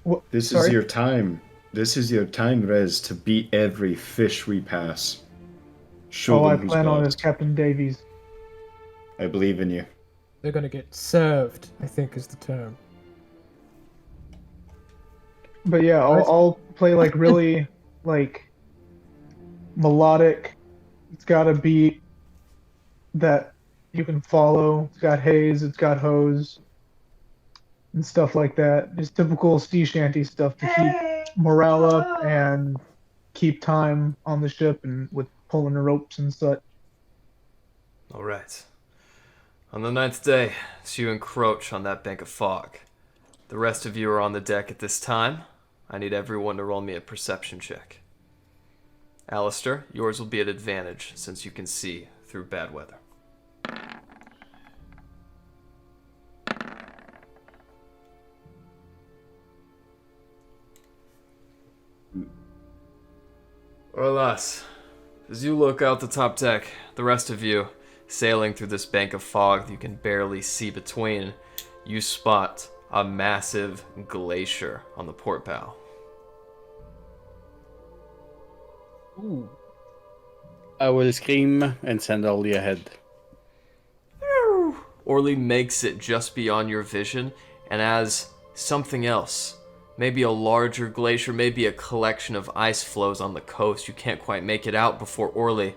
What, this sorry? is your time. This is your time, Rez, to beat every fish we pass. Show All I them who's plan on boss. is Captain Davies. I believe in you. They're gonna get served, I think is the term. But yeah, I'll play like really like melodic. It's got a beat that you can follow. It's got haze. It's got hose and stuff like that. Just typical sea shanty stuff to keep morale up and keep time on the ship and with pulling the ropes and such. All right. On the 9th day, as you encroach on that bank of fog, the rest of you are on the deck at this time. I need everyone to roll me a perception check. Alistair, yours will be at advantage since you can see through bad weather. Alas, as you look out the top deck, the rest of you, sailing through this bank of fog that you can barely see between, you spot a massive glacier on the port bow. Ooh. I will scream and send Orly ahead. Orly makes it just beyond your vision, and as something else, maybe a larger glacier, maybe a collection of ice flows on the coast, you can't quite make it out before Orly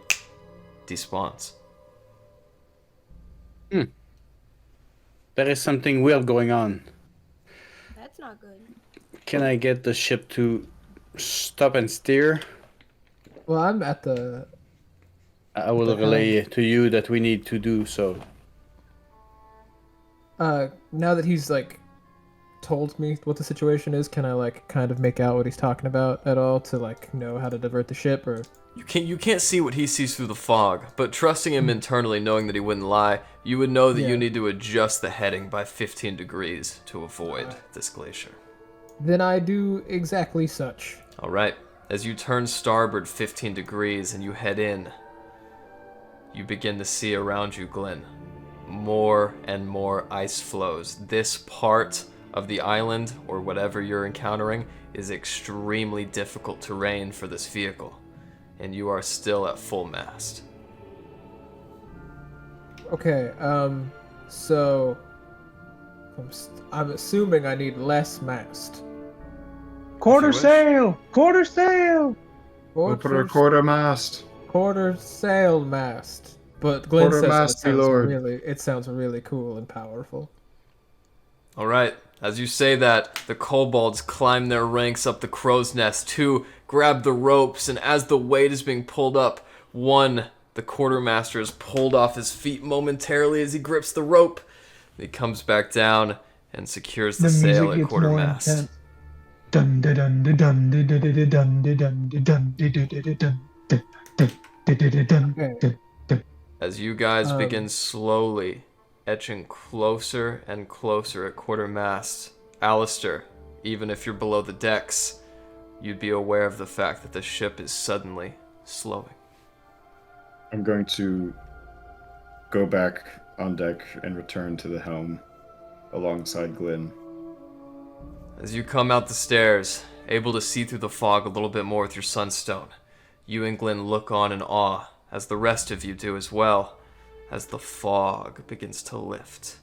despawns. There is something weird going on. That's not good. Can I get the ship to stop and steer? Well, I'm at the. I will relay to you that we need to do so. Now that he's like told me what the situation is, can I like kind of make out what he's talking about at all to like know how to divert the ship or? You can't see what he sees through the fog, but trusting him internally, knowing that he wouldn't lie, you would know that you need to adjust the heading by 15 degrees to avoid this glacier. Then I do exactly such. All right. As you turn starboard 15 degrees and you head in, you begin to see around you, Glenn, more and more ice flows. This part of the island, or whatever you're encountering, is extremely difficult terrain for this vehicle, and you are still at full mast. Okay, so I'm assuming I need less mast. Quarter sail! Quarter sail! We'll put our quartermast. Quarter sail mast. But Glenn says Quartermasty it sounds really cool and powerful. All right. As you say that, the kobolds climb their ranks up the crow's nest. Two grab the ropes, and as the weight is being pulled up, one, the quartermaster, is pulled off his feet momentarily as he grips the rope. He comes back down and secures the sail at quartermast. Dun dun dun dun dun dun dun dun dun dun dun. As you guys begin slowly etching closer and closer at quartermast, Alistair, even if you're below the decks, you'd be aware of the fact that the ship is suddenly slowing. I'm going to go back on deck and return to the helm alongside Glyn. As you come out the stairs, able to see through the fog a little bit more with your sunstone, you and Glyn look on in awe, as the rest of you do as well, as the fog begins to lift.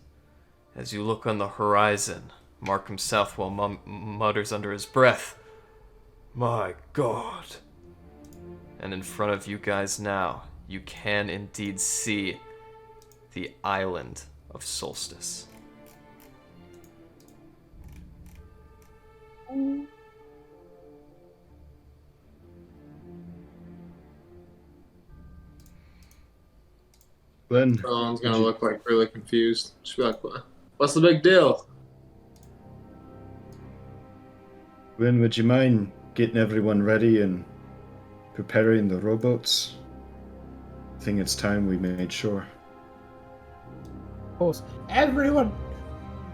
As you look on the horizon, Markham Southwell mutters under his breath, "My God." And in front of you guys now, you can indeed see the island of Solstice. Glyn, Roland's gonna look like really confused. Just be like, "What's the big deal?" Glyn, would you mind getting everyone ready and preparing the rowboats? I think it's time we made sure. Of course, everyone,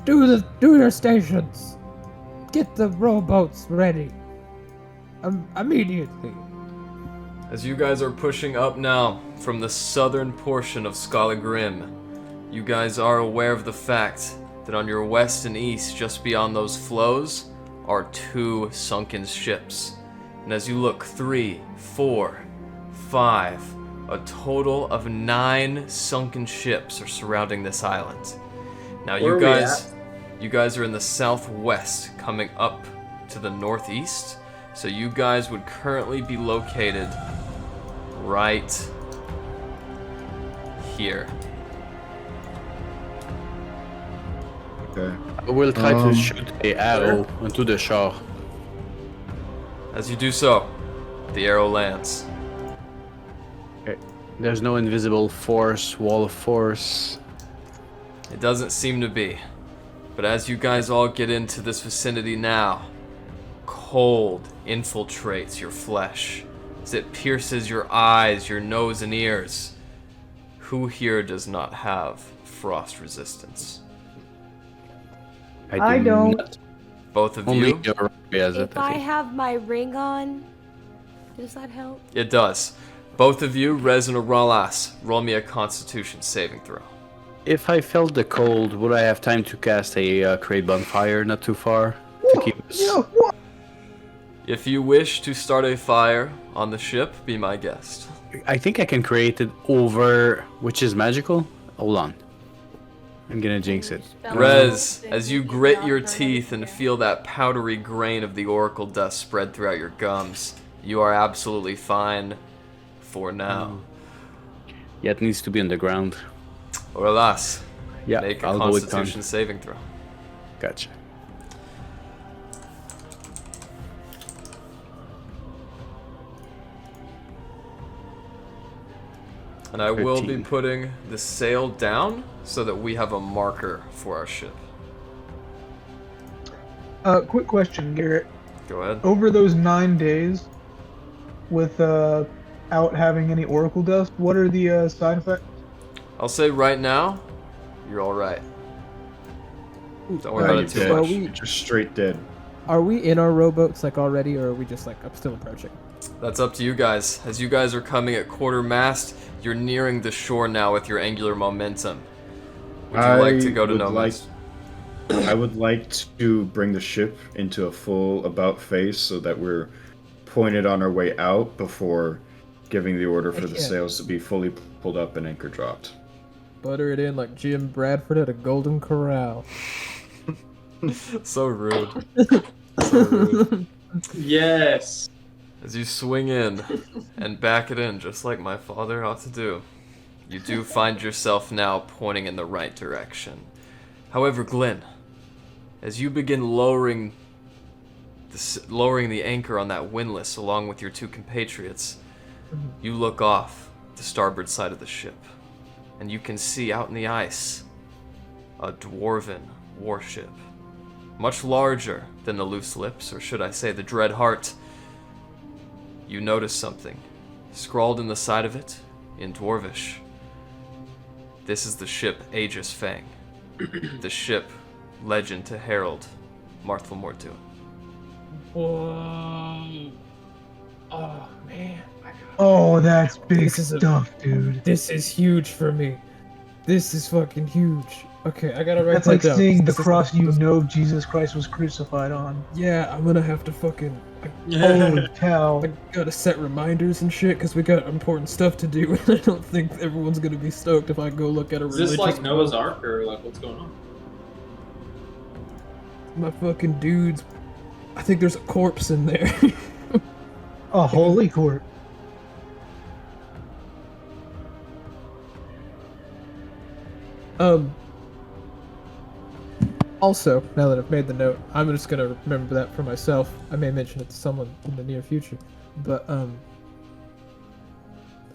do your stations. Get the rowboats ready. Immediately. As you guys are pushing up now from the southern portion of Skallegrim, you guys are aware of the fact that on your west and east, just beyond those flows, are two sunken ships. And as you look, 3, 4, 5, a total of 9 sunken ships are surrounding this island. Now Where are we you guys are in the southwest, coming up to the northeast. So you guys would currently be located right here. Okay. I will try to shoot an arrow onto the shore. As you do so, the arrow lands. Okay. There's no invisible force, wall of force. It doesn't seem to be. But as you guys all get into this vicinity now, cold infiltrates your flesh as it pierces your eyes, your nose, and ears. Who here does not have frost resistance? I don't. not. Both of Only you? your has it, If I I think. have my ring on, does that help? It does. Both of you, Rez and Aralas, roll me a Constitution saving throw. If I felt the cold, would I have time to cast a create bonfire not too far to keep us? If you wish to start a fire on the ship, be my guest. I think I can create it over, which is magical. Hold on. I'm gonna jinx it. Rez, as you grit your teeth and feel that powdery grain of the oracle dust spread throughout your gums, you are absolutely fine for now. Yeah, it needs to be on the ground. Oralas, Yeah, make a I'll go with Constitution saving throw. Gotcha. And I will be 13. putting the sail down so that we have a marker for our ship. Quick question, Garrett. Go ahead. Over those 9 days, without having any oracle dust, what are the side effects? I'll say right now, you're all right. Don't worry Now about you're it too dead. much. You're just straight dead. Are we in our rowboats like already, or are we just like I'm still approaching? That's up to you guys. As you guys are coming at quarter mast, you're nearing the shore now with your angular momentum. Would you like to go to no mast? I would like to bring the ship into a full about face so that we're pointed on our way out before giving the order for the sails to be fully pulled up and anchor dropped. Butter it in like Jim Bradford at a Golden Corral. So rude. So rude. Yes. As you swing in and back it in just like my father ought to do, you do find yourself now pointing in the right direction. However, Glenn, as you begin lowering the anchor on that windlass along with your two compatriots, you look off the starboard side of the ship, and you can see out in the ice a dwarven warship, much larger than the Loose Lips, or should I say the Dread Heart. You notice something scrawled in the side of it in Dwarvish. This is the ship Aegis Fang, the ship legend to herald Marthel Mortu. Whoa! Oh man! Oh, that's big This is stuff, dude. This is huge for me. This is fucking huge. Okay, I gotta write That's that like down. seeing the This is- cross you know Jesus Christ was crucified on. Yeah, I'm gonna have to fucking. Holy cow. I gotta set reminders and shit because we got important stuff to do. And I don't think everyone's gonna be stoked if I go look at a Is religious. this like Noah's Ark or like what's going on? My fucking dudes. I think there's a corpse in there. A holy court. Also, now that I've made the note, I'm just gonna remember that for myself. I may mention it to someone in the near future, but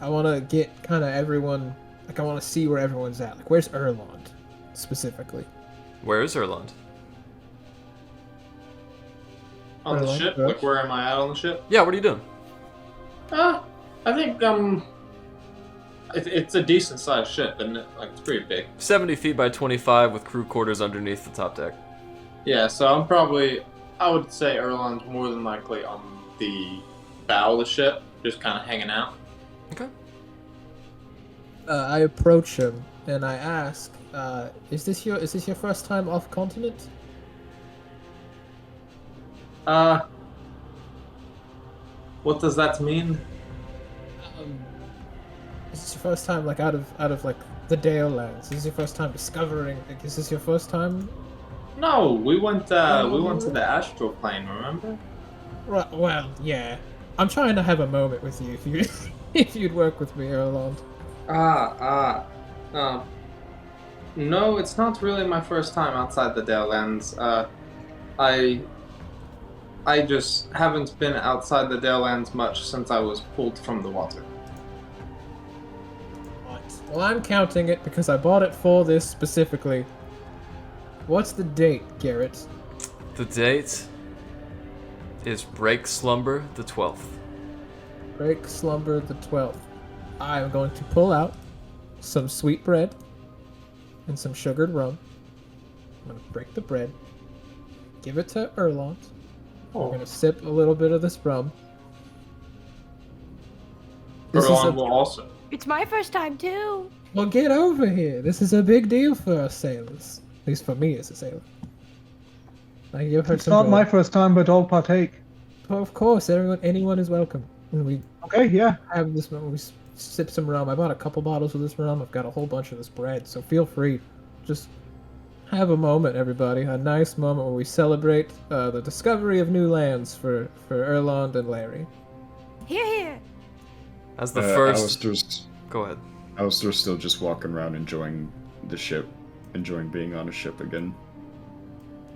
I want to get kind of everyone. Like, I want to see where everyone's at. Like, where's Erlond specifically? Where is Erland? On the Alright, ship? yeah. Like where am I at on the ship? Yeah, what are you doing? I think it's a decent sized ship, isn't it? Like it's pretty big. 70 feet by 25 with crew quarters underneath the top deck. Yeah, so I would say Erland's more than likely on the bow of the ship, just kind of hanging out. Okay. I approach him and I ask, "Is this your first time off continent?" What does that mean? Is this your first time like out of like the Dale lands? Is this your first time discovering? Like, is this your first time? No, we went to the astral plane, remember? Right. Well, yeah. I'm trying to have a moment with you if you if you'd work with me, Erland. No, it's not really my first time outside the Dale lands. I just haven't been outside the Dale lands much since I was pulled from the water. Well, I'm counting it because I bought it for this specifically. What's the date, Garrett? The date is Break Slumber the 12th. Break slumber the 12th. I am going to pull out some sweet bread and some sugared rum. I'm going to break the bread, give it to Erland. I'm going to sip a little bit of this rum. This is Erlon will also. It's my first time too. Well, get over here. This is a big deal for us sailors. At least for me as a sailor. I give her It's some not gold. my first time, but I'll partake. Well, of course, anyone is welcome. And we Okay, yeah. have this. We sip some rum. I bought a couple bottles of this rum. I've got a whole bunch of this bread. So feel free, just have a moment, everybody. A nice moment where we celebrate the discovery of new lands for Erland and Larry. Here, here. As the first. Alistair's, Go ahead. Alistair's still just walking around enjoying the ship, enjoying being on a ship again.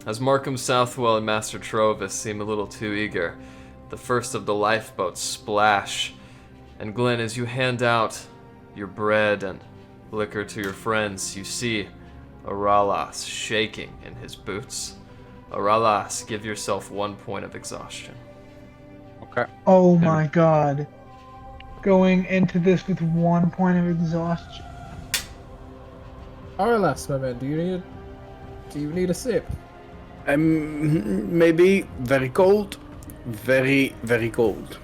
As Markham Southwell and Master Trovis seem a little too eager, the first of the lifeboats splash. And Glenn, as you hand out your bread and liquor to your friends, you see Auralas shaking in his boots. Auralas, give yourself 1 point of exhaustion. Okay. Oh my god. Going into this with 1 point of exhaustion. Arlas, my man, do you need a sip? Maybe very cold. Very, very cold.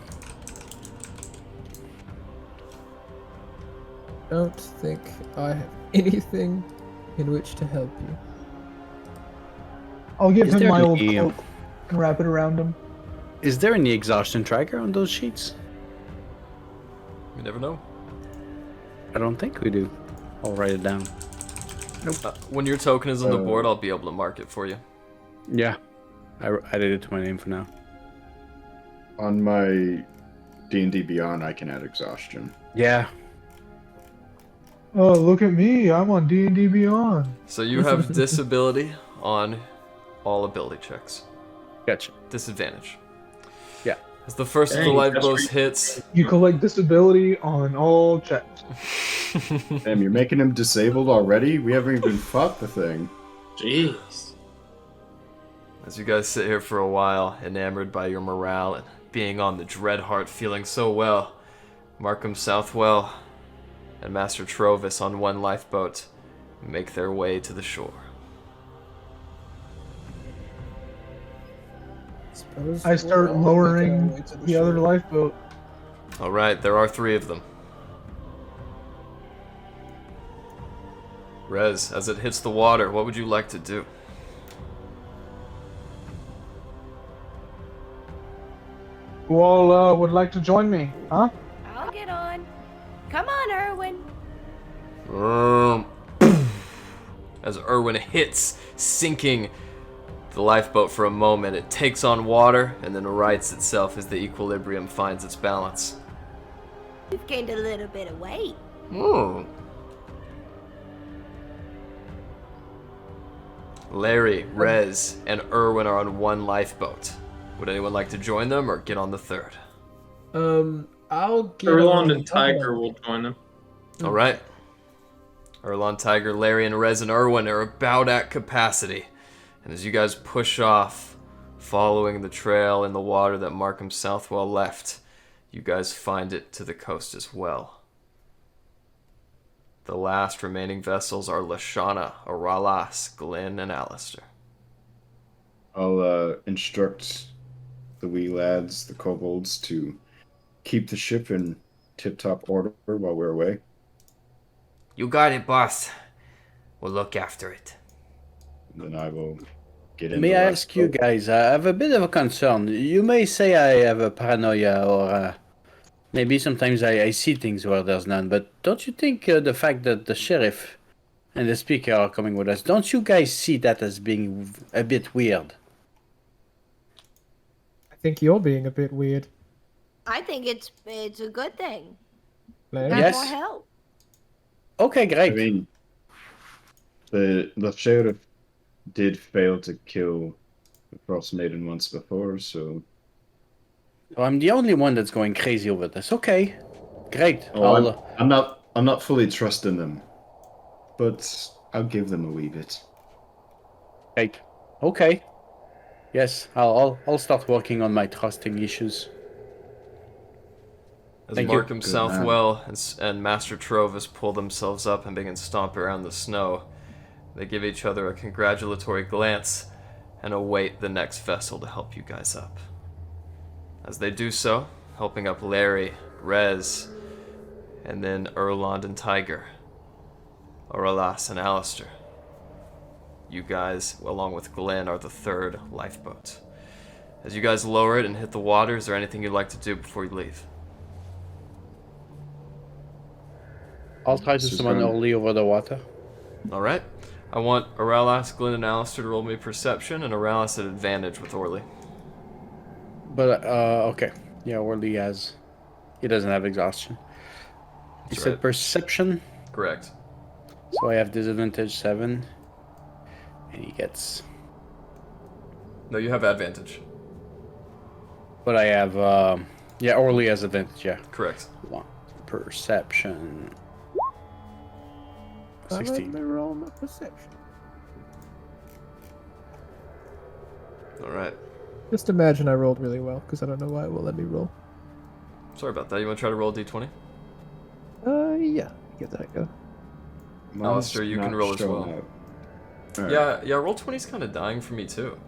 Don't think I have anything in which to help you. I'll give Is him there my old any, cloak and wrap it around him. Is there any exhaustion tracker on those sheets? You never know. I don't think we do. I'll write it down. When your token is on the board, I'll be able to mark it for you. Yeah. I added it to my name for now. On my D&D Beyond, I can add exhaustion. Yeah. Oh, look at me. I'm on D&D Beyond. So you have disability on all ability checks. Gotcha. Disadvantage. Yeah. As the first of the Dang, lifeboats that's hits, You collect disability on all checks. Damn, you're making him disabled already? We haven't even fought the thing. Jeez. as you guys sit here for a while, enamored by your morale and being on the Dreadheart, feeling so well, Markham Southwell and Master Trovis on one lifeboat make their way to the shore. I start lowering the other lifeboat. Alright, there are 3 of them. Rez, as it hits the water, what would you like to do? Who all would like to join me, huh? I'll get on. Come on, Erwin. As Erwin hits, sinking the lifeboat for a moment, it takes on water and then rights itself as the equilibrium finds its balance. You've gained a little bit of weight. Larry, Rez, and Erwin are on one lifeboat. Would anyone like to join them or get on the third? I'll get Erlon on. and Tiger will join them. Alright. Erlon, Tiger, Larry, and Rez and Erwin are about at capacity. And as you guys push off, following the trail in the water that Markham Southwell left, you guys find it to the coast as well. The last remaining vessels are Lashana, Auralas, Glenn, and Alistair. I'll instruct the wee lads, the kobolds, to keep the ship in tip-top order while we're away. You got it, boss. We'll look after it. Then I will get in. May I ask you guys, I have a bit of a concern. You may say I have a paranoia or maybe sometimes I see things where there's none, but don't you think the fact that the sheriff and the speaker are coming with us, don't you guys see that as being a bit weird? I think you're being a bit weird. I think it's a good thing. Larry? Got Yes. more help. Okay, I great. mean, the sheriff did fail to kill the Frostmaiden once before, so I'm the only one that's going crazy over this. Okay, great. I'm not fully trusting them, but I'll give them a wee bit. Great. Okay. Yes, I'll start working on my trusting issues. As Thank you. Markham Good Southwell and Master Trovis pull themselves up and begin stomping around the snow, they give each other a congratulatory glance and await the next vessel to help you guys up. As they do so, helping up Larry, Rez, and then Erland and Tiger, Auralas and Alistair. You guys, along with Glenn, are the third lifeboat. As you guys lower it and hit the water, is there anything you'd like to do before you leave? I'll try to summon Orly over the water. Alright. I want Auralas, Glenn, and Alistair to roll me perception, and Auralas at advantage with Orly. But, okay. Yeah, Orly has... He doesn't have exhaustion. You said perception? Correct. So I have disadvantage 7. And he gets... No, you have advantage. But I have, yeah, Orly has advantage, yeah. Correct. Perception... 16. Let me roll my perception. Alright. Just imagine I rolled really well, because I don't know why it won't let me roll. Sorry about that. You want to try to roll a d20? Yeah. Get that go. Alistair, you can roll as well. Right. Yeah, roll 20's kind of dying for me too.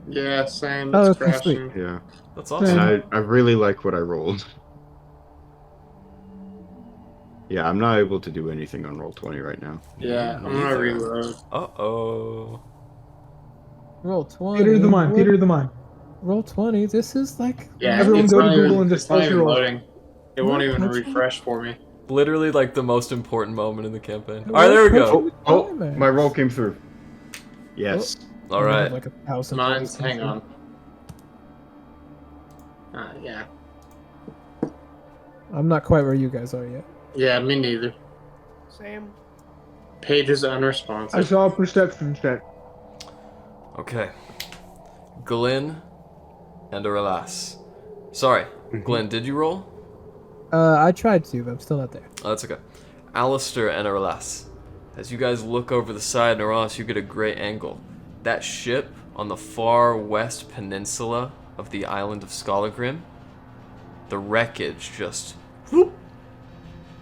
Yeah, same. Oh, It's okay, sweet. crashing. Yeah. That's awesome. And I really like what I rolled. Yeah, I'm not able to do anything on Roll20 right now. Yeah, I'm gonna reload. Uh-oh. Roll 20. Peter the Mind. Peter the Mind. Roll 20. This is like... Yeah, Everyone it's go to not Google even, and just it's not post even your roll. loading. It won't even What? refresh for me. Literally like the most important moment in the campaign. Alright, there we go. Oh, my roll came through. Yes. Alright. Like 1,000. Mine's, hang on. Yeah. I'm not quite where you guys are yet. Yeah, me neither. Same. Page is unresponsive. I saw a perception check. Okay. Glenn and Auralas. Sorry, Glenn, did you roll? I tried to, but I'm still not there. Oh, that's okay. Alistair and Auralas. As you guys look over the side, Auralas, you get a great angle. That ship on the far west peninsula of the island of Skallegrim, the wreckage just whoop,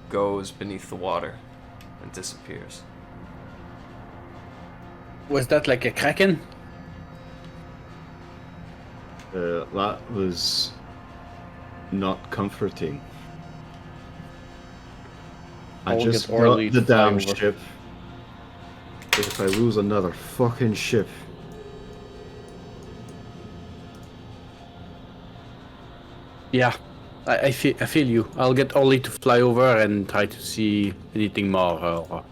goes beneath the water and disappears. Was that like a kraken? That was not comforting. I I'll just get Orly got the to fly damn over. ship. If I lose another fucking ship. Yeah, I feel you. I'll get Orly to fly over and try to see anything more.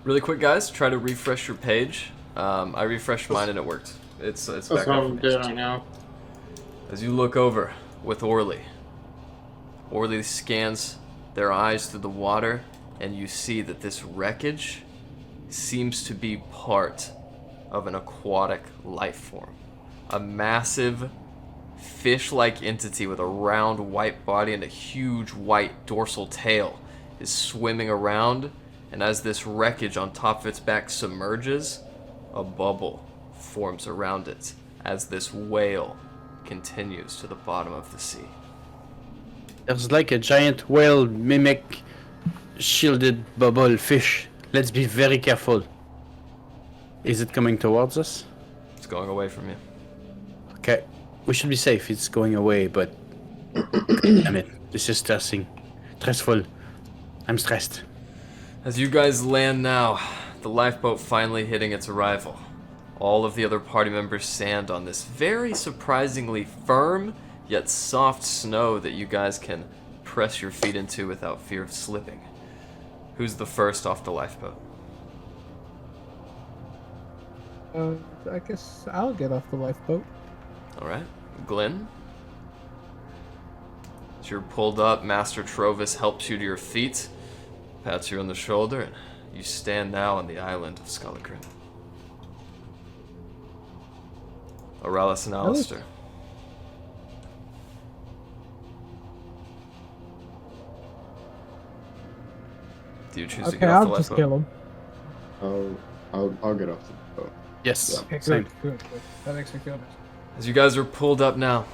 Really quick, guys, try to refresh your page. I refreshed mine and it worked. It's That's back what up. I'm doing right now. As you look over with Orly, Orly scans their eyes through the water, and you see that this wreckage seems to be part of an aquatic life form. A massive fish-like entity with a round white body and a huge white dorsal tail is swimming around, and as this wreckage on top of its back submerges, a bubble forms around it as this whale continues to the bottom of the sea. There's like a giant whale mimic shielded bubble fish. Let's be very careful. Is it coming towards us? It's going away from you. Okay, we should be safe. It's going away, but damn it, this is stressful. I'm stressed. As you guys land now, the lifeboat finally hitting its arrival. All of the other party members stand on this very surprisingly firm yet soft snow that you guys can press your feet into without fear of slipping. Who's the first off the lifeboat? I guess I'll get off the lifeboat. Alright, Glenn? As you're pulled up, Master Trovis helps you to your feet, pats you on the shoulder, and you stand now on the island of Skallegrim. Auralas and Alistair. Do you choose to Okay, get off the I'll just lifeboat? kill him. I'll get off the boat. Yes, Okay, same. good. That makes me feel better. As you guys are pulled up now,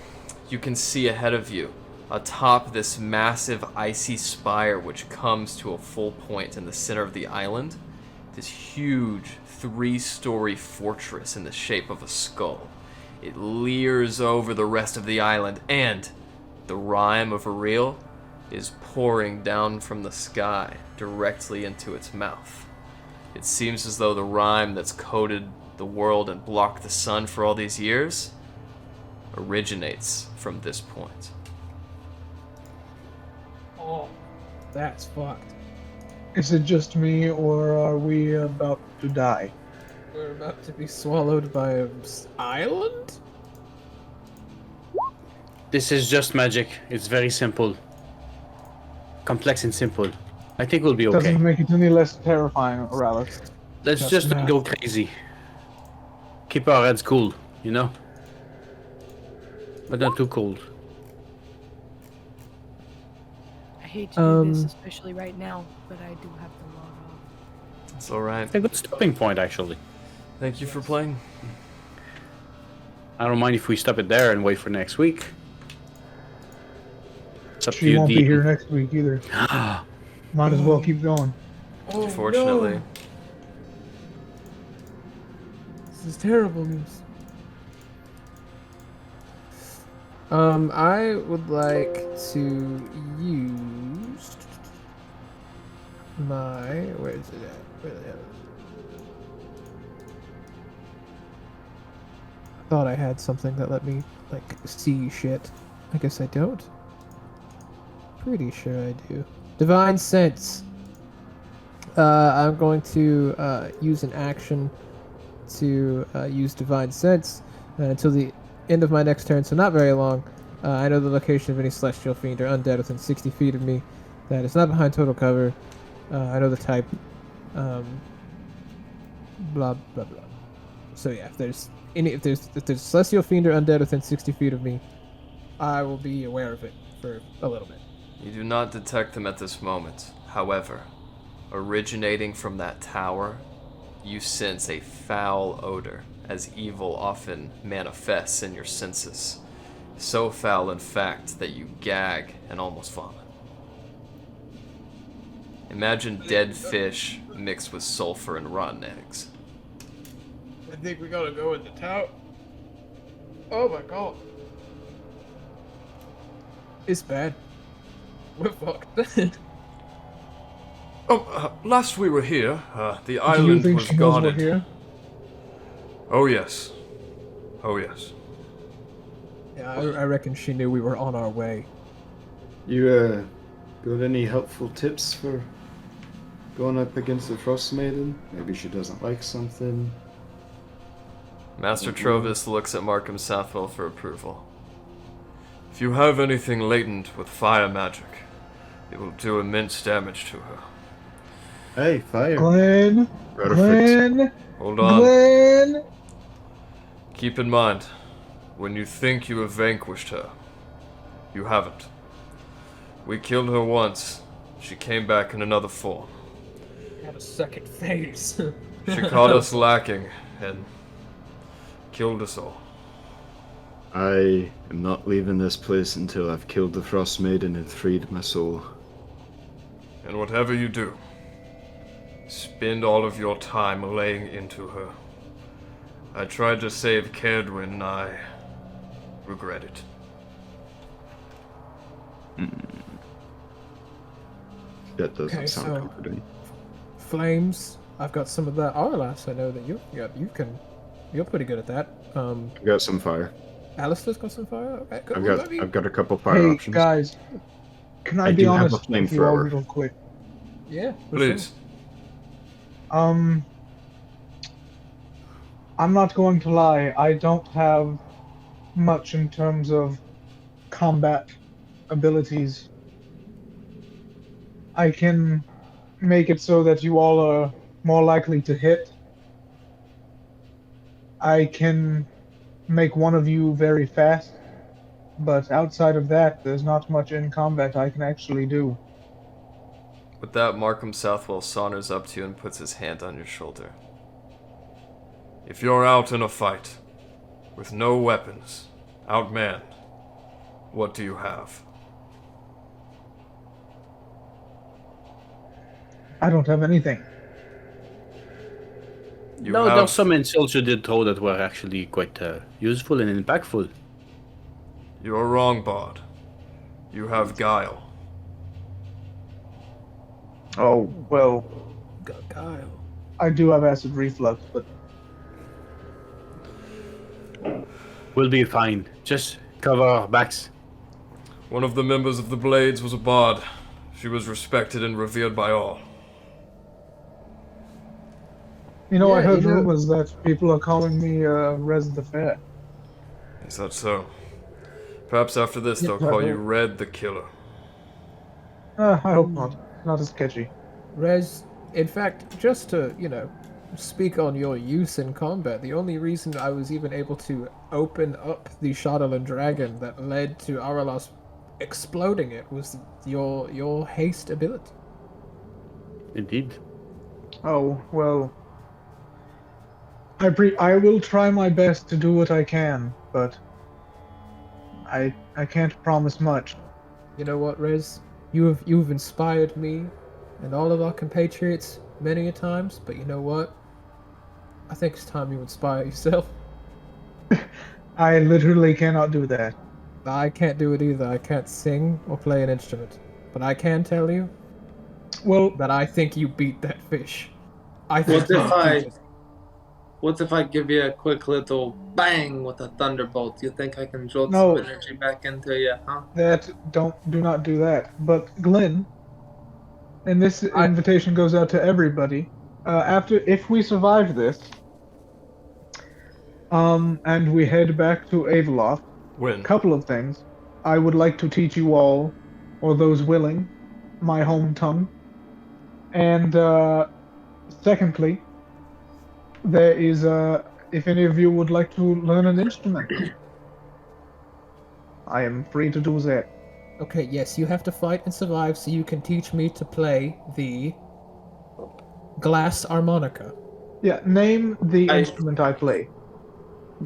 you can see ahead of you, atop this massive icy spire which comes to a full point in the center of the island, this huge 3-story fortress in the shape of a skull. It leers over the rest of the island, and the rhyme of Auril is pouring down from the sky directly into its mouth. It seems as though the rime that's coated the world and blocked the sun for all these years originates from this point. Oh, that's fucked. Is it just me, or are we about to die? We're about to be swallowed by an island? This is just magic. It's very simple. Complex and simple. I think we'll be okay. Doesn't make it any less terrifying, Oralis. Let's Just just not math. go crazy. Keep our heads cool, you know? But not too cold. I hate to do this, Um, especially right now, but I do have to log off. It's alright. It's a good stopping point, actually. Thank you for playing. I don't mind if we stop it there and wait for next week. It's up to She you, won't be Dean. here next week either. Might as well keep going. Oh, Unfortunately. no. This is terrible news. I would like to use my... Where is it at? Where the hell is it? I thought I had something that let me, like, see shit. I guess I don't. Pretty sure I do. Divine Sense. I'm going to use an action to use Divine Sense until the end of my next turn, so not very long. I know the location of any celestial fiend or undead within 60 feet of me that is not behind total cover. I know the type. Blah blah blah. So yeah, if there's celestial fiend or undead within 60 feet of me, I will be aware of it for a little bit. You do not detect them at this moment. However, originating from that tower, you sense a foul odor, as evil often manifests in your senses. So foul, in fact, that you gag and almost vomit. Imagine dead fish mixed with sulfur and rotten eggs. I think we gotta go in the tower. Oh my god. It's bad. We're fucked. Last we were here, the Do you island think was she knows we're guarded. here? Oh yes. Oh yes. Yeah, I reckon she knew we were on our way. You got any helpful tips for going up against the Frostmaiden? Maybe she doesn't like something. Master Trovis looks at Markham Southwell for approval. If you have anything latent with fire magic, it will do immense damage to her. Hey, fire. Glenn! Gotta fix it. Glenn! Hold on. Glenn! Keep in mind, when you think you have vanquished her, you haven't. We killed her once. She came back in another form. Had a second phase. She caught us lacking and killed us all. I am not leaving this place until I've killed the Frostmaiden and freed my soul. And whatever you do, spend all of your time laying into her. I tried to save Kedwin and I regret it. That doesn't Okay, sound so- comforting. Flames. I've got some of that. Arlas, I know that you're pretty good at that. I've got some fire. Alistair's got some fire. Okay, good. I've got a couple fire Hey, options. guys. Can I I be do have a honest with you all flamethrower. real quick? Yeah, for Please. I'm not going to lie, I don't have much in terms of combat abilities. I can make it so that you all are more likely to hit. I can make one of you very fast, but outside of that, there's not much in combat I can actually do. With that, Markham Southwell saunters up to you and puts his hand on your shoulder. If you're out in a fight, with no weapons, outmanned, what do you have? I don't have anything. You No, have there's some insults you did throw that were actually quite useful and impactful. You're wrong, Bard. You have guile. Oh, well, Kyle. I do have acid reflux, but We'll be fine. Just cover our backs. One of the members of the Blades was a bard. She was respected and revered by all. you know, I Yeah, heard you know- rumors that people are calling me Rez the Fair. Is that so? Perhaps after this Yeah, they'll call you Red the Killer. I hope not. Not as sketchy. Rez, in fact, just to, speak on your use in combat, the only reason I was even able to open up the Shadowland Dragon that led to Aralas exploding it was your haste ability. Indeed. Oh, well. I will try my best to do what I can, but I can't promise much. You know what, Rez? You've inspired me and all of our compatriots many a times, but you know what? I think it's time you inspire yourself. I literally cannot do that. I can't do it either. I can't sing or play an instrument. But I can tell you Well, that I think you beat that fish. I think What if I give you a quick little bang with a thunderbolt? You think I can jolt No. some energy back into you, huh? do not do that. But Glenn, and this invitation goes out to everybody. If we survive this, and we head back to Avalok, When? a couple of things. I would like to teach you all, or those willing, my home tongue. And secondly, there is if any of you would like to learn an instrument, I am free to do that. Okay, yes, you have to fight and survive so you can teach me to play the glass harmonica. Yeah, name the instrument I play.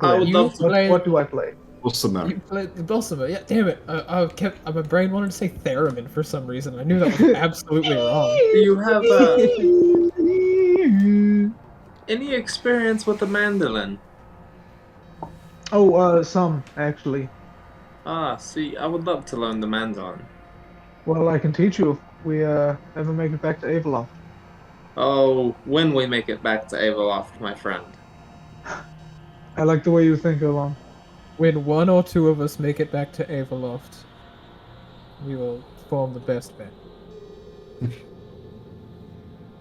I would love to What do I play? Dulcimer. You play the dulcimer. Yeah, damn it. My brain wanted to say theremin for some reason. I knew that was absolutely wrong. Do you have any experience with the mandolin? Oh, some actually. Ah, see, I would love to learn the mandolin. Well, I can teach you if we ever make it back to Avalon. Oh, when we make it back to Avaloft, my friend. I like the way you think, Alon. When one or two of us make it back to Avaloft, we will form the best band.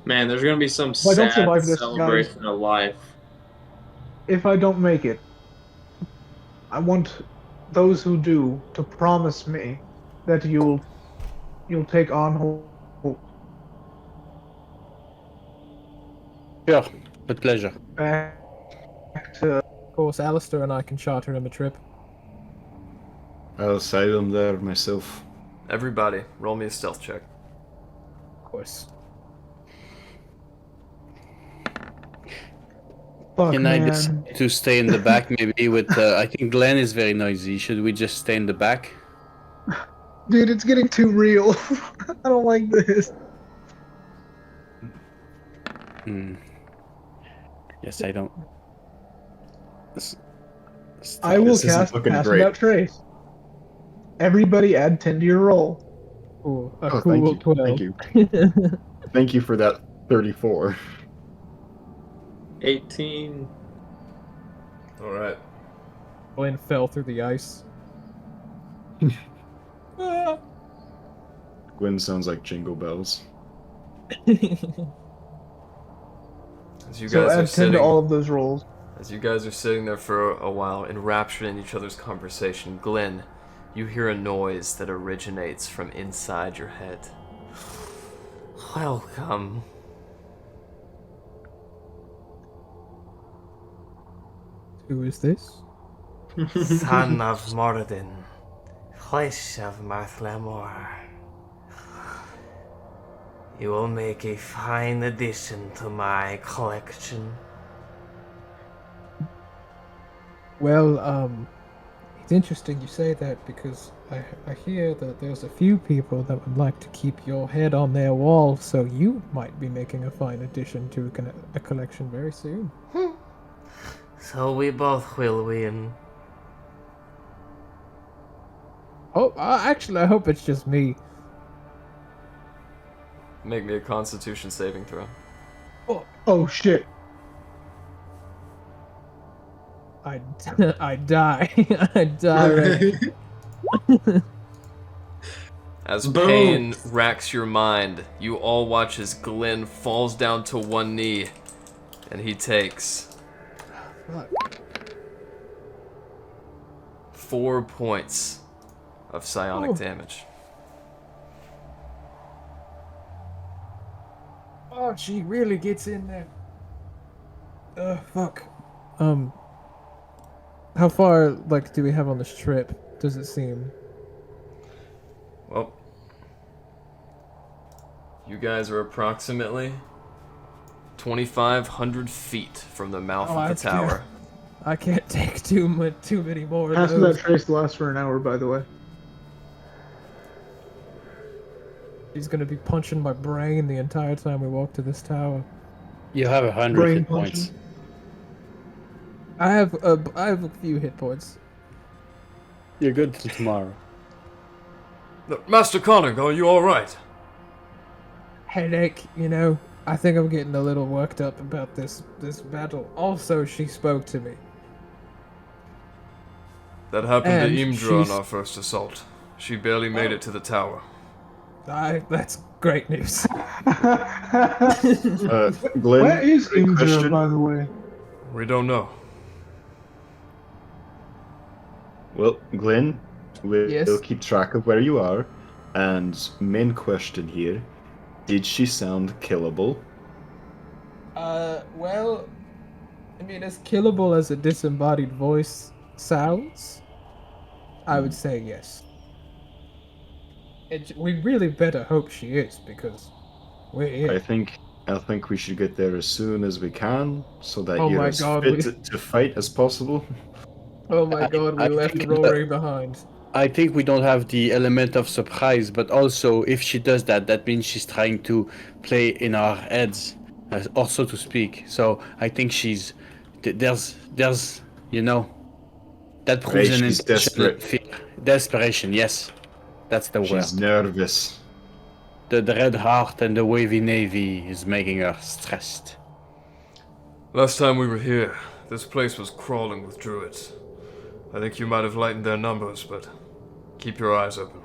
Man, there's gonna be some Well, I don't sad survive this, celebration of life. If I don't make it, I want those who do to promise me that you'll take on hope Sure, with pleasure. back to. Of course, Alistair and I can charter him a trip. I'll side them there myself. Everybody, roll me a stealth check. Of course. Fuck, Can I man. decide to stay in the back maybe with... I think Glenn is very noisy. Should we just stay in the back? Dude, it's getting too real. I don't like this. Yes, I don't... I will This isn't cast looking Pass great. Without Trace. Everybody add 10 to your roll. Ooh, a Oh, cool thank you. 12. Thank you. Thank you for that 34. 18. Alright. Glenn fell through the ice. Gwen sounds like Jingle Bells. As you So guys add are 10 sitting, to all of those rolls. as you guys are sitting there for a while, enraptured in each other's conversation, Glenn, you hear a noise that originates from inside your head. Welcome. Who is this? Son of Moradin, flesh of Marthlamore. You will make a fine addition to my collection. Well, it's interesting you say that because I hear that there's a few people that would like to keep your head on their wall, so you might be making a fine addition to a collection very soon. So we both will win. Oh, actually, I hope it's just me. Make me a Constitution saving throw. Oh shit. I die. I die. Right. As Boom. pain racks your mind, you all watch as Glenn falls down to one knee, and he takes 4 points of psionic damage. Oh, she really gets in there. Fuck. How far, like, do we have on this trip? Does it seem? Well, you guys are approximately 2,500 feet from the mouth of the tower. I can't take too many more. Half of of those. that trace lasts for an hour, by the way. He's gonna be punching my brain the entire time we walk to this tower. You have 100 Brain hit points. punching. I have a few hit points. You're good till tomorrow. Master Conning, are you alright? Headache, you know. I think I'm getting a little worked up about this battle. Also, she spoke to me. That happened And to Imdra on she's- our first assault. She barely made it to the tower. That's great news. Glenn, Where is quick Indra, question. by the way? We don't know. Well, Glenn, we'll Yes? keep track of where you are. And main question here, did she sound killable? Well, I mean, as killable as a disembodied voice sounds, I would say yes. We really better hope she is, because we're here. I think we should get there as soon as we can, so that Oh you're my as God, fit to fight as possible. Oh my god, we I left think Rory behind. I think we don't have the element of surprise, but also if she does that, that means she's trying to play in our heads, also to speak. So I think she's there's you know that proves Right, an she's intentional desperate. fear. Desperation, yes, that's the She's word. nervous. The red heart and the wavy navy is making her stressed. Last time we were here, this place was crawling with druids. I think you might have lightened their numbers, but keep your eyes open.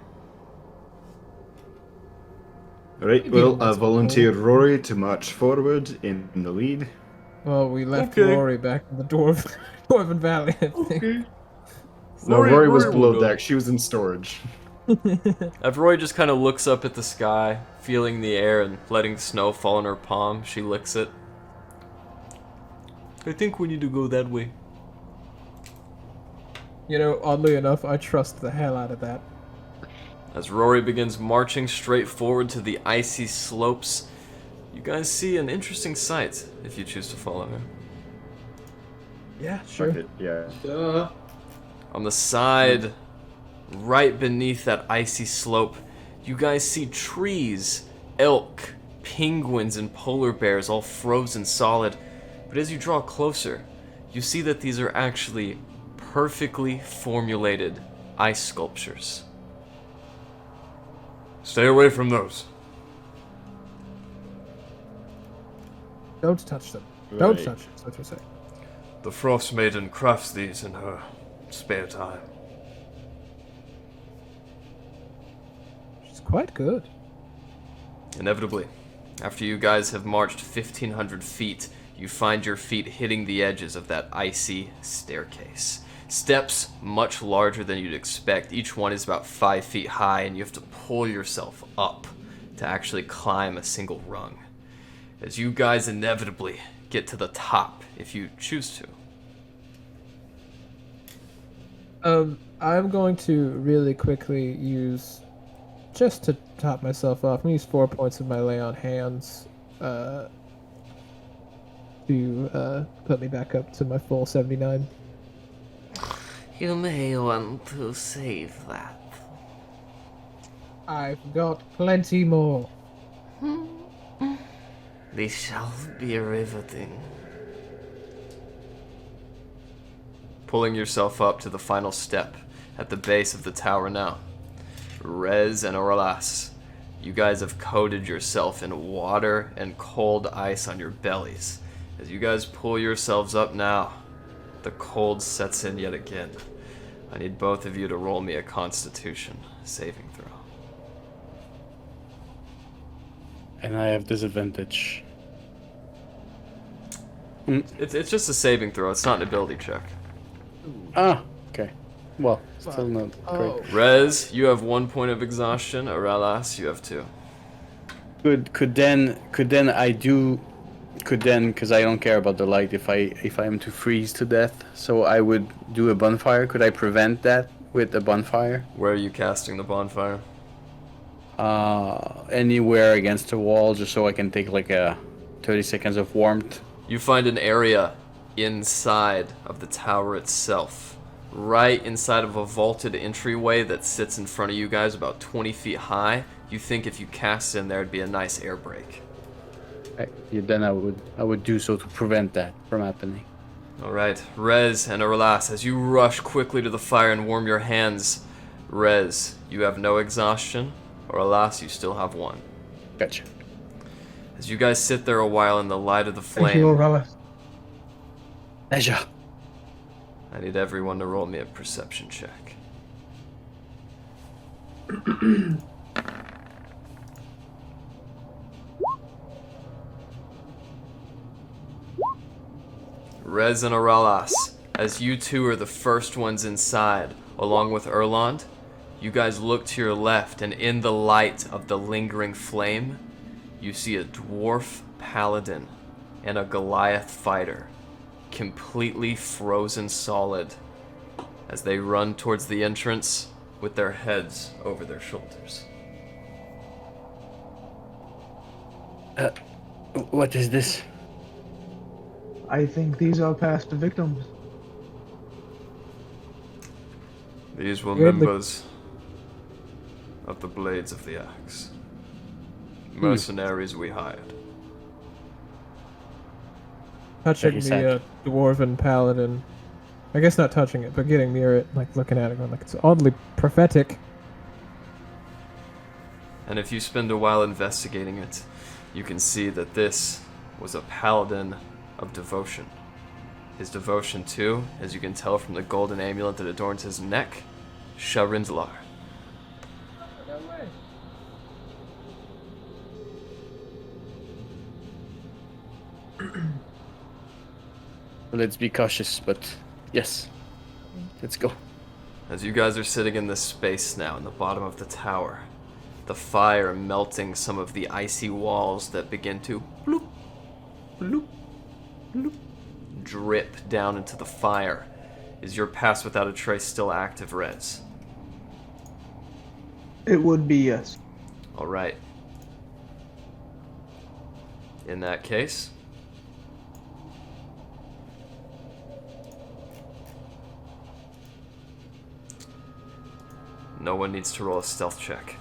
Right, Maybe well, that's I volunteer Rory to march forward in the lead. Well, we left Okay. Rory back in the Dwarven Valley, I think. No, Rory was will below go. deck. She was in storage. Roy just kind of looks up at the sky, feeling the air and letting snow fall on her palm. She licks it. I think we need to go that way. You know, oddly enough, I trust the hell out of that. As Rory begins marching straight forward to the icy slopes, you guys see an interesting sight if you choose to follow her. Yeah, sure. Fuck it, yeah. Duh. On the side, right beneath that icy slope, you guys see trees, elk, penguins, and polar bears all frozen solid. But as you draw closer, you see that these are actually perfectly formulated ice sculptures. Stay away from those. Don't touch them. Don't Right. touch them, that's what you say. The Frostmaiden crafts these in her spare time. She's quite good. Inevitably, after you guys have marched 1,500 feet, you find your feet hitting the edges of that icy staircase. Steps much larger than you'd expect. Each one is about 5 feet high, and you have to pull yourself up to actually climb a single rung. As you guys inevitably get to the top, if you choose to. I'm going to really quickly use, just to top myself off, I'm going to use 4 points of my lay on hands to put me back up to my full 79. You may want to save that. I've got plenty more. This shall be riveting. Pulling yourself up to the final step at the base of the tower now. Rez and Orlas, You guys have coated yourself in water and cold ice on your bellies. As you guys pull yourselves up now, the cold sets in yet again. I need both of you to roll me a Constitution saving throw. And I have disadvantage. It's just a saving throw. It's not an ability check. Ah, okay. Well, still not great. Rez, you have 1 point of exhaustion. Aralas, you have 2. Could then because I don't care about the light if I am to freeze to death, so I would do a bonfire. Could I prevent that with a bonfire? Where are you casting the bonfire? Anywhere against the wall, just so I can take like a 30 seconds of warmth. You find an area inside of the tower itself, right inside of a vaulted entryway that sits in front of you guys about 20 feet high. You think if you cast in there, it'd be a nice air break. Right. Yeah, then I would do so to prevent that from happening. Alright, Rez and Aralas, as you rush quickly to the fire and warm your hands, Rez, you have no exhaustion. Aralas, you still have 1. Gotcha. As you guys sit there a while in the light of the Thank you, flame, Auril. Pleasure. I need everyone to roll me a perception check. Rez and Aralas, as you two are the first ones inside, along with Erland, you guys look to your left, and in the light of the lingering flame, you see a dwarf paladin and a Goliath fighter, completely frozen solid, as they run towards the entrance with their heads over their shoulders. What is this? I think these are past victims. These were Weirdly- members of the Blades of the Axe. Mercenaries we hired. Touching Very the sad. dwarven paladin. I guess not touching it, but getting near it, like looking at it, going like it's oddly prophetic. And if you spend a while investigating it, you can see that this was a paladin of devotion. His devotion to, as you can tell from the golden amulet that adorns his neck, Sharindlar. Let's be cautious, but yes. Let's go. As you guys are sitting in this space now in the bottom of the tower, the fire melting some of the icy walls that begin to bloop, bloop, bloop, drip down into the fire. Is your pass without a trace still active, Rez? It would be yes. Alright. In that case, no one needs to roll a stealth check.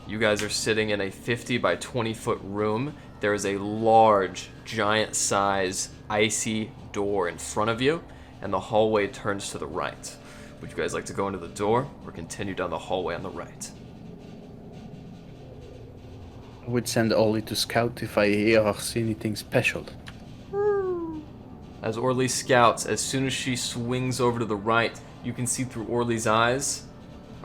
You guys are sitting in a 50 by 20 foot room. There is a large, giant size, icy door in front of you, and the hallway turns to the right. Would you guys like to go into the door or continue down the hallway on the right? I would send Ollie to scout if I hear or see anything special. As Orly scouts, as soon as she swings over to the right, you can see through Orly's eyes,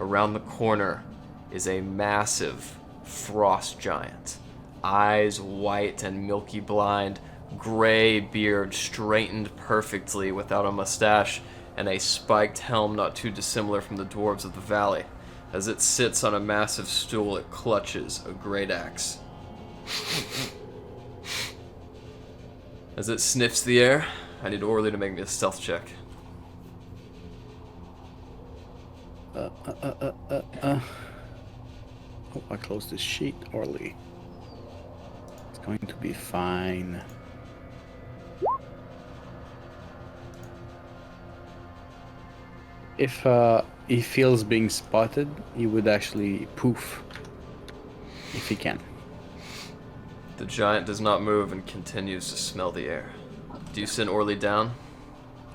around the corner is a massive frost giant. Eyes white and milky blind, gray beard straightened perfectly without a mustache, and a spiked helm not too dissimilar from the dwarves of the valley. As it sits on a massive stool, it clutches a great axe. As it sniffs the air, I need Orly to make me a stealth check. Oh, I closed the sheet, Orly. It's going to be fine. If he feels being spotted, he would actually poof. If he can. The giant does not move and continues to smell the air. Do you send Orly down?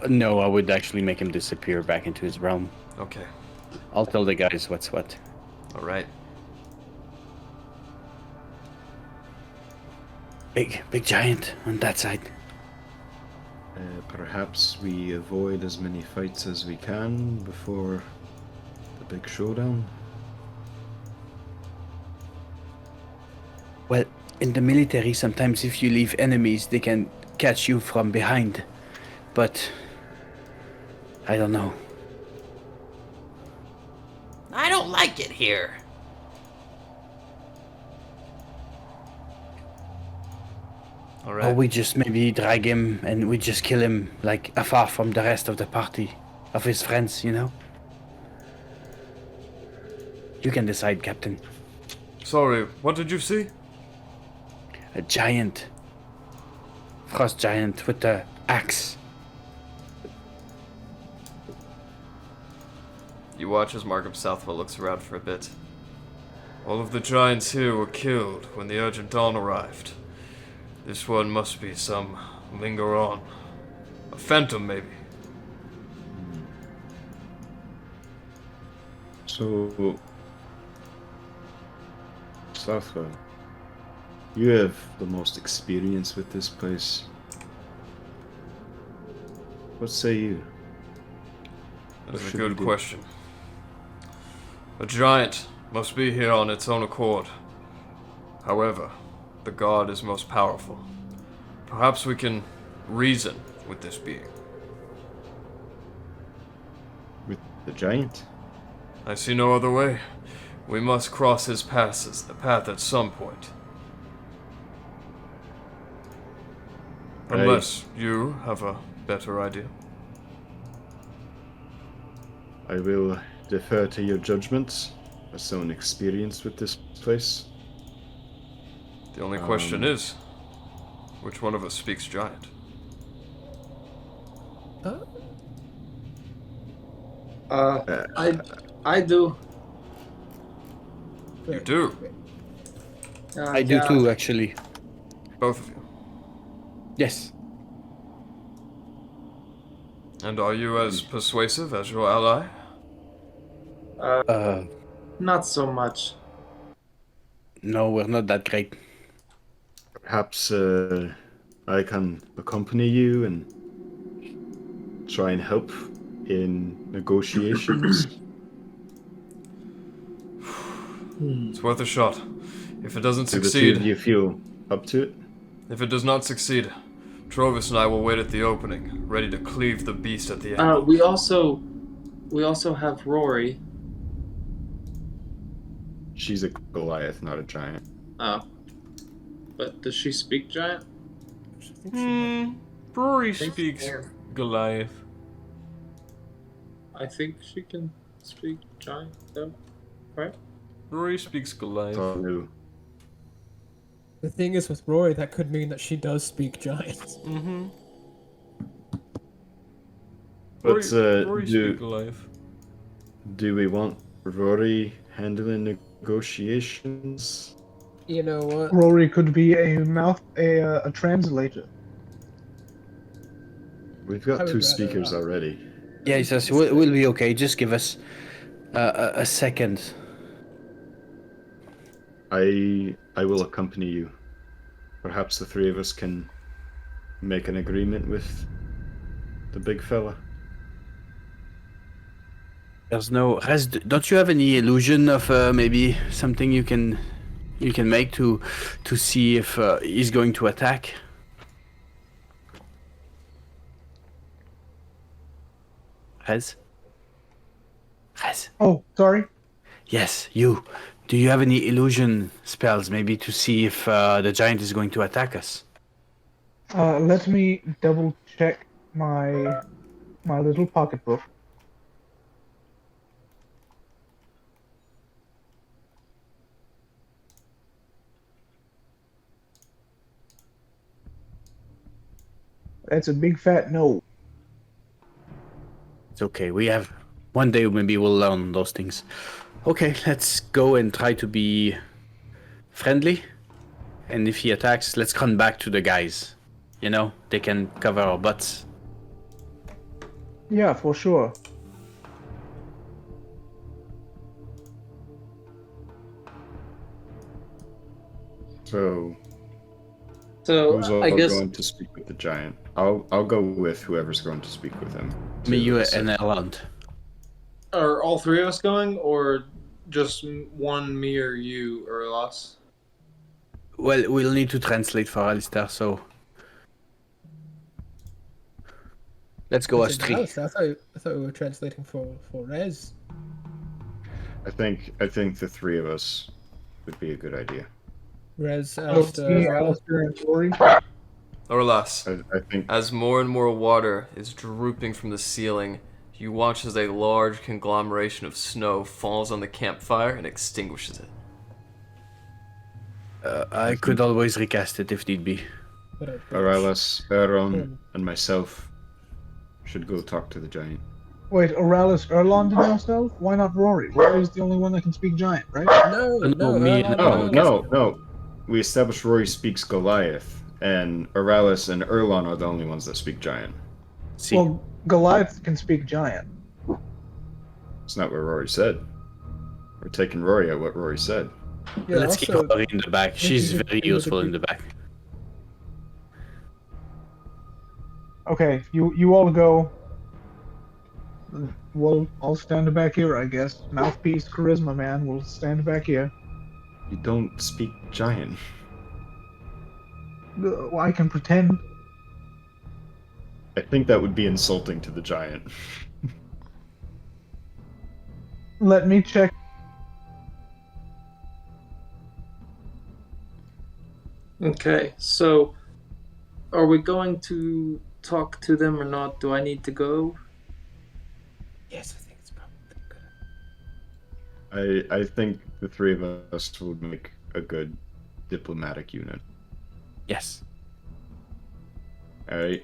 No, I would actually make him disappear back into his realm. Okay. I'll tell the guys what's what. Alright. Big giant on that side. Perhaps we avoid as many fights as we can before the big showdown. Well, in the military, sometimes if you leave enemies, they can catch you from behind. But I don't know. I don't like it here. All Or right. we just maybe drag him and we just kill him like afar from the rest of the party, of his friends, you know? You can decide, Captain. Sorry, what did you see? A giant. Frost giant with the axe. You watch as Markham Southwell looks around for a bit. All of the giants here were killed when the Urgent Dawn arrived. This one must be some linger on. A phantom, maybe. So, Southwell, you have the most experience with this place. What say you? That is What a should good we do? question. A giant must be here on its own accord. However, the god is most powerful. Perhaps we can reason with this being. With the giant? I see no other way. We must cross his path at some point. Unless you have a better idea. I will defer to your judgment as someone experienced with this place. The only question is, which one of us speaks giant? I do. You do, I do yeah. too, actually. both of you. Yes. And are you as persuasive as your ally? Not so much. No, we're not that great. Perhaps I can accompany you and try and help in negotiations. It's worth a shot. If it doesn't Do the two succeed, of you feel up to it? if it does not succeed, Trovis and I will wait at the opening, ready to cleave the beast at the end. We also have Rory. She's a Goliath, not a giant. Oh. But does she speak giant? Rory think speaks so. Goliath. I think she can speak giant though. Right? Rory speaks Goliath. Oh, no. The thing is, with Rory, that could mean that she does speak giant. Mm-hmm. But Rory speaks Goliath. do we want Rory handling negotiations? You know what? Rory could be a translator. We've I got would two rather speakers not. already. Yeah, he says, we'll be okay. Just give us a second. I will accompany you. Perhaps the three of us can make an agreement with the big fella. There's no... don't you have any illusion of maybe something you can make to see if he's going to attack? Rez? Oh, sorry. Yes, you. Do you have any illusion spells, maybe to see if the giant is going to attack us? Let me double check my little pocketbook. That's a big fat no. It's okay. We have... One day maybe we'll learn those things. Okay, let's go and try to be friendly. And if he attacks, let's run back to the guys. You know, they can cover our butts. Yeah, for sure. So, So Who's all I guess going to speak with the giant? I'll go with whoever's going to speak with him. Me, you, To- and Erland. are all three of us going, or just one, me or you, or us? Well, we'll need to translate for Alistair, so let's go as three. I thought we were translating for Rez. I think the three of us would be a good idea. Rez, Me, Alistair. Alistair, and Rory. Orlas, I think as more and more water is drooping from the ceiling, you watch as a large conglomeration of snow falls on the campfire and extinguishes it. I could always recast it if need be. Aurelius, Aaron, and myself should go talk to the giant. Wait, Aurelius, Erlond, and yourself? Why not Rory? Rory's the only one that can speak giant, right? No, me- No. We established Rory speaks Goliath, and Aurelius and Erlon are the only ones that speak giant. See, Well, Goliath can speak giant. It's not what Rory said. We're taking Rory at what Rory said. Yeah, let's keep also, Rory in the back. She's very useful in the back. Okay, you all go. I'll stand back here, I guess. Mouthpiece, charisma, man. We'll stand back here. You don't speak giant. I can pretend. I think that would be insulting to the giant. Let me check. Okay, so are we going to talk to them or not? Do I need to go? yes, I think it's probably good. I think the three of us would make a good diplomatic unit. Yes. Alright?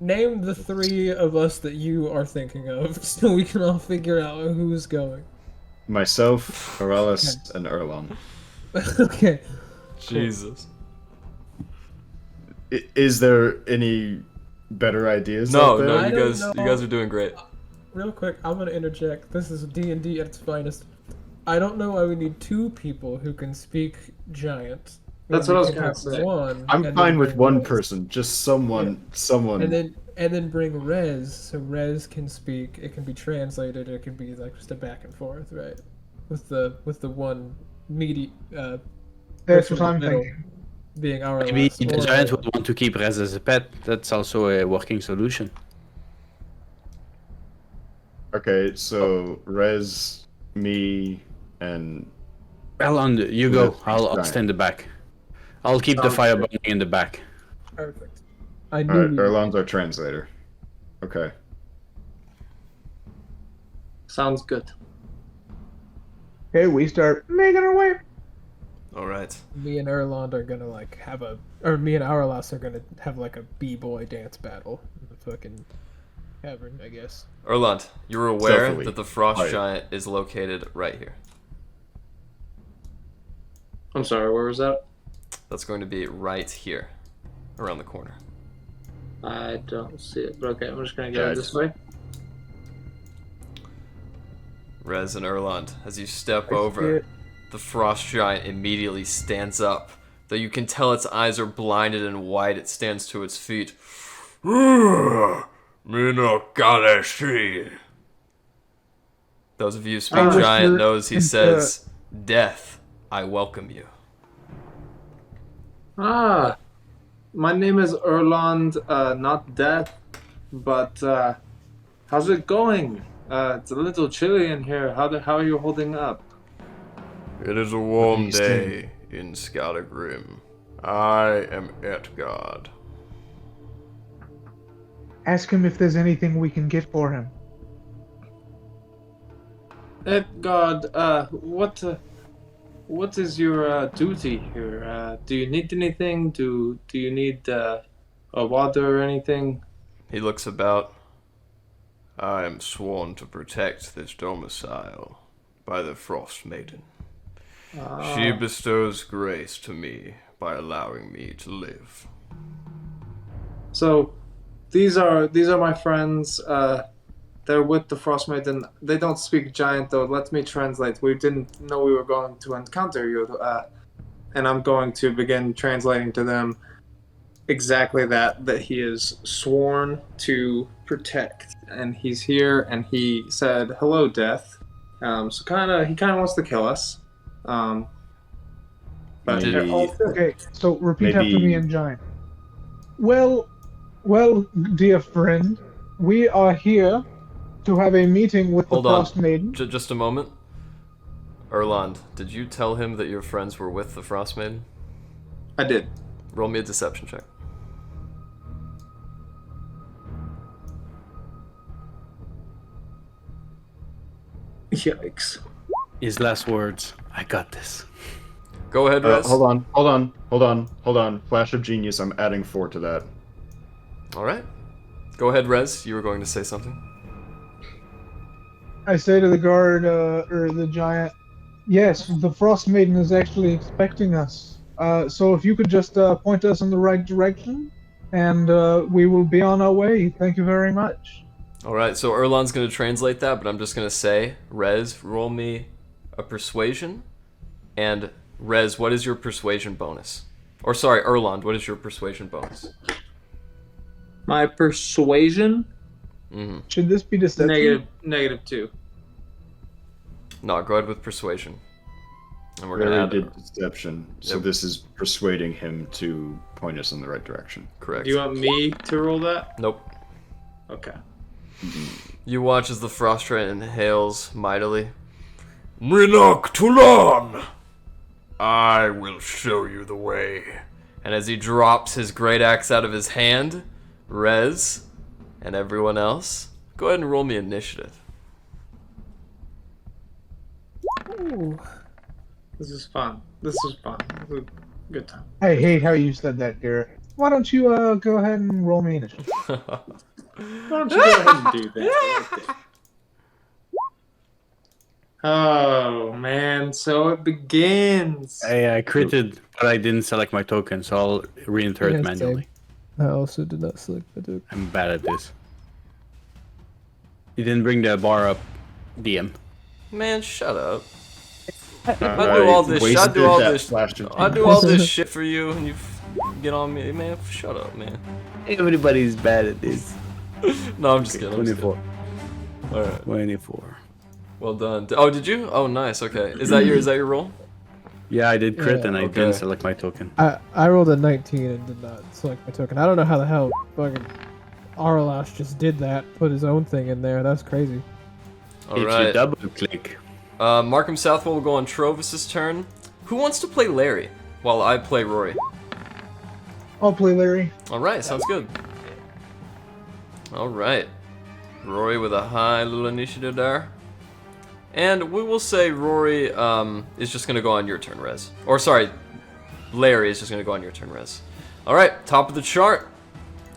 Name the three of us that you are thinking of, so we can all figure out who's going. Myself, Aurelius, and Erlon. Okay. Jesus. Is there any better ideas No, out there? no, I you don't guys know. are doing great. Real quick, I'm gonna interject. This is D&D at its finest. I don't know why we need two people who can speak giant. That's We what I was can gonna have say. One, I'm and fine then with bring one Rez. person, just someone. And then bring Rez, so Rez can speak. It can be translated. It can be like just a back and forth, right? With the one meaty. That's person what in I'm the middle thinking. Being our Maybe last, the or- giant would want to keep Rez as a pet. That's also a working solution. Okay, so Rez, me, and Erland, you go. That's I'll giant. stand in the back. I'll keep the Sounds fire good. burning in the back. Perfect. I Alright, knew. Erlon's our translator. Okay. Sounds good. Okay, we start making our way. Alright. Me and Erland are gonna like have a, or me and Aurelius are gonna have like a b-boy dance battle in the fucking cavern, I guess. Erland, you're aware Stealthily. that the frost Right. giant is located right here. I'm sorry, where was that? That's going to be right here, around the corner. I don't see it, but okay, I'm just gonna Yeah, go I this just- way. Rez and Erland, as you step I see over, it. the frost giant immediately stands up. Though you can tell its eyes are blinded and wide, it stands to its feet. Me no gotta see. Those of you who speak Alistair giant knows he and, says, "Death, I welcome you." Ah, my name is Erland, not Death, but how's it going? It's a little chilly in here. How are you holding up? It is a warm What do you day in Skallegrim. I am Etgard. Ask him if there's anything we can get for him. God, what is your duty here? Do you need anything? Do you need a water or anything? He looks about. I am sworn to protect this domicile by the Frostmaiden. She bestows grace to me by allowing me to live. So, these are my friends. They're with the Frostmaiden. They don't speak giant though. Let me translate. We didn't know we were going to encounter you. and I'm going to begin translating to them exactly that he is sworn to protect, and he's here, and he said, "Hello, death." So he kind of wants to kill us. But Maybe- Okay, so repeat Maybe- after me in giant. Well, dear friend, we are here to have a meeting with Hold the on. Frostmaiden. Just a moment. Erland, did you tell him that your friends were with the Frostmaiden? I did. Roll me a deception check. Yikes. His last words. I got this. Go ahead, Rez. Hold on. Flash of genius. I'm adding 4 to that. All right. Go ahead, Rez. You were going to say something. I say to the guard, or the giant, yes, the Frostmaiden is actually expecting us. So if you could just point us in the right direction, and we will be on our way. Thank you very much. All right. So Erland's going to translate that, but I'm just going to say, Rez, roll me a persuasion, and Rez, what is your persuasion bonus? Or sorry, Erland, what is your persuasion bonus? My persuasion? Mm-hmm. Should this be deception? -2. No, go ahead with persuasion. And we're going Very to add good deception. So Yep. this is persuading him to point us in the right direction. Correct. Do you want me to roll that? Nope. Okay. You watch as the Frostmaiden hails mightily. Minak Tulan! I will show you the way. And as he drops his great axe out of his hand, Rez and everyone else, go ahead and roll me initiative. Ooh. This is fun. This is fun. This is a good time. I hate how you said that, Garrett. Why don't you go ahead and roll me initiative? Why don't you go ahead and do that? Oh man, so it begins. I critted, but I didn't select my token, so I'll re-enter it Yeah, manually. I also did not select the duke. I'm bad at this. You didn't bring the bar up, DM. Man, shut up. I I do all this. I wasted do all that this. flash of I do all this shit for you, and you get on me, man. Shut up, man. Everybody's bad at this. No, I'm just kidding. I'm just 24. kidding. All right. 24. Well done. Oh, did you? Oh, nice. Okay. Is that your roll? Yeah, I did crit Yeah. and I Okay. didn't select my token. I rolled a 19 and did not select my token. I don't know how the hell fucking Arlash just did that. Put his own thing in there. That's crazy. All if you right. double click, Markham Southwell will go on Trovis's turn. Who wants to play Larry while I play Rory? I'll play Larry. All right. Sounds good. All right. Rory with a high little initiative there. And we will say Rory is just going to go on your turn, Rez. Or sorry, Larry is just going to go on your turn, Rez. All right, top of the chart.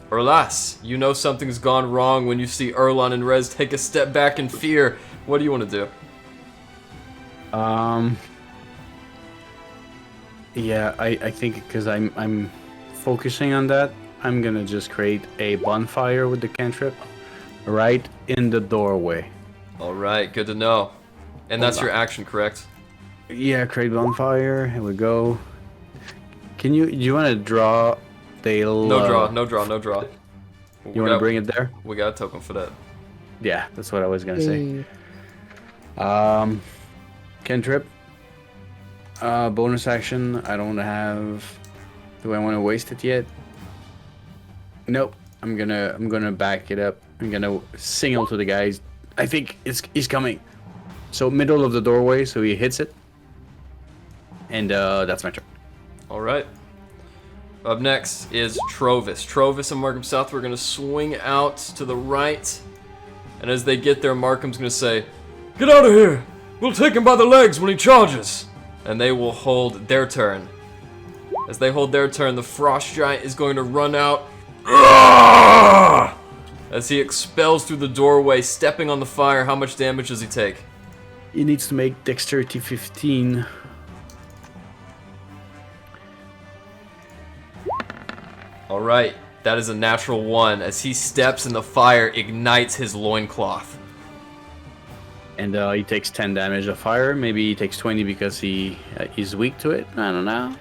Erlas, you know something's gone wrong when you see Erlon and Rez take a step back in fear. What do you want to do? yeah, I think because I'm focusing on that, I'm gonna just create a bonfire with the cantrip right in the doorway. All right, good to know. And that's your action, correct? Yeah, create bonfire. Here we go. Do you want to draw the? No draw, no draw, no draw. You want to bring it there? We got a token for that. Yeah, that's what I was gonna say. Hey. Cantrip. Bonus action. I don't have. Do I want to waste it yet? Nope. I'm gonna back it up. I'm gonna signal to the guys. I think he's coming. So middle of the doorway, so he hits it. And that's my turn. All right. Up next is Trovis. Trovis and Markham South, we're going to swing out to the right. And as they get there, Markham's going to say, Get out of here! We'll take him by the legs when he charges! and they will hold their turn. As they hold their turn, the Frost Giant is going to run out as he expels through the doorway, stepping on the fire. How much damage does he take? He needs to make dexterity 15. All right, that is a natural 1. As he steps in the fire, ignites his loincloth. And he takes 10 damage of fire. Maybe he takes 20 because he's weak to it. I don't know.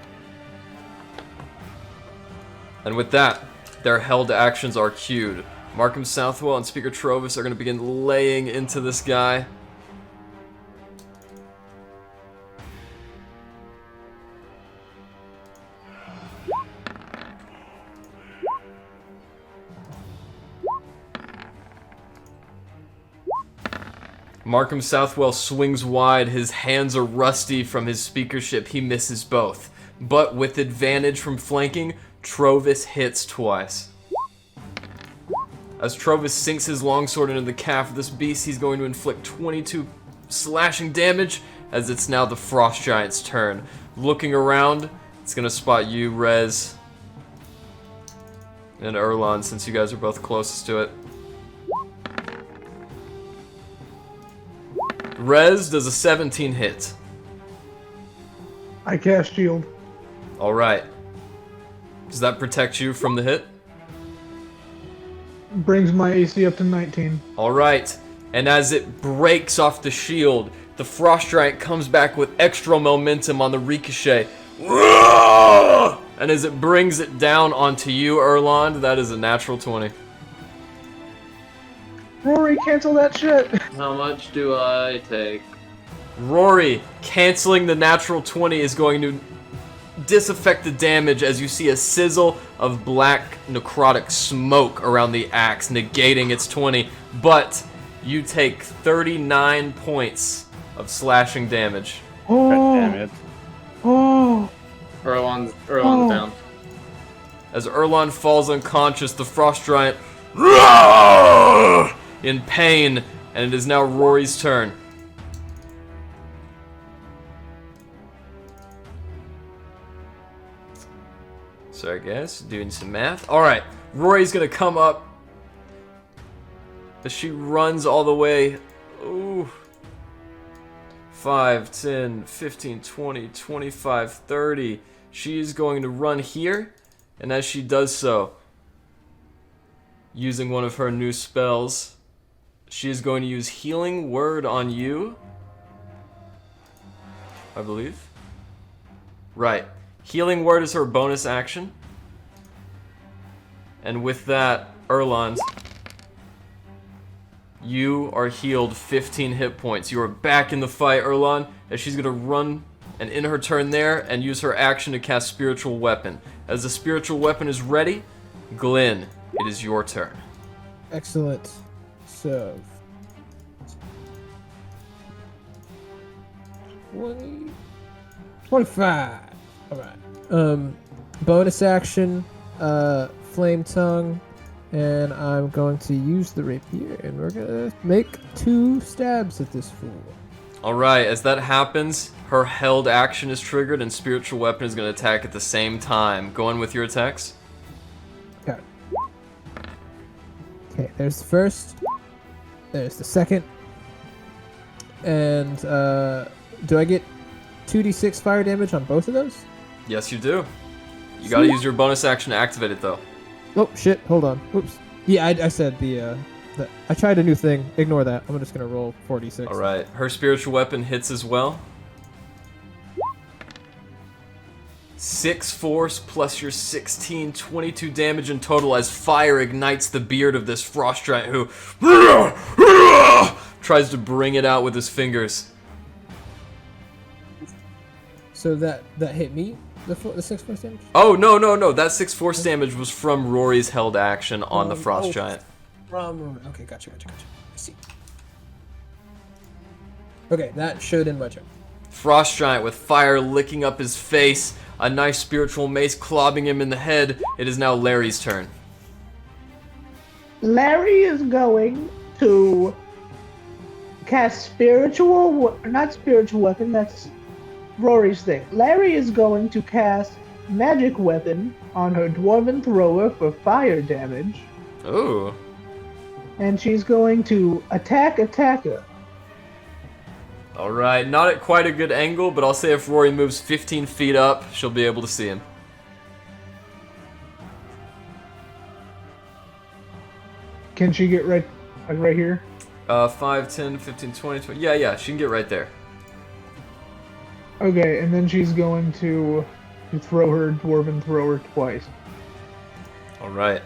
And with that, their held actions are queued. Markham Southwell and Speaker Trovis are going to begin laying into this guy. Markham Southwell swings wide. His hands are rusty from his speakership. He misses both. But with advantage from flanking, Trovis hits twice. As Trovis sinks his longsword into the calf of this beast, he's going to inflict 22 slashing damage, as it's now the Frost Giant's turn. Looking around, it's going to spot you, Rez, and Erlon, since you guys are both closest to it. Rez does a 17 hit. I cast shield. Alright. Does that protect you from the hit? Brings my AC up to 19. Alright. And as it breaks off the shield, the Frost Giant comes back with extra momentum on the ricochet. And as it brings it down onto you, Erlond, that is a natural 20. Rory, cancel that shit. How much do I take? Rory, canceling the natural 20 is going to disaffect the damage as you see a sizzle of black necrotic smoke around the axe, negating its 20. But you take 39 points of slashing damage. Oh, God damn it. oh. Erlon's Oh. down. As Erlon falls unconscious, the Frost Giant in pain, and it is now Rory's turn. Sorry guys, doing some math. Alright, Rory's gonna come up as she runs all the way. Ooh. 5, 10, 15, 20, 25, 30. She is going to run here, and as she does so, using one of her new spells, she is going to use Healing Word on you, I believe. Right. Healing Word is her bonus action. And with that, Erlond, you are healed 15 hit points. You are back in the fight, Erlon, as she's going to run and in her turn there and use her action to cast Spiritual Weapon. As the Spiritual Weapon is ready, Glenn, it is your turn. Excellent. So, 20, 25. All right. Bonus action, flame tongue, and I'm going to use the rapier, and we're gonna make 2 stabs at this fool. All right, as that happens, her held action is triggered, and Spiritual Weapon is going to attack at the same time. Go on with your attacks. Okay. Okay, there's the first. There's the second. And do I get 2d6 fire damage on both of those? Yes, you do. You got to use your bonus action to activate it, though. Oh shit! Hold on. Oops. Yeah, I said the I tried a new thing. Ignore that. I'm just gonna roll 4d6. All right, her Spiritual Weapon hits as well. 6 force plus your 16, 22 damage in total as fire ignites the beard of this Frost Giant who tries to bring it out with his fingers. So that hit me. The 6 force damage. Oh no! That 6 force damage was from Rory's held action on the Frost Giant. Okay, gotcha. I see. Okay, that should end my turn. Frost Giant with fire licking up his face, a nice spiritual mace clobbing him in the head. It is now Larry's turn. Larry is going to cast not spiritual weapon, that's Rory's thing. Larry is going to cast magic weapon on her dwarven thrower for fire damage. Ooh. And she's going to attack her. Alright, not at quite a good angle, but I'll say if Rory moves 15 feet up, she'll be able to see him. Can she get right here? 5, 10, 15, 20, 20. Yeah, she can get right there. Okay, and then she's going to throw her dwarven thrower twice. All right.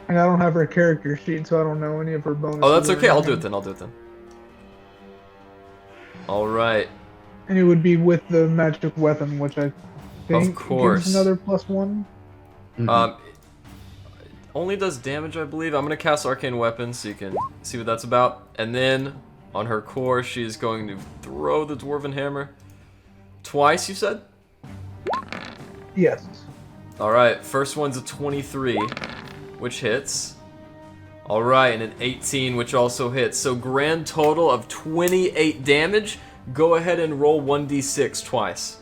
And I don't have her character sheet, so I don't know any of her bonuses. Oh, that's or okay. I'll do anything. it then. All right. And it would be with the magic weapon, which I think Of course. gives another +1. Only does damage, I believe. I'm gonna cast Arcane Weapon so you can see what that's about. And then on her core, she's going to throw the Dwarven Hammer. Twice, you said? Yes. Alright, first one's a 23, which hits. Alright, and an 18, which also hits. So grand total of 28 damage. Go ahead and roll 1d6 twice.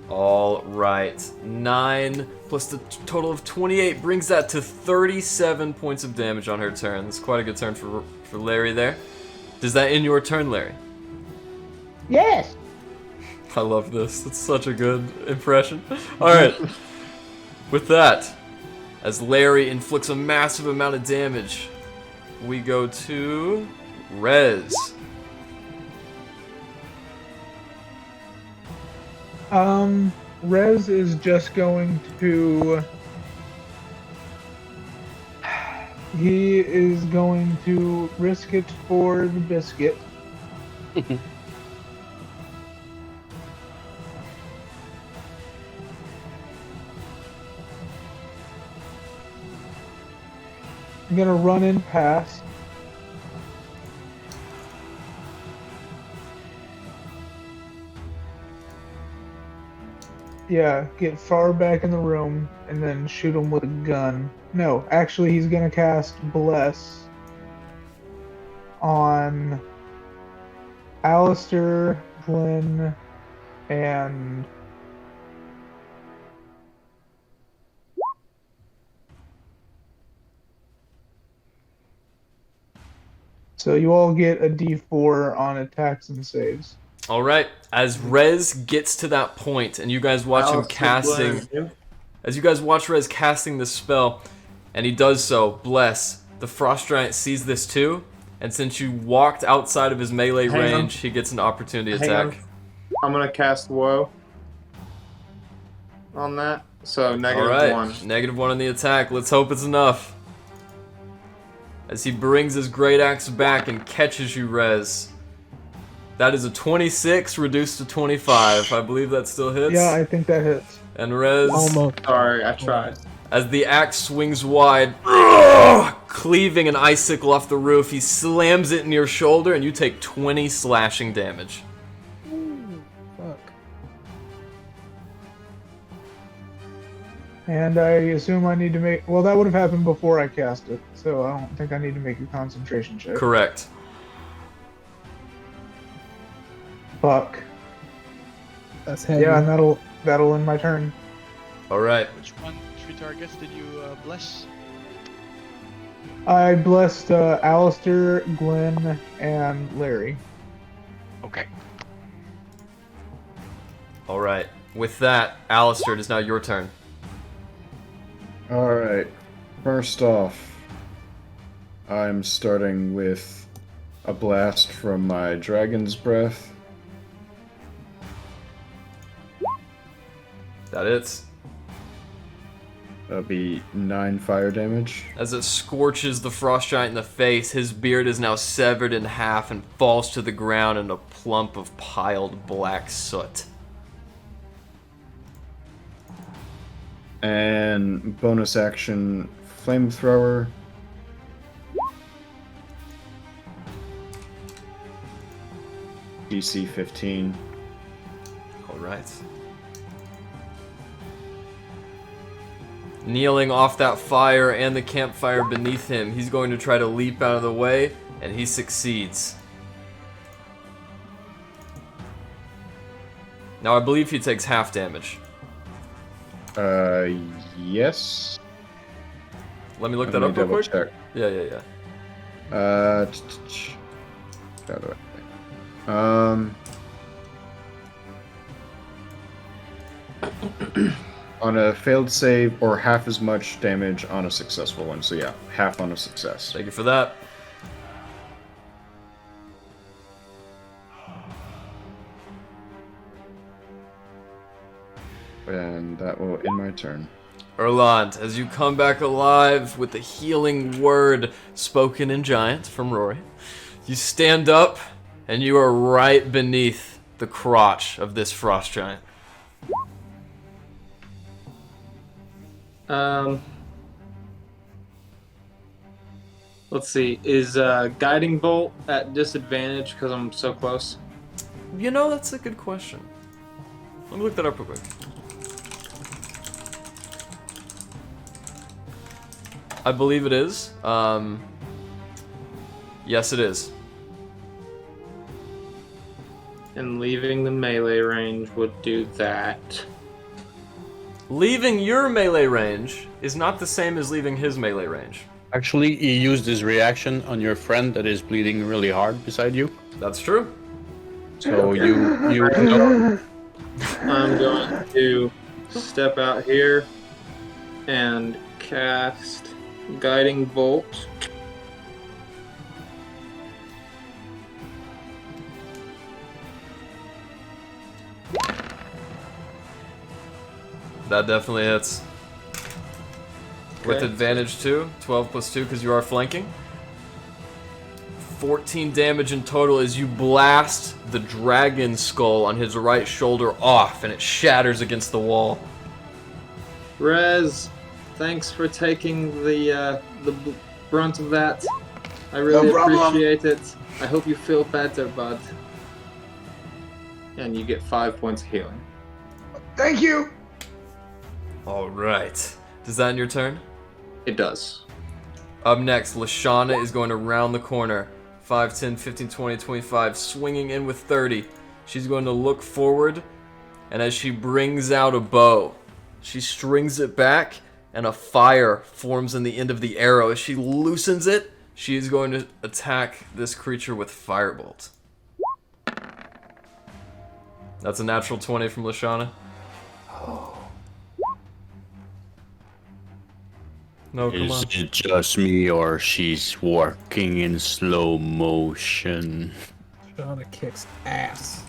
Alright, 9 plus the total of 28 brings that to 37 points of damage on her turn. That's quite a good turn for Larry there. Does that end your turn, Larry? Yes. I love this. It's such a good impression. Alright. With that, as Larry inflicts a massive amount of damage, we go to Rez. Rez is just going to... He is going to risk it for the biscuit. I'm gonna run in past. Yeah, get far back in the room and then shoot him with a gun. No, actually he's gonna cast Bless on Alistair, Glenn, and so you all get a D4 on attacks and saves. Alright, as Rez gets to that point, and you guys watch him casting... As you guys watch Rez casting this spell, and he does so, Bless, the Frost Giant sees this too, and since you walked outside of his melee range, he gets an opportunity attack. I'm gonna cast Woe on that, so -1. Alright, -1 on the attack. Let's hope it's enough. As he brings his great axe back and catches you, Rez. That is a 26 reduced to 25. I believe that still hits. Yeah, I think that hits. And Rez, Almost. Sorry, I tried. as the axe swings wide, cleaving an icicle off the roof, he slams it in your shoulder and you take 20 slashing damage. Fuck. And I assume I need to make... Well, that would have happened before I cast it, so I don't think I need to make a concentration check. Correct. Fuck. That's heavy. Yeah, and that'll end my turn. Alright. Which 3 targets did you bless? I blessed Alistair, Glenn, and Larry. Okay. Alright. With that, Alistair, it is now your turn. Alright. First off, I'm starting with a blast from my Dragon's Breath. That hits. That'll be 9 fire damage. As it scorches the Frost Giant in the face, his beard is now severed in half and falls to the ground in a plump of piled black soot. And bonus action, Flamethrower. DC 15. Alright. Kneeling off that fire and the campfire beneath him, he's going to try to leap out of the way, and he succeeds. Now I believe he takes half damage. Yes. Let me look Let that me up real double quick. check. Yeah. How do I? On a failed save, or half as much damage on a successful one. So yeah, half on a success. Thank you for that. And that will end my turn. Erland, as you come back alive with the healing word spoken in Giant from Rory, you stand up and you are right beneath the crotch of this frost giant. Let's see. Is guiding bolt at disadvantage because I'm so close? You know, that's a good question. Let me look that up real quick. I believe it is. Yes, it is. And leaving the melee range would do that. Leaving your melee range is not the same as leaving his melee range. Actually, he used his reaction on your friend that is bleeding really hard beside you. That's true. So you know. I'm going to step out here and cast Guiding Bolt. That definitely hits. With Okay. advantage too. 12 plus 2 because you are flanking. 14 damage in total as you blast the dragon skull on his right shoulder off and it shatters against the wall. Rez, thanks for taking the brunt of that. I really appreciate it. I hope you feel better, bud. And you get 5 points of healing. Thank you. Alright. Does that end your turn? It does. Up next, Lashana is going to round the corner. 5, 10, 15, 20, 25, swinging in with 30. She's going to look forward, and as she brings out a bow, she strings it back, and a fire forms in the end of the arrow. As she loosens it, she is going to attack this creature with Firebolt. That's a natural 20 from Lashana. No, come on. Is it just me or she's working in slow motion? Shauna kicks ass.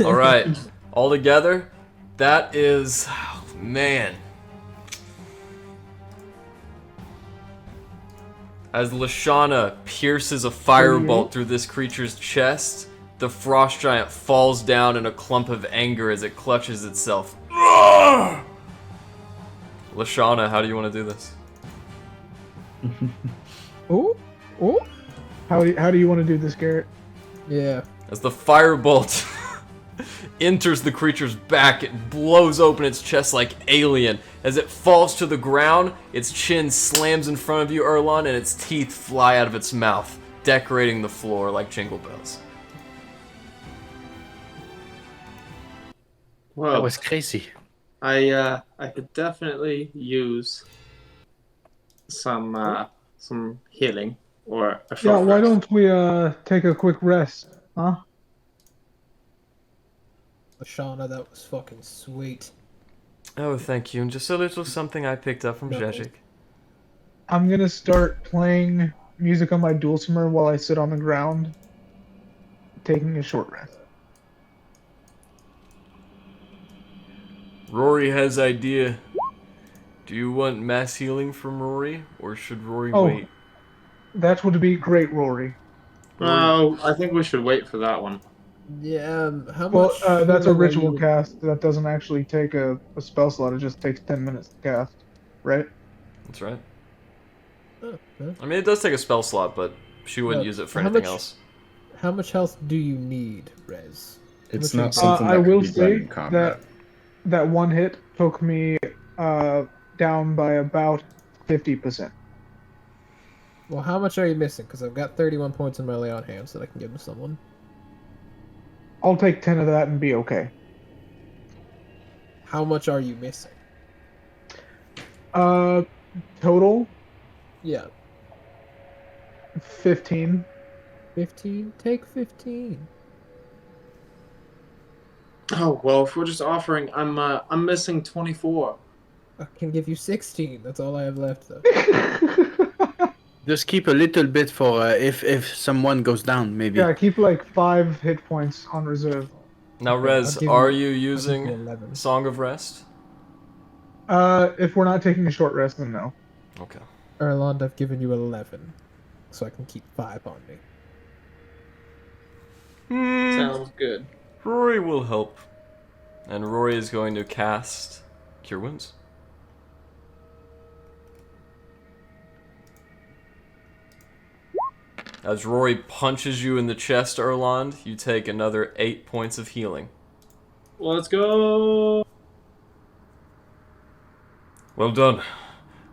All right, all together, that is, oh, man. As Lashana pierces a firebolt through this creature's chest, the frost giant falls down in a clump of anger as it clutches itself. Ugh! Lashana, how do you want to do this? Oh, oh. How do you want to do this, Garrett? Yeah. As the firebolt enters the creature's back, it blows open its chest like alien. As it falls to the ground, its chin slams in front of you, Erlon, and its teeth fly out of its mouth, decorating the floor like jingle bells. Well, That was crazy. I could definitely use some healing or a short Yeah, why rest. don't we take a quick rest, huh? Lashana, that was fucking sweet. Oh, thank you. And just a little something I picked up from No. Zhezhik. I'm gonna start playing music on my dulcimer while I sit on the ground, taking a short rest. Rory has idea. Do you want mass healing from Rory, or should Rory Oh. wait? That would be great, Rory. Oh, I think we should wait for that one. Yeah, how Well, much? that's a healing are ritual you- cast. That doesn't actually take a spell slot. It just takes 10 minutes to cast, right? That's right. Oh, huh. I mean, it does take a spell slot, but she wouldn't use it for how anything much- else. How much health do you need, Rez? It's How much not are something I that will can be done say in combat. that one hit took me down by about 50%. Well, how much are you missing? Because I've got 31 points in my lay on hands that I can give to someone. I'll take 10 of that and be okay. How much are you missing? Total, Yeah. 15. 15. Take 15. Oh well, if we're just offering, I'm missing 24. I can give you 16. That's all I have left, though. Just keep a little bit for if someone goes down, maybe. Yeah, keep like 5 hit points on reserve. Now, Okay, I'll Rez, give are you- you I'll give you using 11. Song of Rest? If we're not taking a short rest, then no. Okay. Erland, I've given you 11, so I can keep 5 on me. Sounds good. Rory will help. And Rory is going to cast Cure Wounds. As Rory punches you in the chest, Erland, you take another 8 points of healing. Let's go. Well done.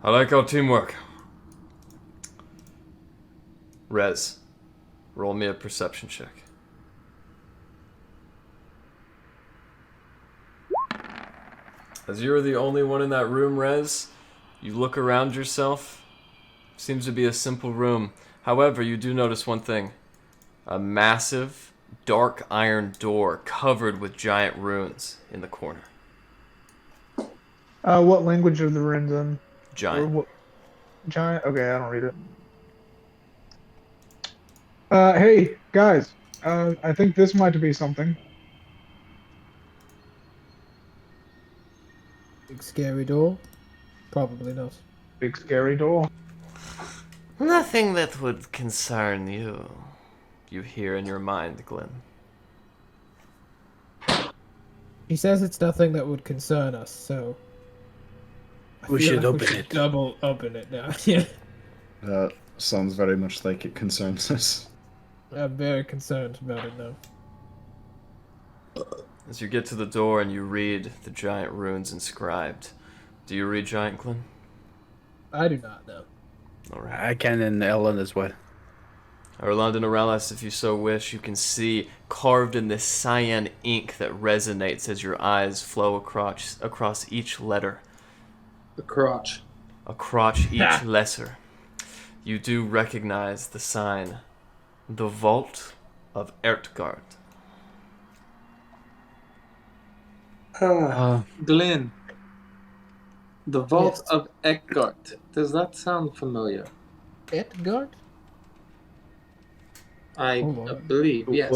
I like our teamwork. Rez, roll me a perception check. As you're the only one in that room, Rez, you look around yourself. Seems to be a simple room. However, you do notice one thing. A massive, dark iron door covered with giant runes in the corner. What language are the runes in? Or Giant. what? Giant? Okay, I don't read it. Hey, guys. I think this might be something. Big scary door? Probably not. Big scary door. Nothing that would concern you. You hear in your mind, Glenn. He says it's nothing that would concern us, so... I We feel should like open it. Double open it now. Yeah. That sounds very much like it concerns us. I'm very concerned about it now. As you get to the door and you read the giant runes inscribed. Do you read Giant, Glenn? I do not know. Alright. I can in Ellen as well. Orlando Norellis, if you so wish, you can see carved in this cyan ink that resonates as your eyes flow across each letter. The crotch. Across each letter. You do recognize the sign. The Vault of Ertgard. Glenn. The Vault Yes. of Eckgart. Does that sound familiar? Edgard? I Hold on. believe, yes.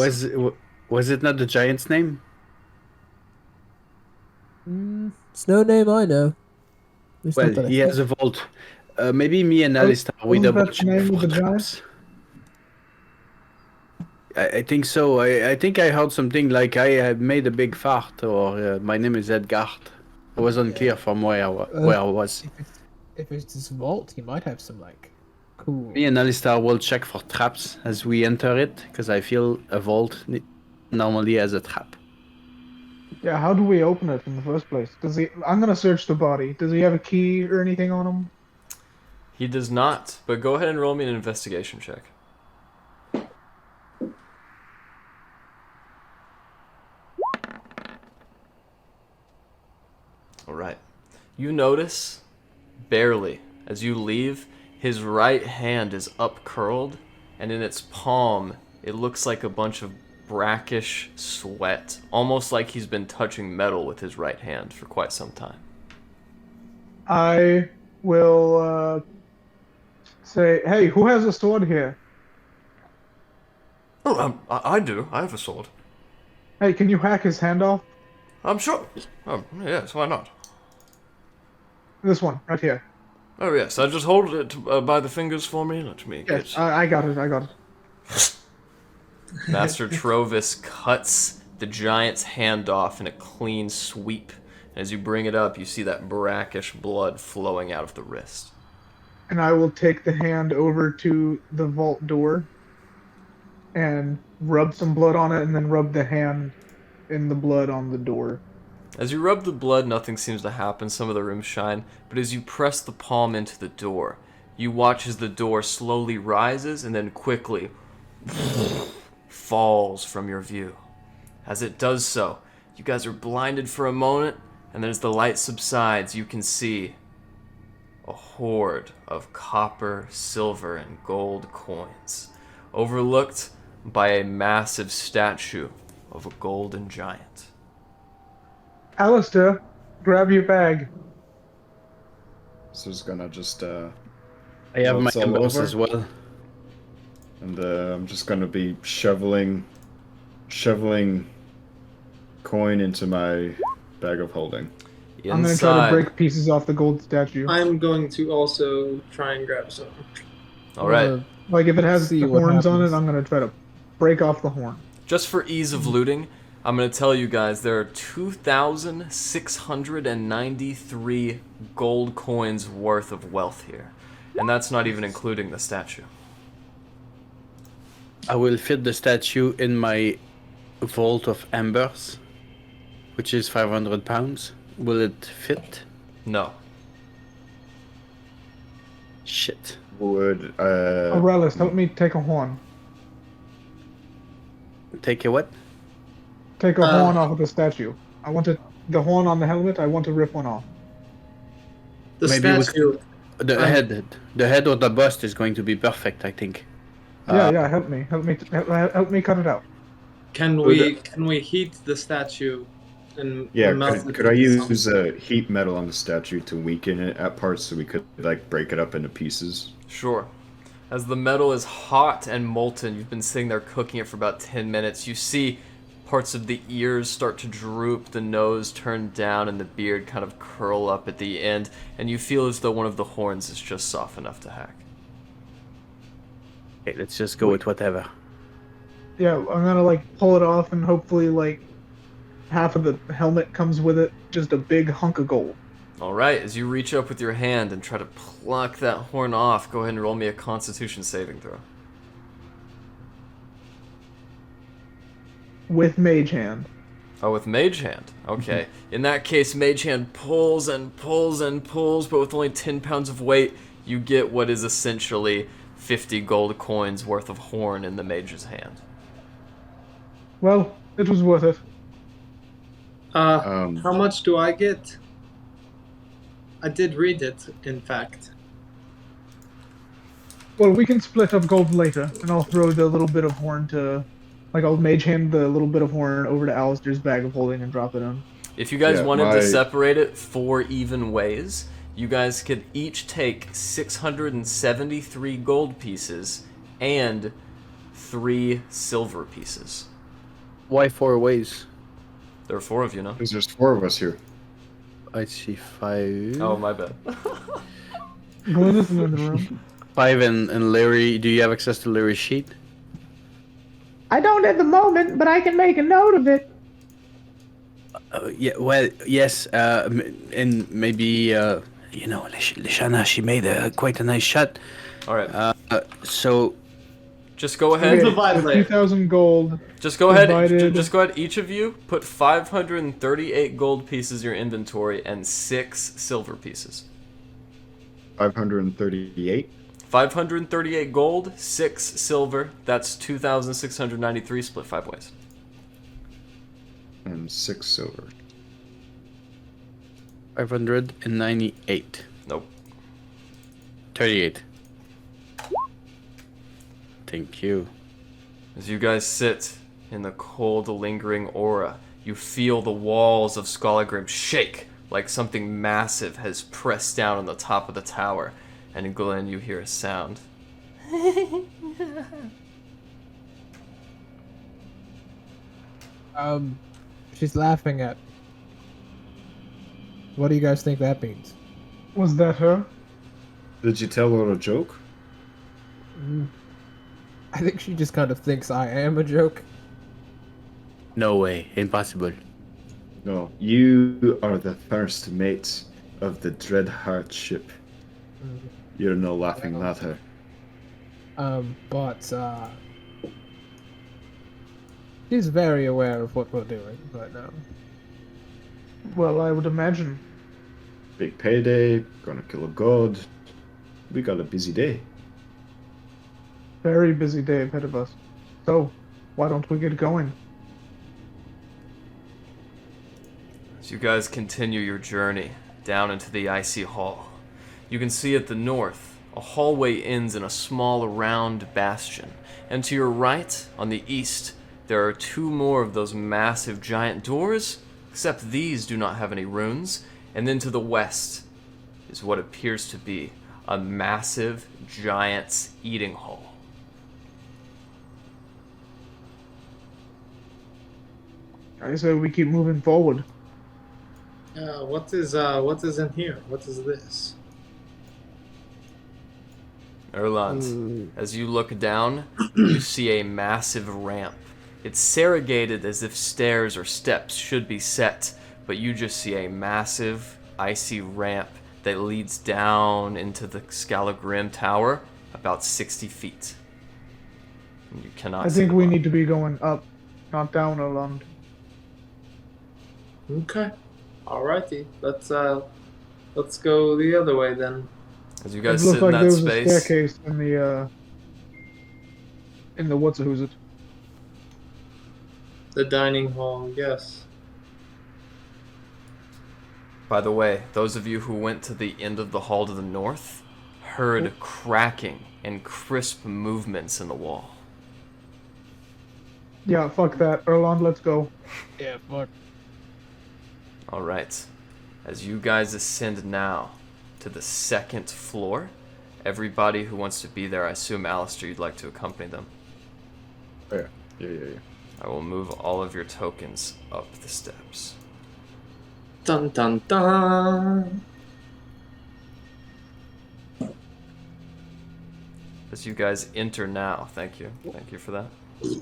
Was it not the giant's name? It's no name I know. At least not Well, that I he has a think. vault. Maybe me and Alistair, we wasn't double that the check name of for the giant? traps. I think so. I think I heard something like I had made a big fart or my name is Edgard. It was unclear from where I was. If it's this vault, he might have some, like, cool... Me and Alistair will check for traps as we enter it, because I feel a vault normally has a trap. Yeah, how do we open it in the first place? I'm gonna search the body. Does he have a key or anything on him? He does not, but go ahead and roll me an investigation check. Alright. You notice, barely, as you leave, his right hand is up curled, and in its palm, it looks like a bunch of brackish sweat, almost like he's been touching metal with his right hand for quite some time. I will say, hey, who has a sword here? Oh, I do. I have a sword. Hey, can you hack his hand off? I'm sure. Oh, yes, why not? This one, right here. Oh, yes, I just hold it by the fingers for me. Let me Yes, get... I got it. Master Trovis cuts the giant's hand off in a clean sweep. As you bring it up, you see that brackish blood flowing out of the wrist. And I will take the hand over to the vault door and rub some blood on it and then rub the hand in the blood on the door. As you rub the blood, nothing seems to happen. Some of the rooms shine. But as you press the palm into the door, you watch as the door slowly rises and then quickly falls from your view. As it does so, you guys are blinded for a moment, and then as the light subsides, you can see a hoard of copper, silver, and gold coins, overlooked by a massive statue of a golden giant. Alistair, grab your bag. So it's gonna just I have Well, my it's all embarks over. as well. and I'm just gonna be shoveling coin into my bag of holding. I'm gonna try to break pieces off the gold statue. I'm going to also try and grab some. All right. Like if it has See the what horns on it, happens. I'm gonna try to break off the horn. Just for ease of looting, I'm going to tell you guys there are 2,693 gold coins worth of wealth here. And that's not even including the statue. I will fit the statue in my vault of embers, which is 500 pounds. Will it fit? No. Shit. Would Aurelius, help me take a horn. Take a what? Take a horn off of the statue. I want the horn on the helmet. I want to rip one off. The Maybe we statue. The head or the bust is going to be perfect, I think. Yeah, help me cut it out. Can we heat the statue and Yeah, melt it could I into use something? heat metal on the statue to weaken it at parts so we could like break it up into pieces? Sure. As the metal is hot and molten, you've been sitting there cooking it for about 10 minutes. You see parts of the ears start to droop, the nose turn down, and the beard kind of curl up at the end, and you feel as though one of the horns is just soft enough to hack. Okay, let's just go with whatever. Yeah, I'm gonna like pull it off and hopefully like half of the helmet comes with it. Just a big hunk of gold. Alright, as you reach up with your hand and try to pluck that horn off, go ahead and roll me a Constitution saving throw. With mage hand. Oh, with Mage Hand. Okay. In that case, Mage Hand pulls and pulls and pulls, but with only 10 pounds of weight, you get what is essentially 50 gold coins worth of horn in the Mage's hand. Well, it was worth it. How much do I get? I did read it, in fact. Well, we can split up gold later, and I'll throw the little bit of horn to... Like, I'll mage hand the little bit of horn over to Alistair's bag of holding and drop it in. If you guys Yeah, wanted to separate it 4 even ways, you guys could each take 673 gold pieces and 3 silver pieces. Why 4 ways? There are 4 of you now. Because there's 4 of us here. I see 5. Oh, my bad. Glenn isn't in the room. 5 and Larry. Do you have access to Larry's sheet? I don't at the moment, but I can make a note of it. Yeah, well, yes, and maybe, you know, Lishana, she made quite a nice shot. Alright. So, Just go ahead. Divide later. 2,000 gold. Just go ahead. Divided. Just go ahead. Each of you put 538 gold pieces in your inventory and 6 silver pieces. 538. 538 gold, 6 silver. That's 2,693 split 5 ways. And 6 silver. 598. Nope. 38. Thank you. As you guys sit in the cold, lingering aura, you feel the walls of Skallegrim shake like something massive has pressed down on the top of the tower. And in Glen, you hear a sound. She's laughing at. What do you guys think that means? Was that her? Did you tell her a joke? I think she just kind of thinks I am a joke. No way. Impossible. No, you are the first mate of the Dreadheart ship. You're no laughing matter. But she's very aware of what we're doing right now. Well, I would imagine. Big payday, gonna kill a god. We got a busy day. Very busy day ahead of us. So, why don't we get going? As you guys continue your journey down into the icy hall, You can see at the north, a hallway ends in a small round bastion, and to your right, on the east, there are 2 more of those massive giant doors, except these do not have any runes, and then to the west is what appears to be a massive giant's eating hall. I say we keep moving forward. What is in here? What is this? Erland, as you look down, you see a massive ramp. It's serrated as if stairs or steps should be set, but you just see a massive, icy ramp that leads down into the Skallegrim Tower about 60 feet. And you cannot I see think the we bottom. need to be going up, not down, Erland. Okay. Alrighty. Let's go the other way then. As you It guys looked sit in like there that was space, a staircase in the what's-a-who's it? The dining hall, yes. by the way, those of you who went to the end of the hall to the north heard cracking and crisp movements in the wall. Yeah, fuck that. Erland, let's go. Yeah, fuck. Alright, as you guys ascend now to the 2nd floor, everybody who wants to be there, I assume, Alistair, you'd like to accompany them. Oh, yeah. I will move all of your tokens up the steps. Dun dun dun! As you guys enter now, thank you for that. As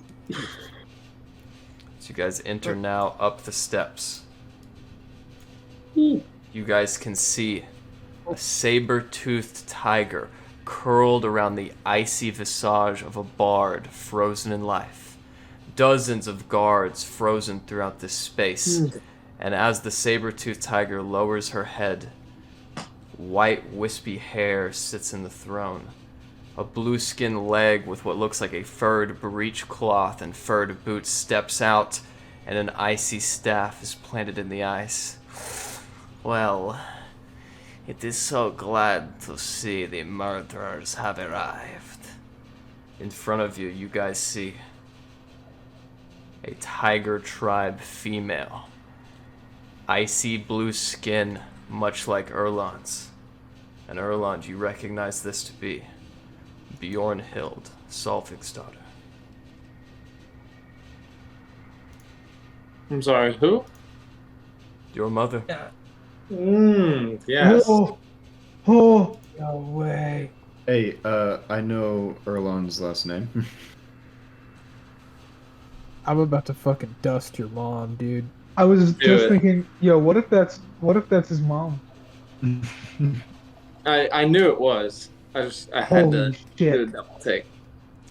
you guys enter now up the steps, you guys can see a saber-toothed tiger curled around the icy visage of a bard frozen in life. Dozens of guards frozen throughout this space, and as the saber-toothed tiger lowers her head, white wispy hair sits in the throne. A blue-skinned leg with what looks like a furred breechcloth and furred boots steps out, and an icy staff is planted in the ice. Well, it is so glad to see the murderers have arrived. In front of you, you guys see a tiger tribe female. Icy blue skin, much like Erland's. And Erland, you recognize this to be Bjornhild, Solvik's daughter. I'm sorry, who? Your mother. Yes. Oh, No way. Hey, I know Erlon's last name. I'm about to fucking dust your mom, dude. I was Do just it. thinking, yo, what if that's his mom? I knew it was. I had to Holy do a shit. double take.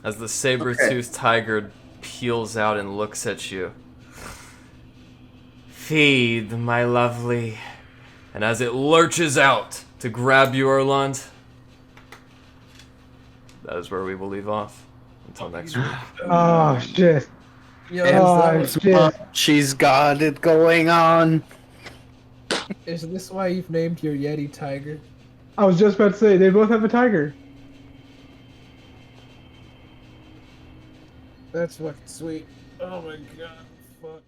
As the saber-toothed tiger peels out and looks at you. Feed, my lovely. And as it lurches out to grab you, Erland, that is where we will leave off. Until next week. Oh shit. Yo, shit. She's got it going on. is this why you've named your Yeti tiger? I was just about to say, they both have a tiger. That's fucking sweet. Oh my god, fuck.